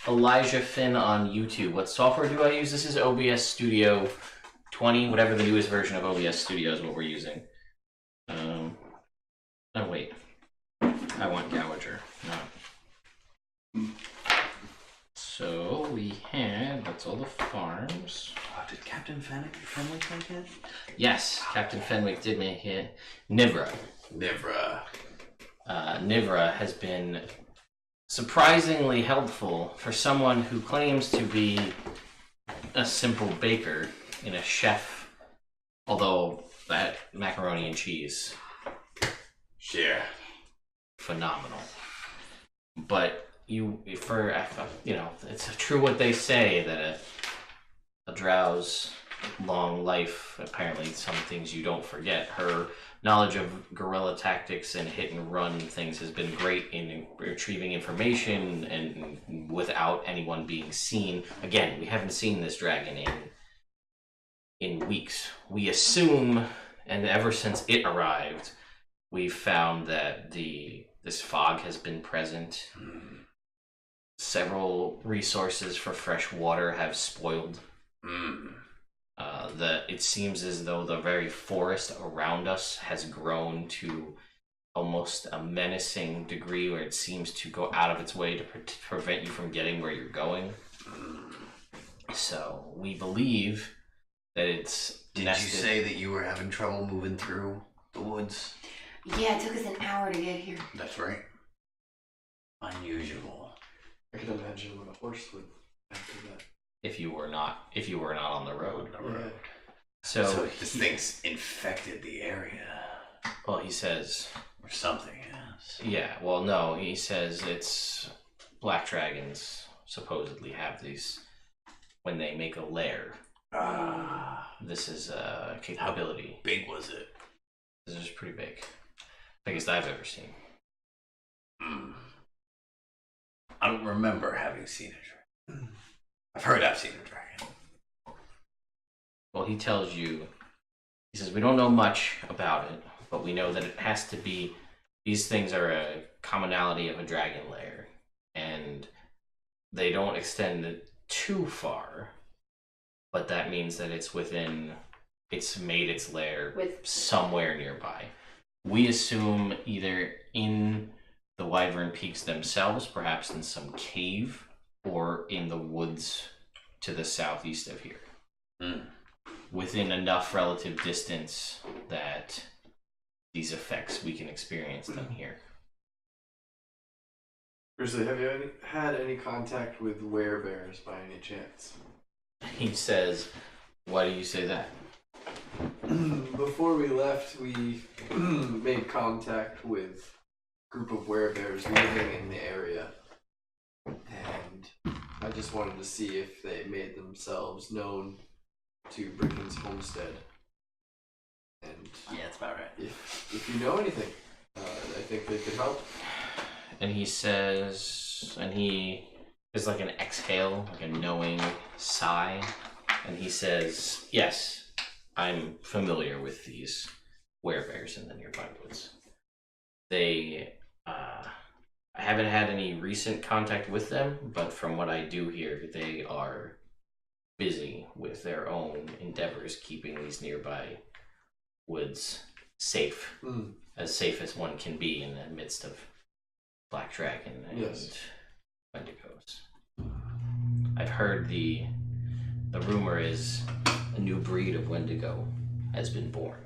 Elijah Finn on YouTube. What software do I use? This is OBS Studio 20, whatever the newest version of OBS Studio is what we're using. Oh wait. I want Gouger. No. So we had, that's all the farms. Oh, did Captain Fenwick make it? Yes, Captain Fenwick did make it. Nivra. Nivra has been surprisingly helpful for someone who claims to be a simple baker and a chef. Although that macaroni and cheese, Yeah. phenomenal. But it's true what they say that a drow's long life, apparently some things you don't forget. Her knowledge of guerrilla tactics and hit and run things has been great in retrieving information and without anyone being seen. Again, we haven't seen this dragon in weeks. We assume, and ever since it arrived, we've found that this fog has been present. Several resources for fresh water have spoiled. It seems as though the very forest around us has grown to almost a menacing degree where it seems to go out of its way to prevent you from getting where you're going. So we believe that it's Did nested. you say that you were having trouble moving through the woods? Yeah, it took us an hour to get here. That's right. Unusual. I can imagine what a horse would after that. if you were not on the road. Yeah. So this thing's infected the area. well, he says, Or something has. yeah. Well, no, he says it's black dragons supposedly have these when they make a lair. This is a capability. How big was it? This is pretty big. Biggest I've ever seen. I don't remember having seen a dragon. I've heard I've seen a dragon. Well, he tells you, he says, we don't know much about it, but we know that it has to be, these things are a commonality of a dragon lair, and they don't extend too far, but that means that it's made its lair With somewhere nearby. We assume either in the Wyvern Peaks themselves, perhaps in some cave, or in the woods to the southeast of here. Within enough relative distance that these effects, we can experience them here. Grizzly, have you had any contact with werebears by any chance? He says, why do you say that? Before we left, we made contact with a group of werebears living in the area. And I just wanted to see if they made themselves known to Brickon's Homestead. And Yeah, that's about right. if you know anything, I think they could help. And he says, and he is like an exhale, like a knowing sigh, and he says, yes, I'm familiar with these werebears in the nearby woods. They, I haven't had any recent contact with them, but from what I do hear, they are busy with their own endeavors, keeping these nearby woods safe, as safe as one can be in the midst of Black Dragon and Wendigos. I've heard the rumor is a new breed of Wendigo has been born.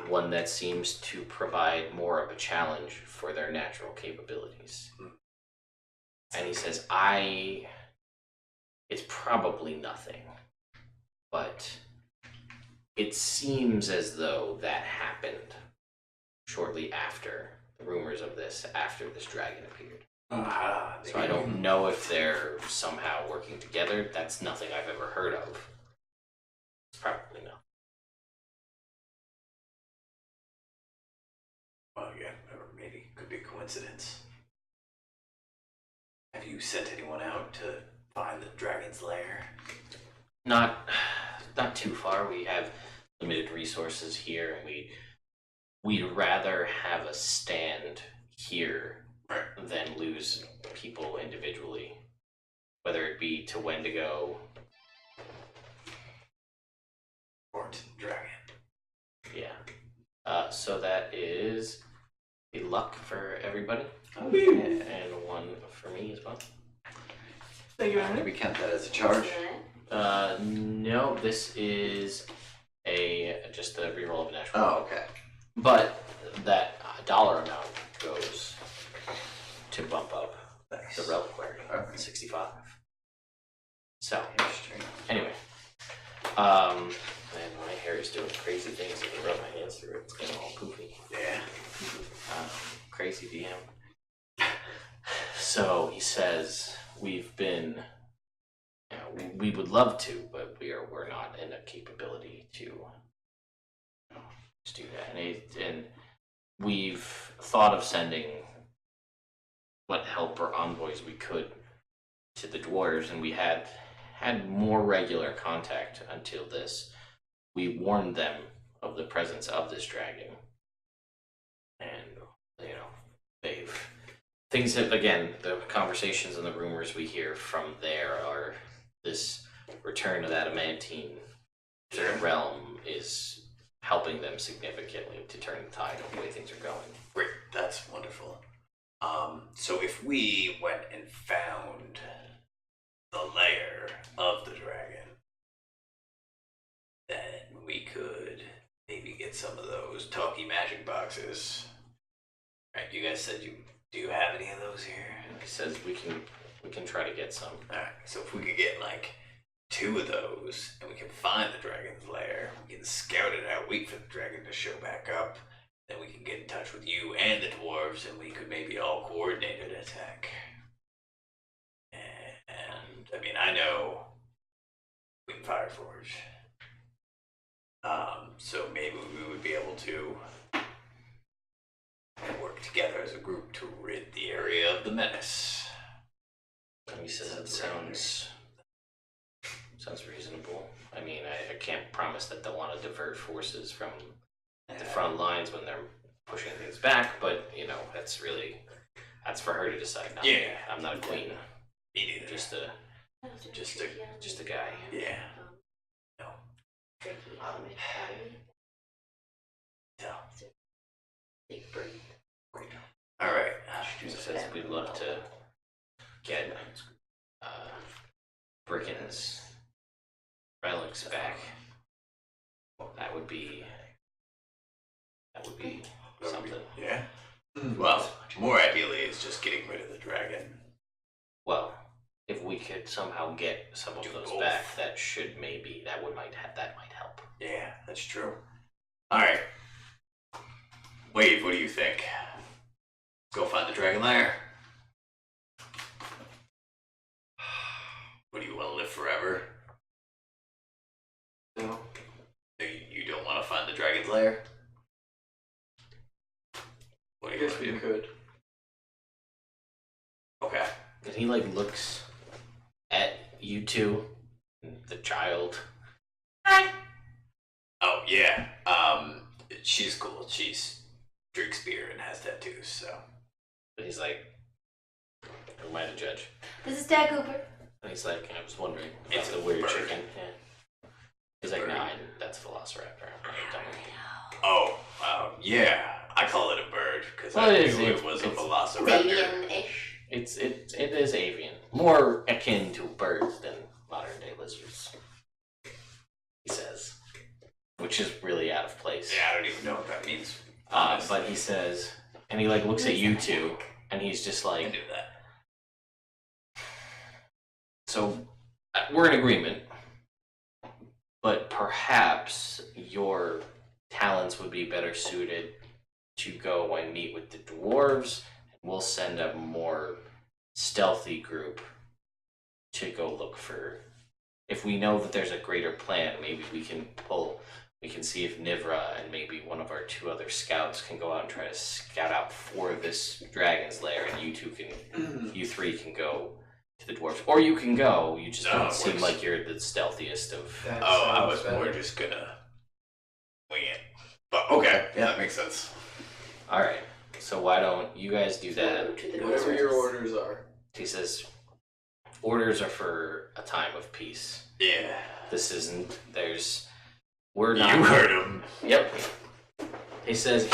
One that seems to provide more of a challenge for their natural capabilities. And he says, it's probably nothing, but it seems as though that happened shortly after the rumors of this, after this dragon appeared. So I don't know if they're somehow working together. That's nothing I've ever heard of. It's probably not. Well, yeah, or maybe it could be a coincidence. Have you sent anyone out to find the dragon's lair? Not too far. We have limited resources here, and we'd rather have a stand here than lose people individually, whether it be to Wendigo Or to the dragon? Yeah. So that is a luck for everybody, and one for me as well. Thank you, Maybe count that as a charge. No, this is just a reroll of a natural. Oh, okay. But that dollar amount goes to bump up the reliquary, 65. So, anyway, and my hair is doing crazy things. I can rub my hands through it. It's getting all poofy. Yeah. Crazy DM. So he says, we've been, we would love to, but we're not in a capability to do that. And we've thought of sending what help or envoys we could to the dwarves, and we had more regular contact until this. We warned them of the presence of this dragon, and things have, again, the conversations and the rumors we hear from there are this return of that adamantine realm is helping them significantly to turn the tide of the way things are going. Great, that's wonderful. So if we went and found the lair of the dragon, then we could maybe get some of those talkie magic boxes. Right, you guys said do you have any of those here? He says we can try to get some. Alright, so if we could get like 2 of those, and we can find the dragon's lair, we can scout it out, wait for the dragon to show back up, then we can get in touch with you and the dwarves, and we could maybe all coordinate an attack. And I mean, I know Queen Fireforge, so maybe we would be able to work together as a group to rid the area of the menace. And he says that sounds reasonable. I mean, I can't promise that they'll want to divert forces from the front lines when they're pushing things back, but that's for her to decide. Not me. I'm not a queen. Me neither. Just a guy. Yeah. No. back, well, that would be something. Yeah. Well, more ideally, it's just getting rid of the dragon. Well, if we could somehow get some of those both. back, that might help. Yeah, that's true. All right. Wave, what do you think? Let's go find the dragon lair. What do you want to live forever? No. You don't want to find the dragon's lair? What I do you guess want to we do? could. Okay. And he like looks at you two, the child. Hi. Oh yeah. She's cool. She's drinks beer and has tattoos. So. But he's like, who am I to judge? This is Dad Cooper. And he's like, I was wondering about It's the a weird bird. chicken. Yeah. He's like, Bird. no, that's Velociraptor. Don't worry. Oh. Yeah. I call it a bird because Well, I it is- knew it it's- was a it's- velociraptor. Avian-ish. It is avian, more akin to birds than modern day lizards. He says, which is really out of place. Yeah, I don't even know what that means. But he says, and he like looks at you two, and he's just I like, knew that. so we're in agreement, but perhaps your talents would be better suited to go and meet with the dwarves. We'll send a more stealthy group to go look for. If we know that there's a greater plan, maybe we can see if Nivra and maybe one of our two other scouts can go out and try to scout out for this dragon's lair, and you three can go to the dwarves. Or you can go, you just No, don't it seem works. like you're the stealthiest of. That Oh, I sounds was better. more just gonna wing it. But okay, yeah, that makes sense. Alright, so why don't you guys do that? To the Whatever your dwarves. orders are. He says, orders are for a time of peace. Yeah. This isn't, You heard him. Yep. He says,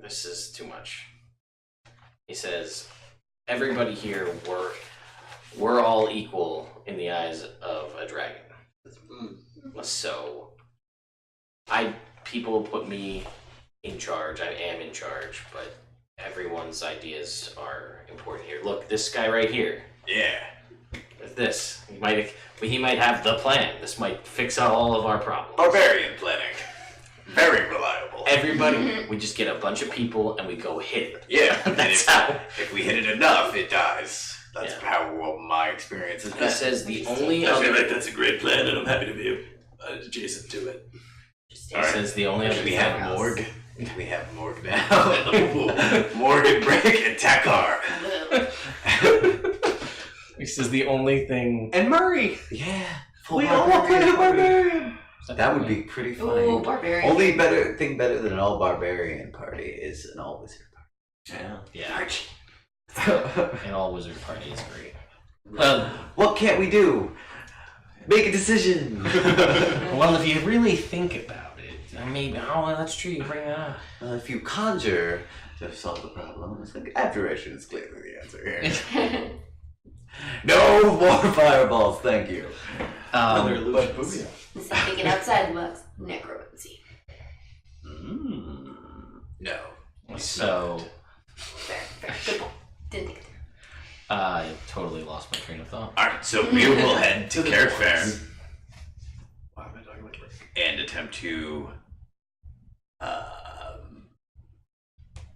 this is too much. He says, everybody here, we're all equal in the eyes of a dragon. So, people put me in charge, I am in charge, but everyone's ideas are important here. Look, this guy right here, Yeah. this, he might have the plan. This might fix all of our problems. Barbarian planning. Very reliable. Everybody, we just get a bunch of people and we go hit it. Yeah. and That's how. if we hit it enough, it dies. That's Yeah. how my experience has He been. says the only I feel other. like that's a great plan, and I'm happy to be adjacent to it. He says the only other. Do we thing- have Morg? Do we have Morg now? Morgan, Brick, and Takar. He says the only thing. And Murray! Yeah. We all play a barbarian! That would be pretty Ooh, funny. barbarian. Only thing better than an all barbarian party is an all wizard Yeah, party. an all wizard party is great. What can't we do? Make a decision. Well, if you really think about it, maybe. Oh, that's true. You bring it up. If you conjure to solve the problem, it's like abjuration is clearly the answer here. No more fireballs, thank you. Another Um, illusion. But booyah. This is thinking outside the box. Necromancy. No. so, Fair. Good point. Didn't think of that. I totally lost my train of thought. Alright, so we will head to Carrot Fair Why am I talking like this? and attempt to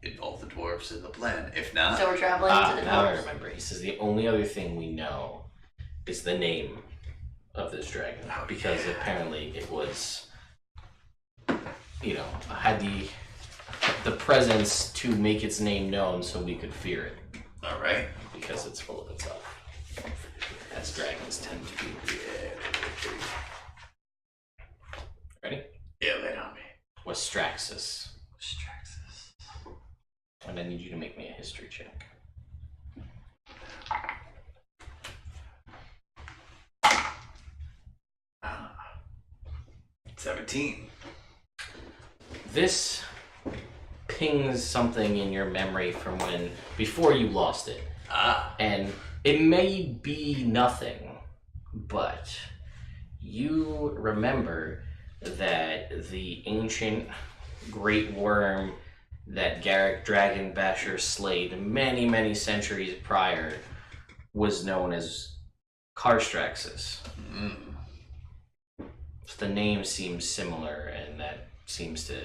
involve the dwarves in the plan. If not, So we're traveling to the Now I dwarves. remember. He says the only other thing we know is the name of this dragon, because apparently it was, had the presence to make its name known, so we could fear it, alright. because it's full of itself, as dragons tend to be. Ready? Yeah, lay it on me. Westraxus. And I need you to make me a history check. 17. This pings something in your memory from before you lost it. Ah. And it may be nothing, but you remember that the ancient great worm that Garrick Dragon Basher slayed many, many centuries prior was known as Karstraxus. So the name seems similar, and that seems to,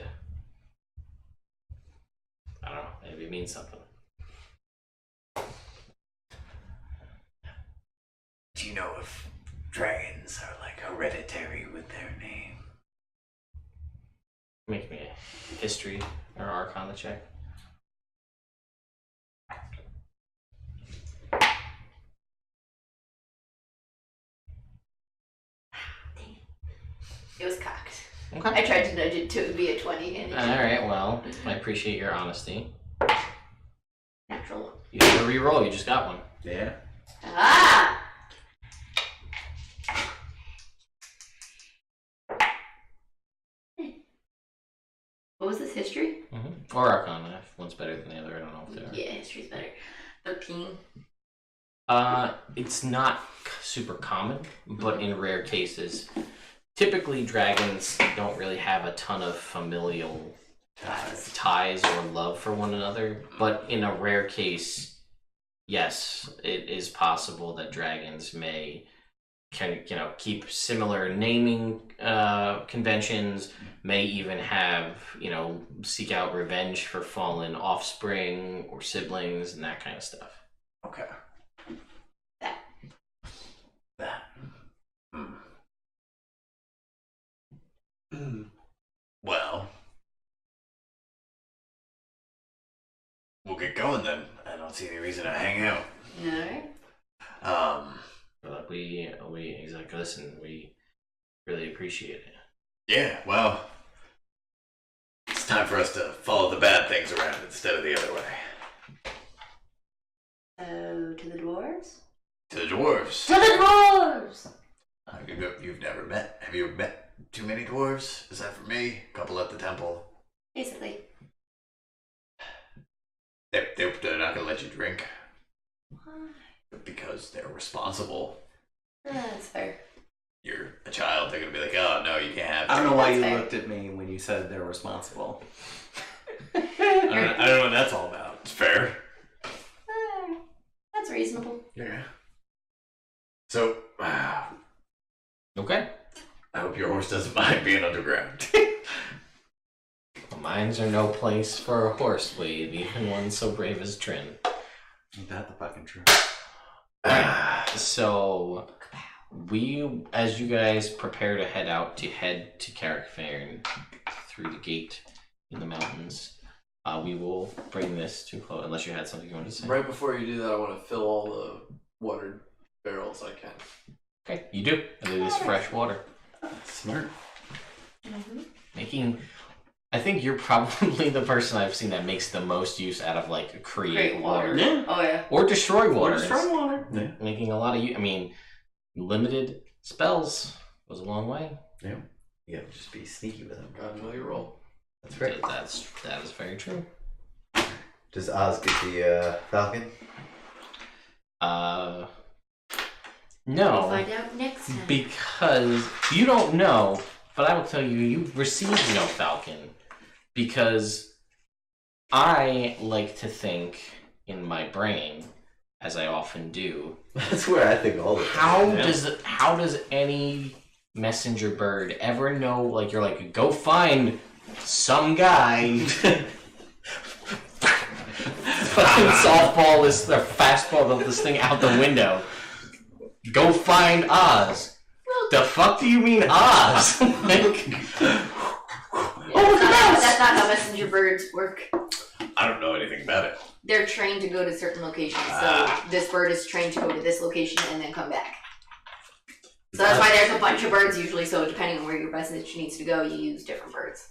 I don't know, maybe it means something. Do you know if dragons are like hereditary with their name? Make me a history or arcana check. It was cocked. Okay. I tried to nudge it to be a 20 and it Alright, well, I appreciate your honesty. natural. You have to re-roll, you just got one. Yeah. Ah! What was this, history? Mm-hmm. Or arcana, if one's better than the other, I don't know if they are. Yeah, history's better. 13. It's not super common, but in rare cases, typically dragons don't really have a ton of familial ties or love for one another. But in a rare case, yes, it is possible that dragons can keep similar naming conventions, may even have seek out revenge for fallen offspring or siblings and that kind of stuff. Okay. That. Well, we'll get going then. I don't see any reason to hang out. Alright. But we exactly, listen, we really appreciate it. Yeah, well, it's time for us to follow the bad things around instead of the other way. So, to the dwarves? To the dwarves. To the dwarves! You've never met. Have you met too many dwarves? Is that for me? A couple at the temple. Basically. They're not gonna let you drink because they're responsible. That's fair. You're a child. They're gonna be like, oh no, you can't have. I don't know why you That's fair. looked at me when you said they're responsible. I don't know what that's all about. It's fair. That's reasonable. Yeah. So, Okay. I hope your horse doesn't mind being underground. Mines are no place for a horse, Wade, even one so brave as Trin. Ain't that the fucking truth? So, as you guys prepare to head to Carrickfern through the gate in the mountains, we will bring this to close, unless you had something you wanted to say. Right before you do that, I want to fill all the watered barrels I can. Okay, you do. And it is fresh water. Smart. I think you're probably the person I've seen that makes the most use out of create water. Yeah. Oh, yeah. Or destroy water. Or destroy water. Yeah. Making a lot of use. I mean, limited spells goes a long way. Yeah. You gotta just be sneaky with them. Gotta know your role. That's right. That is very true. Does Oz get the falcon? We'll No, find out next time. because you don't know, but I will tell you, you received no falcon because I like to think in my brain, as I often do. That's where I think all the time. How does any messenger bird ever know? You're like, go find some guy. Fucking softball this or fastball this thing out the window. Go find Oz. The fuck do you mean Oz? That's not how messenger birds work. I don't know anything about it. They're trained to go to certain locations. So this bird is trained to go to this location and then come back. So that's why there's a bunch of birds usually. So depending on where your message needs to go, you use different birds.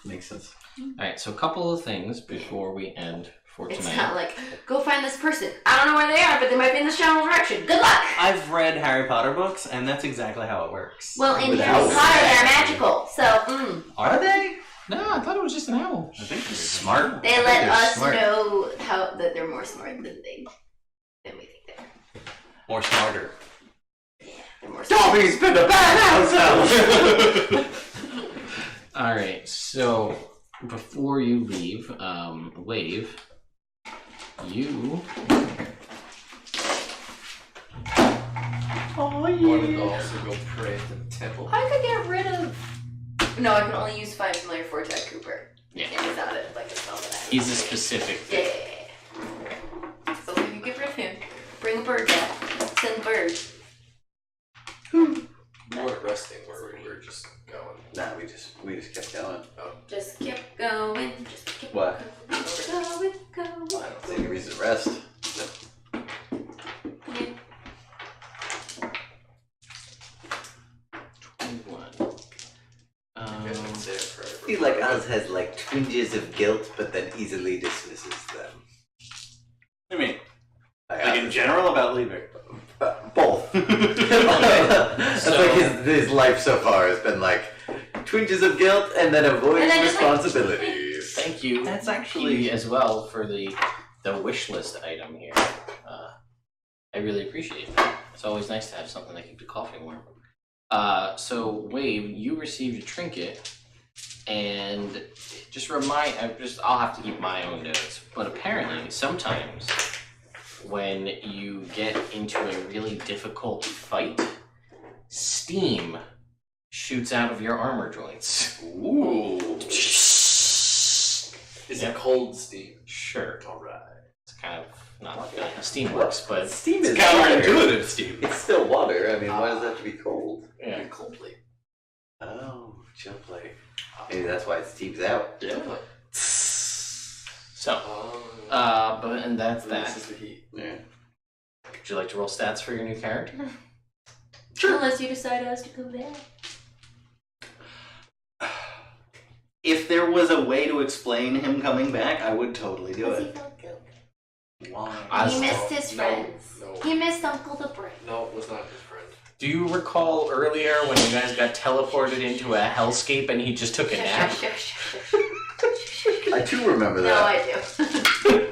Makes sense. Alright, so a couple of things before we end for It's tonight. not like, go find this person. I don't know where they are, but they might be in this general direction. Good luck! I've read Harry Potter books, and that's exactly how it works. Well, in Without Harry it. Potter, they're magical. So, Are they? No, I thought it was just an owl. I think they're smart. they let They're us smart. know that they're more smart than we think they are. Or smarter. They're more more stuff. Dobby's been a bad house. Alright, so before you leave, Wave, you... Wanted to also go pray at the temple. I could get rid of. No, I can only use 5 familiar for Jack Cooper. Yeah. It's not it, like a spell that I. He's a specific thing. Yeah. So if you get rid of him, bring a bird back. Send the bird. We weren't resting, were we? We were just going. Nah, we just kept going. Just keep going. Just keep What? going. I don't see any reason to rest. Yeah. 21. I feel like Oz has like twinges of guilt, but then easily dismisses them. What do you mean? Like in general about leaving? Both. That's like his life so far has been like twinges of guilt and then avoiding And then just, responsibilities. Thank you. That's actually as well for the wish list item here. I really appreciate it. It's always nice to have something that keeps the coffee warm. So Wave, you received a trinket, and I'll have to keep my own notes. But apparently, sometimes when you get into a really difficult fight, steam shoots out of your armor joints. Ooh. Is it cold steam? Sure. Alright. It's kind of not really how steam works, but steam is Counterintuitive, Steve. It's still water. I mean, why does it have to be cold? yeah. Cold plate. Oh, chill play. Maybe that's why it steams out. Yeah. So, Oh. and that's This that. is the heat. Yeah. Would you like to roll stats for your new character? Unless you decide us to come back. If there was a way to explain him coming back, I would totally do Because he it. felt guilty. Why? He missed his friends. No. He missed Uncle the Brick. No, it was not his friend. Do you recall earlier when you guys got teleported into a hellscape and he just took a nap? I too remember No, that. I do.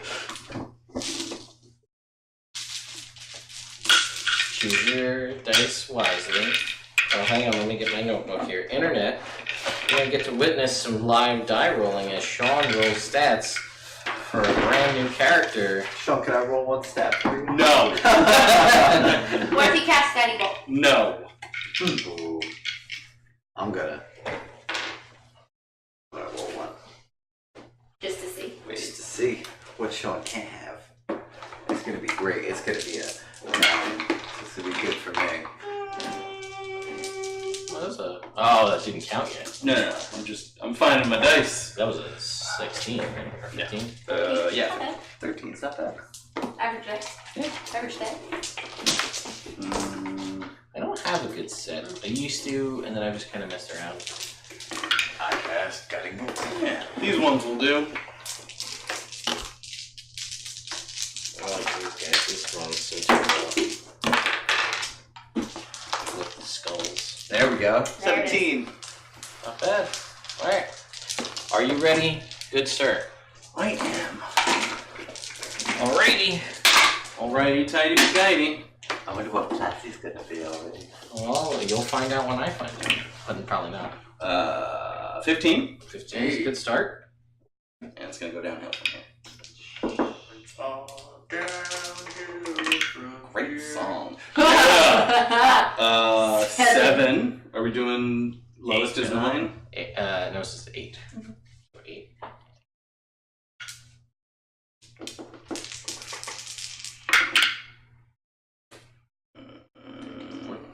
Choose your dice wisely. Oh, hang on, let me get my notebook here. Internet, you're going to get to witness some live die rolling as Sean rolls stats for a brand new character. Sean, can I roll one stat for you? No. What if he cast Daddy Bolt? No. Ooh. I'm gonna roll one. Just to see. Just to see what Sean can't have. It's gonna be great. It's gonna be a 9. This will be good for me. What is a... Oh, that didn't count yet. No. I'm finding my dice. That was a 16, right? Or 15? Yeah. Okay. 13's not bad. Average dice. Yeah. Average day. I don't have a good set. I used to, and then I just kind of messed around. I cast Guiding Bolt. Yeah. These ones will do. I like these guys. This one's so terrible. With the skulls. There we go. There it is. 17. Not bad. Alright. Are you ready? Good sir. I am. Alrighty. Alrighty, tighty tighty. I wonder what Platsy's gonna be already. Well, you'll find out when I find out. But probably not. 15. 15 is a good start. And it's gonna go downhill from here. Great song. 7. Are we doing lowest is 9? No, it's just 8. 8.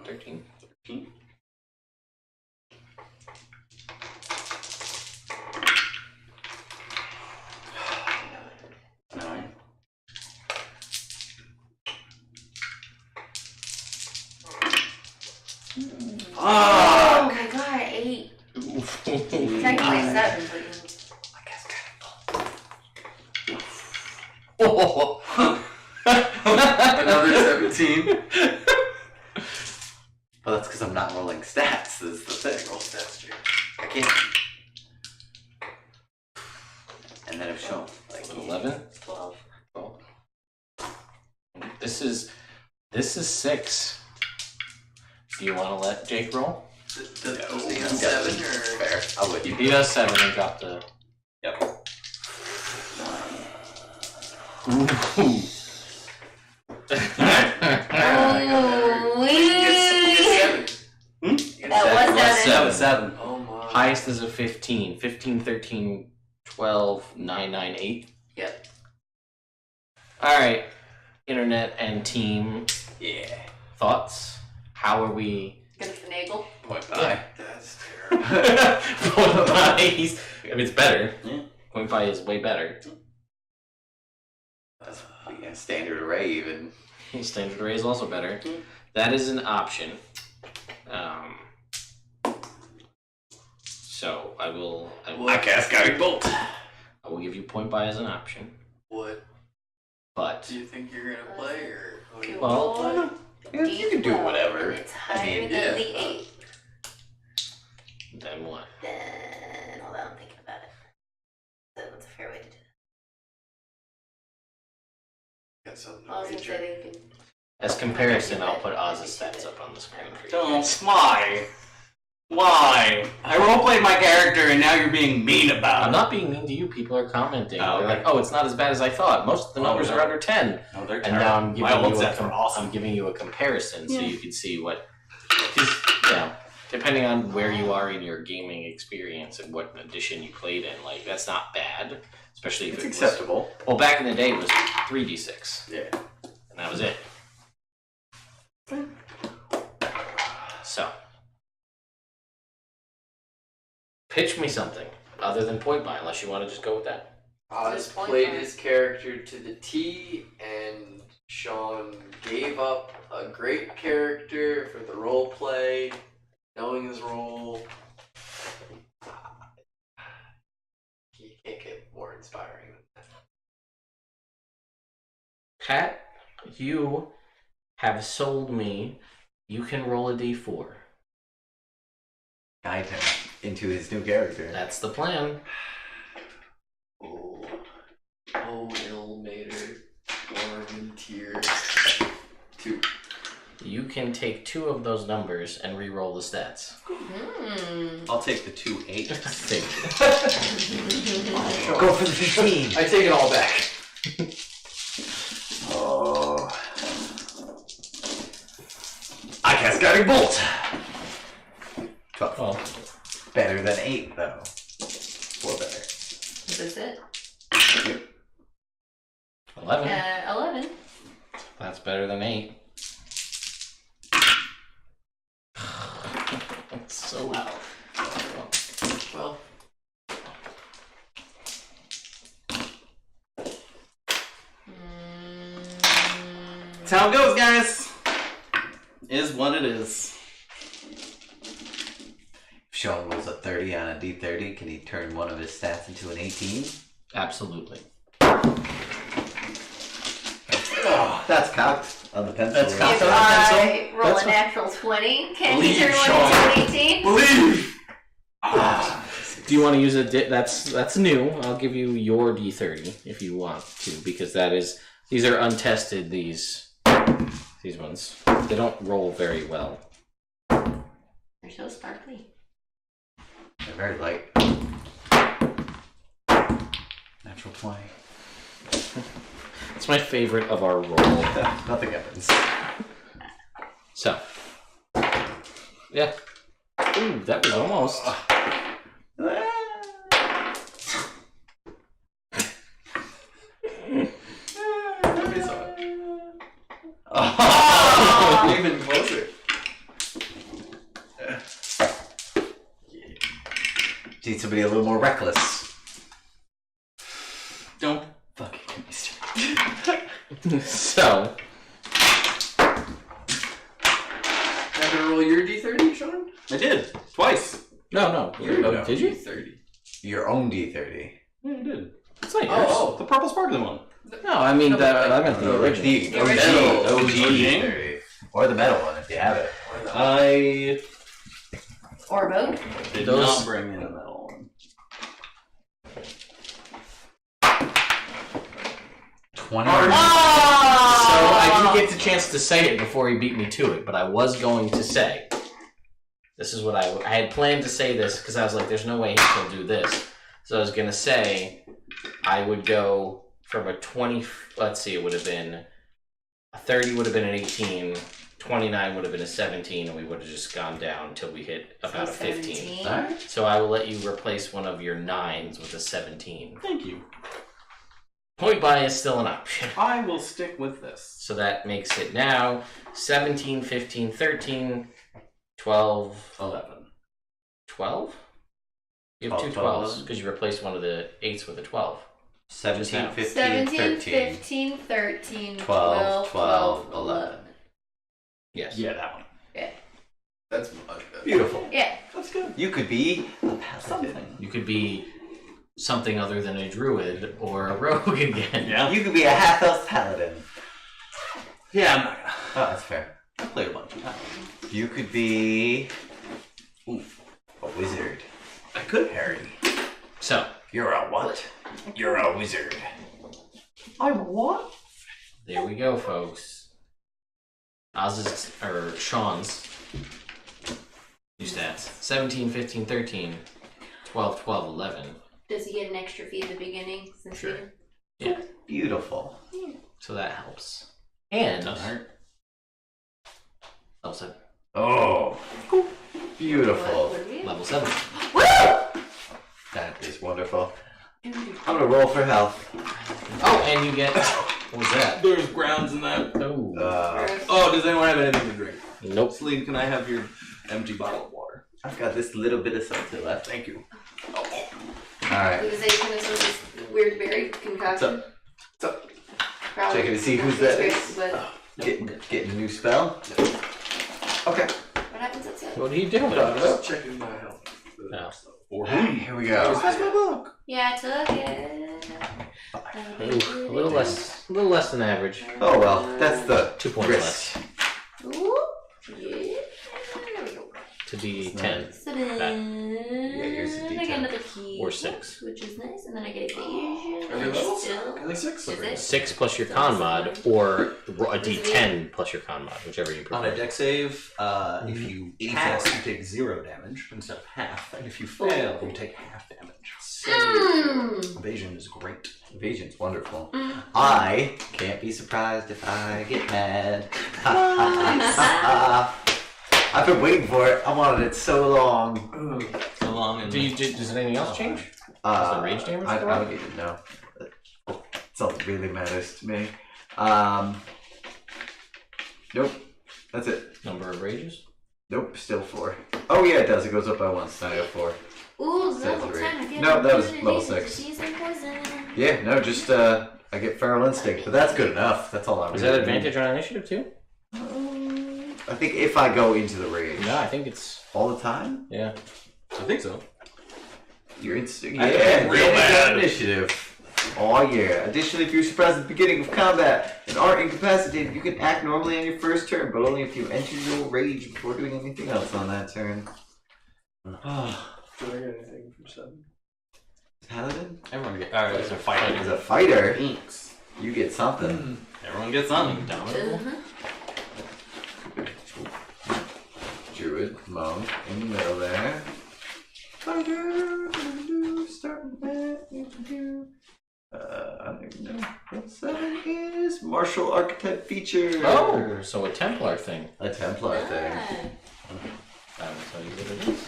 13. 13. Oh my god, 8. Technically 7, Another 17. Well, that's because I'm not rolling stats. Is the thing. Roll stats, Jake. I can't. And then if Sean, like 11. 12. 12. This is 6. Do you want to let Jake roll? Does he have 7 or? Fair. I'll let you. He does 7 and drop the. Yep. Oh, That was 7. Oh my. Highest is a 15. 15, 13, 12, 9, 9, 8. Yep. Alright. Internet and team Yeah. thoughts? How are we? Gonna finagle. Point by. That's terrible. Point by. I mean, it's better. Yeah. Point by is way better. That's standard array even. Standard array is also better. That is an option. So I will I cast Guiding Bolt. I will give you point by as an option. What But do you think you're gonna play, or what do you Well, wanna play? You can do whatever. It's higher mean, than yeah. the 8. then what? Then, hold on, I'm thinking about it. So what's a fair way to do Got something it? I was to gonna wager. say they could. As comparison, I'll put Oz's stats up on the screen for you. Don't. Why? Why? I roleplayed my character and now you're being mean about it. I'm not being mean to you. People are commenting. Oh, They're okay. like, "Oh, it's not as bad as I thought. Most of the numbers no. are under 10." No, they're And now I'm giving My old you sets were awesome. I'm giving you a comparison so you can see what. Just, depending on where you are in your gaming experience and what edition you played in, like that's not bad. Especially if It's it was. acceptable. Well, back in the day, it was 3d6, Yeah. and that was it. So, pitch me something other than point by, unless you want to just go with that. Oz Just point played by. his character to the T, and Sean gave up a great character for the role play, knowing his role. You can't get more inspiring than that. Pat, you have sold me. You can roll a d4. Guide him into his new character. That's the plan. Oh, Ilmater, Orman tier 2. You can take 2 of those numbers and re-roll the stats. I'll take the 2 8. Take Go for the 15. I take it all back. Oh. I cast Guiding Bolt. 12. Well, Better than 8, though. 4 better. Is this it? 11. 11. That's better than 8. So well. Well, That's how it goes, guys. Is what it is. If Sean rolls a 30 on a d30, can he turn one of his stats into an 18? Absolutely. Oh, that's cocked on the pencil. That's cocked. If I roll That's a fine. natural 20, can Believe, you turn one Sean. into an 18? Believe. Do you want to use a that's new. I'll give you your d30 if you want to, because these are untested. These ones, they don't roll very well. They're so sparkly. They're very light. Natural 20. It's my favorite of our roll. Nothing happens. So, yeah. Ooh, that was almost. even closer. Need somebody a little more reckless. Don't. Fucking get me started. So, Now gonna roll your d30, Sean? I did. Twice. no. No. Did you? D30. Your own d30. Yeah, I did. It's not yours. Oh, The purple sparkling one. No, I mean, I meant the original. The OG. original. OG OG. d30. Or the metal one if you have it. I Or both. did Those- not bring in a metal one. 20. So I didn't get the chance to say it before he beat me to it, but I was going to say This is what I had planned to say this because I was like, there's no way he'll do this. So I was going to say I would go from a 20, let's see, it would have been a 30 would have been an 18, 29 would have been a 17, and we would have just gone down until we hit about a 15. Alright. So I will let you replace one of your 9s with a 17. Thank you. Point buy is still an option. I will stick with this. So that makes it now 17, 15, 13, 12, 11. 12? You have 2 12s because you replaced one of the 8s with a 12. 17, 15, 17, 13. 15, 13, 12, 12, 11. Yes. Yeah, that one. That's much better. Beautiful. Yeah. That's good. You could be a paladin. You could be something other than a druid or a rogue again. Yeah. You could be a half-elf paladin. Yeah, I'm not gonna. Oh, that's fair. I played a bunch of times. You could be a wizard. I could. Harry. So, You're a what? You're a wizard. I'm what? there we go, folks. Oz's, or Sean's new stats. 17, 15, 13, 12, 12, 11. Does he get an extra fee at the beginning? Since Sure. he- Yeah, Beautiful. so that helps. And Doesn't hurt. level 7. Oh, beautiful. What are we? Level 7. Woo! That is wonderful. I'm gonna roll for health. Oh, and you get... What was that? There's grounds in that. Oh. Oh, does anyone have anything to drink? Nope. Celine, can I have your empty bottle of water? I've got this little bit of something left. Thank you. Alright. Because they kind of sort of this weird berry concoction. What's up? Probably Checking to see whose not that great, is. But Getting a new spell. Okay. what happens outside? What are you doing? Just checking my health. No. Here we go. That's my book. Yeah, I took it. Ooh, a little less than average. Oh well, that's the 2 points risk. less. Ooh, yeah. There we go. To be 10. So then here's the I get D10. another key. Or 6. Which is nice, and then I get evasion. Are they and levels? still- Are they 6? Is it? 6 plus your con mod, or a d10 plus your con mod, whichever you On a prefer. deck save, if you pass, you take 0 damage instead of half, and if you fail, you take half damage. Mm. Evasion is great. Evasion's wonderful. Mm. I can't be surprised if I get mad. I've been waiting for it. I wanted it so long. So long and Does anything else change? Does the rage damage I go up? don't even know. Something really matters to me. Nope. That's it. Number of rages? Nope. Still 4. Oh yeah, it does. It goes up by 1. So now I got 4. Ooh, Says level three. 10. I get No, that was immunity level to 6. disease and poison. Yeah. No. Just I get feral instinct, but that's good enough. That's all I. Is really that need. advantage on initiative too? I think if I go into the rage No, I think it's... all the time, Yeah. I think so. your instinct. I Yeah, think real advantage on bad. initiative. Oh yeah. Additionally, if you're surprised at the beginning of combat and are incapacitated, you can act normally on your first turn, but only if you enter your rage before doing anything else on that turn. Do I get anything from 7? Paladin? Everyone gets. Alright, it's a fight. As a fighter, Inks. you get something. Everyone gets something. Indomitable? Druid, monk, in the middle there. Fighter, starting at I don't even know. What 7 is martial archetype feature. Oh, so a Templar thing. A Templar thing. Ah. I will tell you what it is.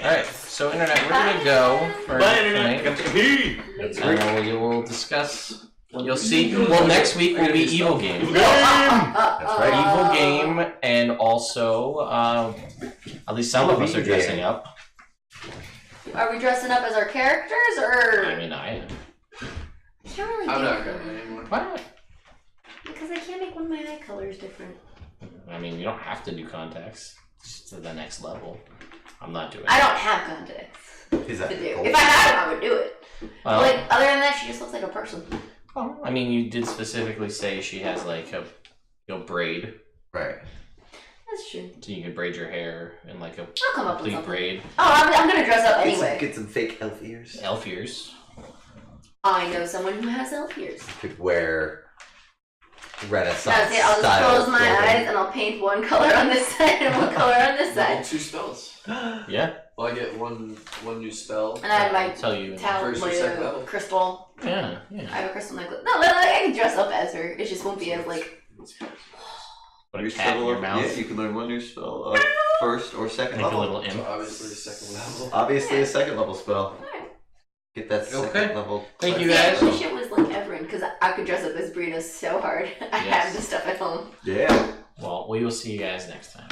Alright, so Internet, we're gonna go for Bye, Internet. tonight. Got to pee. And we will discuss. You'll see. Well, next week will be Evil Game. That's right. Evil Game, and also, at least some of us are dressing up. Are we dressing up as our characters, or? I mean, I am. I can't really I'm do not it. going anymore. Why not? Because I can't make one of my eye colors different. I mean, you don't have to do contacts. Just to the next level. I'm not doing I it. don't have contacts Is to that do. gold? If I had them, I would do it. Well, Like, other than that, she just looks like a person. well, I mean, you did specifically say she has like a braid, Right. That's true. so you can braid your hair in like a I'll come up with complete something. braid. Oh, I'm gonna dress up anyway. Get some fake elf ears. Elf ears. I know someone who has elf ears. Could wear Renaissance That's it. I'll just style close my clothing. eyes and I'll paint one color on this side and one color on this Level side. 2 spells. Yeah, Well, I get one new spell. And I have my I'll tell you. First or second level. crystal. Yeah, I yeah. have a crystal necklace. No, I can dress up as her. It just won't be as like. Put a New cat in spell your of- mouth. Yeah, you can learn one new spell. First or second Make a level. little So imp. obviously second level. Obviously a second level spell. Alright. Get that second Okay. level. Thank you Yeah, guys. I wish it was like Evrand because I could dress up as Brina so hard. I Yes. have the stuff at home. Yeah. Well, we will see you guys next time.